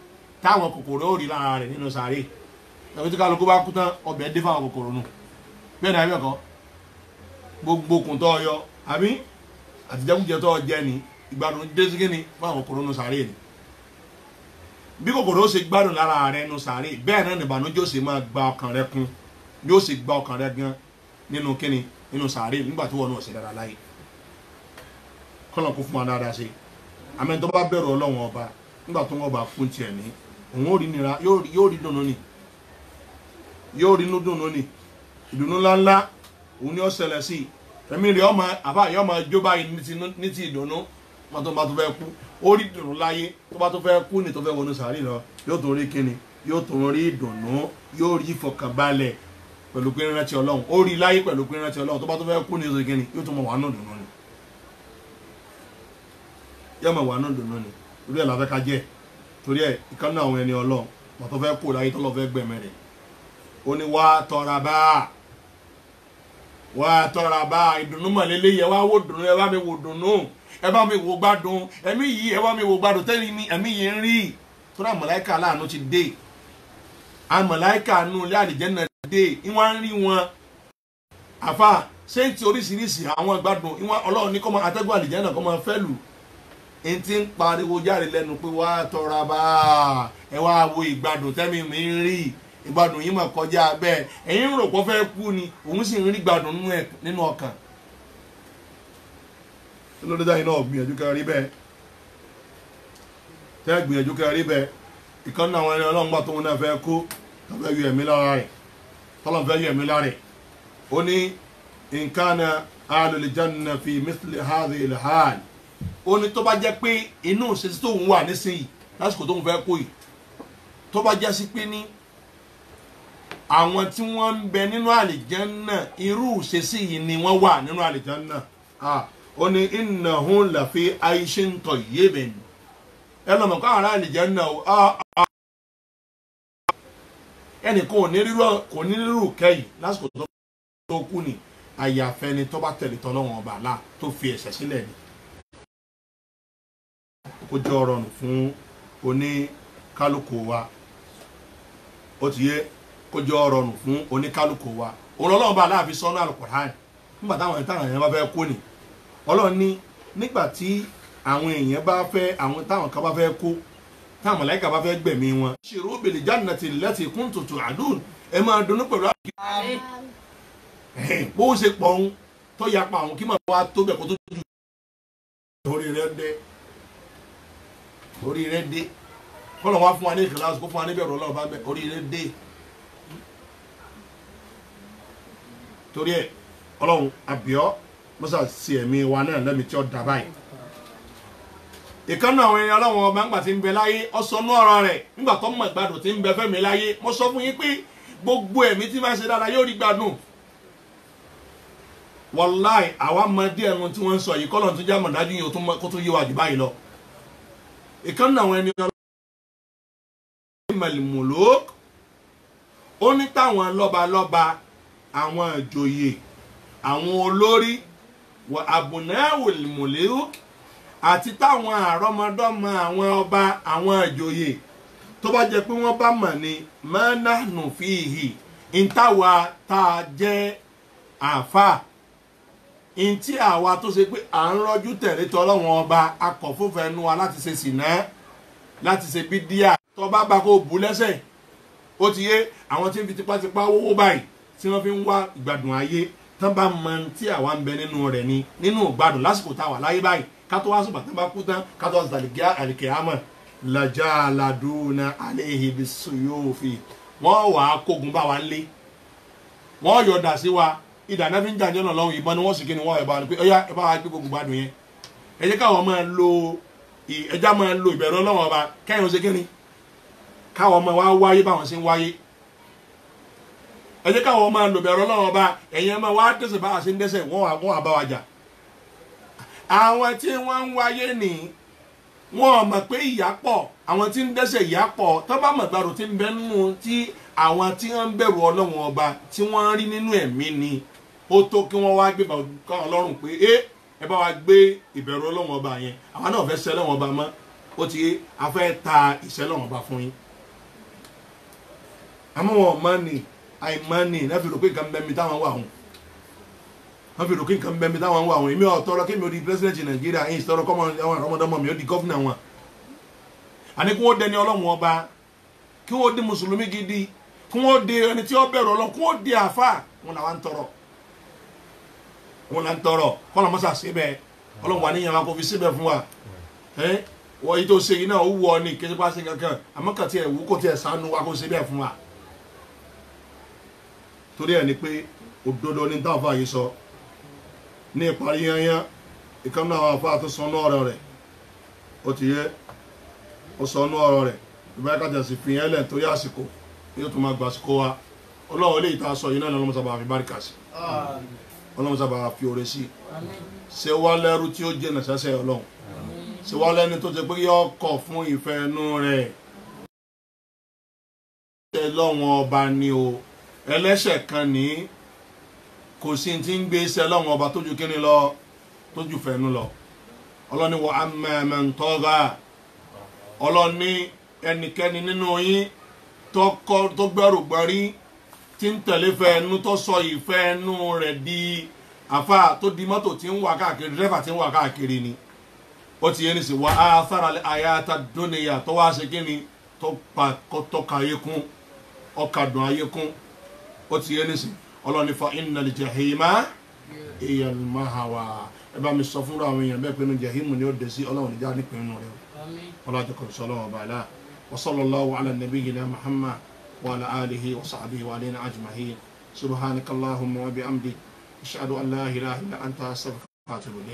táwọn kòkòrò ó rí lára rẹ̀ nínú sàárè ẹ̀wọ́n tí kálukú bá kú tán ọbẹ̀ dé fáwọn kòkòrò nù bẹ́ẹ̀ ni àbí ẹ̀kọ́ gbogbo kùn tó yọ àbí àtijẹ́kùjẹ tó jẹ ní ìgbádùn dé sí kíni fáwọn kòkòrò nù sàárè ni bí kòkòrò ó ṣe gbádùn lára rẹ̀ nù sàárè bẹ́ẹ̀ náà nìbànújẹ́ ó ṣe máa gba ọkàn rẹ̀ kún yóò sì gba ọkàn rẹ̀ gan nínú kíni nínú sàárè nígbà tó wọ́n náà ṣe dára láyé kọ́nà kó fún wa dáadáa ṣe àmì tó bá bẹ̀rù ọlọ́run ọba nígbà tó wọ́n bá kún tiẹ̀ ní òun ó rí nira yóò rí dùnú ni yóò rí inú dùnú ni ìdùnnú ńláńlá òun ni ó ṣẹlẹ̀ sí ẹ̀mí rẹ̀ ọmọ àbá yóò máa jó báyìí ní ti ìdùnnú wọn tó bá tó fẹ́ kú ó rí dùnú láyé tó bá tó fẹ́ kú ni tó fẹ́ wọnú sàárì lọ yóò tó rí kíni yóò tó rí ìdùnnú yóò rí ìfọkànbalẹ̀ pẹ̀lú pé rántí ọlọ́run ó rí láyé pẹ̀lú pé rántí ọlọ́run tó bá tó fẹ́ kú ni yóò tó kíni yóò tó mọ wà náà dùnú ni yóò mọ wà náà dùnú ni torí ẹ̀ làfẹ́ ká jẹ́ torí ẹ̀ ìkànnì àwọn ẹni ọlọ́run wọn tó fẹ́ kú láyé tó lọ fẹ́ gbẹ̀mẹ̀ rẹ̀ ó ní wá tọ́ra bá ìdùnnú mọ̀lélẹ́ yẹ wá wò dùnnú ẹ bá mi wò dùnnú ẹ bá mi wò gbádùn ẹ̀mí yìí ẹ bá mi wò gbádùn tẹ́lẹ̀ ní ẹ̀mí yìí ń rí torí àmọ̀láìkà aláàánú ti dé àmọ̀láìkà nù ilé àlìjẹ́nà dé ìwọ̀n ń rí wọn àfà ṣéǹtì oríṣiríṣi àwọn gbádùn ìwọ̀n ọlọ́run ní kọ́mọ atẹ́gùn àlìjẹ́nà kọ́mọ fẹ́ lù ẹni tí ń pariwo jáde lẹ́nu pé wá tọ́ra bá ẹ wá wo ìgbádùn tẹ́mi mi ń rí ìgbádùn yìí mà kọjá bẹ́ẹ̀ ẹ̀yin ń rò pé fẹ́ kú ni òun sì ń rí gbádùn nínú ọkàn lórí dáhìn náà gbìyànjú kẹrin rí bẹ́ẹ̀ tẹ́ gbìyànjú kẹrin rí bẹ́ẹ̀ ìkànnì àwọn ẹni ọlọ́run gbà tó wọn náà fẹ́ kú tó fẹ́ yọ ẹ̀mí lára rẹ̀ tọ́lọ̀ fẹ́ yọ ẹ̀mí lára rẹ̀ ó ní nǹkan ahlul janna fi mithli hadhihi al-hal ó ní tó bá jẹ́ pé inú ìṣesí tóun wà nísìnyí lásìkò tóun fẹ́ kú yìí tó bá jẹ́ sí pé ní àwọn tí wọ́n ń bẹ nínú àlìjánná irú ìṣesí yìí ni wọ́n wà nínú àlìjánná ó ní innahum lafi aishin tayyibin ẹ lọ́mọ kọ́ ara àlìjánná ẹnìkan kò ní rírù kẹ́yìn lásìkò tó kú ni àyàfẹ́ ni tó bá tẹ̀lé tọ́lọ́wọ́n ọba àlá tó fi ẹ̀ṣẹ̀ sílẹ̀ ni kó jẹ́ ọ̀rọ̀ nù fún oníkálukú wa ó ti yé kó jẹ́ ọ̀rọ̀ nù fún oníkálukú wa Ọlọ́run bá aláàfin sọ́nà Al-Qur'an nígbà táwọn èèyàn bá fẹ́ kú ni Ọlọ́run ní nígbà tí àwọn èèyàn bá fẹ́ àwọn táwọn kan bá fẹ́ kú táwọn màláíkà bá fẹ́ gbẹ̀mí wọn. shiru bil jannati allati kuntum tu'adun ẹ máa dunnú pẹ̀lú àgbẹ̀ bó ṣe pọ̀ ń tó yapa àwọn kí màá wá tó bẹ̀ kó tó dùn orí rẹ̀ dé kọ́lọ̀ wá fún wa ní ìkìláàsì kó fún wa níbẹ̀rù Ọlọ́run bá bẹ̀ orí rẹ̀ dé torí ẹ̀ Ọlọ́run àbíọ́ mọ́sá sí ẹ̀mí wa náà lẹ́mi tí ó dà báyìí ìkànnì àwọn èèyàn Ọlọ́run ọba ńgbà tí ń bẹ láyé ọsọnú ọ̀rọ̀ rẹ̀ nígbà tó mọ̀ ìgbádùn tí ń bẹ fẹ́mi láyé mo sọ fún yín pé gbogbo ẹ̀mí tí máa ṣe dáadáa yóò rí gbádùn wàláì àwa mọ díẹ̀ nu tí wọ́n ń sọ yìí kọ́lọ̀ tó já mọ̀ dájú yìí kó tó yé wa jù báyìí lọ ìkànnì àwọn ẹni Ọlọ́run ó ní táwọn lọ́balọ́ba àwọn ìjòyè àwọn olórí àbùnáwòl mùlúk àti táwọn àrọmọdọ́mọ àwọn ọba àwọn ìjòyè tó bá jẹ́ pé wọ́n bá mọ̀ ní mẹ́nàánù fìhì ìntàwà tá a jẹ́ àfà ìntí àwa tó ṣe pé à ń rọ́jú tẹ̀lé tọ́lọ́wọ́n ọba akọ̀fúnfẹ́nu wa láti ṣe sìná láti ṣe bídíà tó bá bá kó bú lẹ́sẹ̀ ó ti yé àwọn tí ń fi tipátipá wówó báyìí tí wọ́n fi ń wá ìgbádùn ayé tán bá mọ tí àwa ń bẹ nínú rẹ̀ ni nínú ìgbádùn lásìkò táwa láyé báyìí kátó wá sùpà tán bá kú tán kátó wá sùpà àlìkè àmọ̀ lajà aládùúnà aléhi bisuyófi wọ́n wà á kógun bá wa lé wọ́n yọ̀dà sí wa ìdáná fi ń jà jọ́nà lọ́hùn ìbọn ni wọ́n sì kí ni wọ́n ẹ̀ bá ní pé ọ̀yá ẹ bá wa gbé gbogbo gbádùn yẹn ẹ jẹ́ káwọn máa lo ẹja máa lo ìbẹ̀rù Ọlọ́run ọba kẹ́yìn ṣe kí ni káwọn máa wá wáyé báwọn ṣe ń wáyé ẹ jẹ́ káwọn máa lo ìbẹ̀rù Ọlọ́run ọba ẹ̀yìn máa wá dẹ́ṣẹ̀ báwa ṣe ń dẹ́ṣẹ̀ wọ́n wà bá wa jà àwọn tí wọ́n ń wáyé ní wọ́n mọ̀ pé ìyà pọ̀ àwọn tí ń dẹ́ṣẹ̀ ìyà pọ̀ tó bá mọ̀ gbàrú tí ń bẹ nínú tí àwọn tí wọ́n ń bẹ̀rù Ọlọ́run ọba tí wọ́n rí nínú ẹ̀mí ni ó tó kí wọ́n wá gbé bàbá Ọlọ́run pé ẹ bá wa gbé ìbẹ̀rù Ọlọ́run ọba yẹn àwọn náà fẹ́ sẹ́ lọ́wọ́n ọba mọ́ ó ti a fẹ́ ta ìṣẹ́ lọ́wọ́n ọba fún yín àmọ́ wọn mọ́ ni àìmọ́ ni náà fi rò pé nǹkan bẹ́ẹ̀ mi táwọn wà hùn wọ́n fi rò pé nǹkan bẹ́ẹ̀ mi táwọn wà hùn èmi ò tọrọ kí mi ò di president Nàìjíríà ẹ̀yìn ìtọrọ kọ́mọ àwọn ọmọdọ́mọ mi ò di gọ́fìnà wọn àní kí wọ́n dẹni Ọlọ́run ọba kí wọ́n di mùsùlùmí gidi kí wọ́n di ẹni tí ó bẹ̀rù Ọlọ́run kí wọ́n di àfà wọn làwọn ń tọrọ wọn là ń tọrọ kọ́nà mọ́sà síbẹ̀ Ọlọ́run wà níyàn wa kò fi síbẹ̀ fún wa wọ́n yìí tó ṣe yìí náà ó wù ọ ní kí ẹ bá ṣe kankan àmọ́ kàn tí ẹ̀ wú kò tí ẹ̀ sànú wa kò síbẹ̀ fún wa torí ẹ̀ ni pé òdodo ní táwọn afá yìí sọ ní ìparí yanyan ìkan náà àwọn afá tó sọ ní ọ̀rọ̀ rẹ̀ ó ti yẹ ó sọ ní ọ̀rọ̀ rẹ̀ ìbáyà kájà sì fi yẹn lẹ̀ torí àsìkò yóò tún máa gbà àsìkò wa Ọlọ́run eléyìí tá a sọ yìí náà lọ́mọ sábà fi báríkà sí Ọlọ́run sábà fi oore sí ṣé wá lẹ́rú tí ó jẹ́ nàṣẹ́ṣẹ́ Ọlọ́run ṣé wá lẹ́ni tó ṣe pé yọ kọ̀ fún ìfẹ́ inú rẹ̀ ṣe lọ́wọ́n ọba ni o ẹlẹ́ṣẹ̀ kan ní kò sí ti ń gbé iṣẹ́ lọ́wọ́n ọba tójú kíni lọ tójú fẹ́nu lọ Ọlọ́ni wa amma man tagha Ọlọ́ni ẹnikẹ́ni nínú yín tó gbẹ́rù gbọ́rí tí ń tẹ̀lé fẹ́nu tó sọ ìfẹ́nu rẹ̀ di àfà tó di mọ́tò tí ń wà káàkiri dírẹ́fà tí ń wà káàkiri ni ó ti yé ní sí wa athara al-hayata dunya tó wá ṣe kíni tó ka ayé kún ọkà dùn ayé kún ó ti yé ní sí Ọlọ́ni fa innal jahima hiya al-mahawa ẹ bá mi sọ fún àwọn èèyàn bẹ́ẹ̀ pé ní jahimu ni ó dé sí Ọlọ́run níjà nípinnu rẹ̀ ọlọ́jọ́ kan sọ lọ́wọ́ bàálà wa sallallahu ala nabiyyina Muhammad wa ala alihi wa sahbihi wa alayna ajma'in subhanakallahumma wa bihamdik ashhadu an la ilaha illa anta astaghfiruka wa atubu ilayk.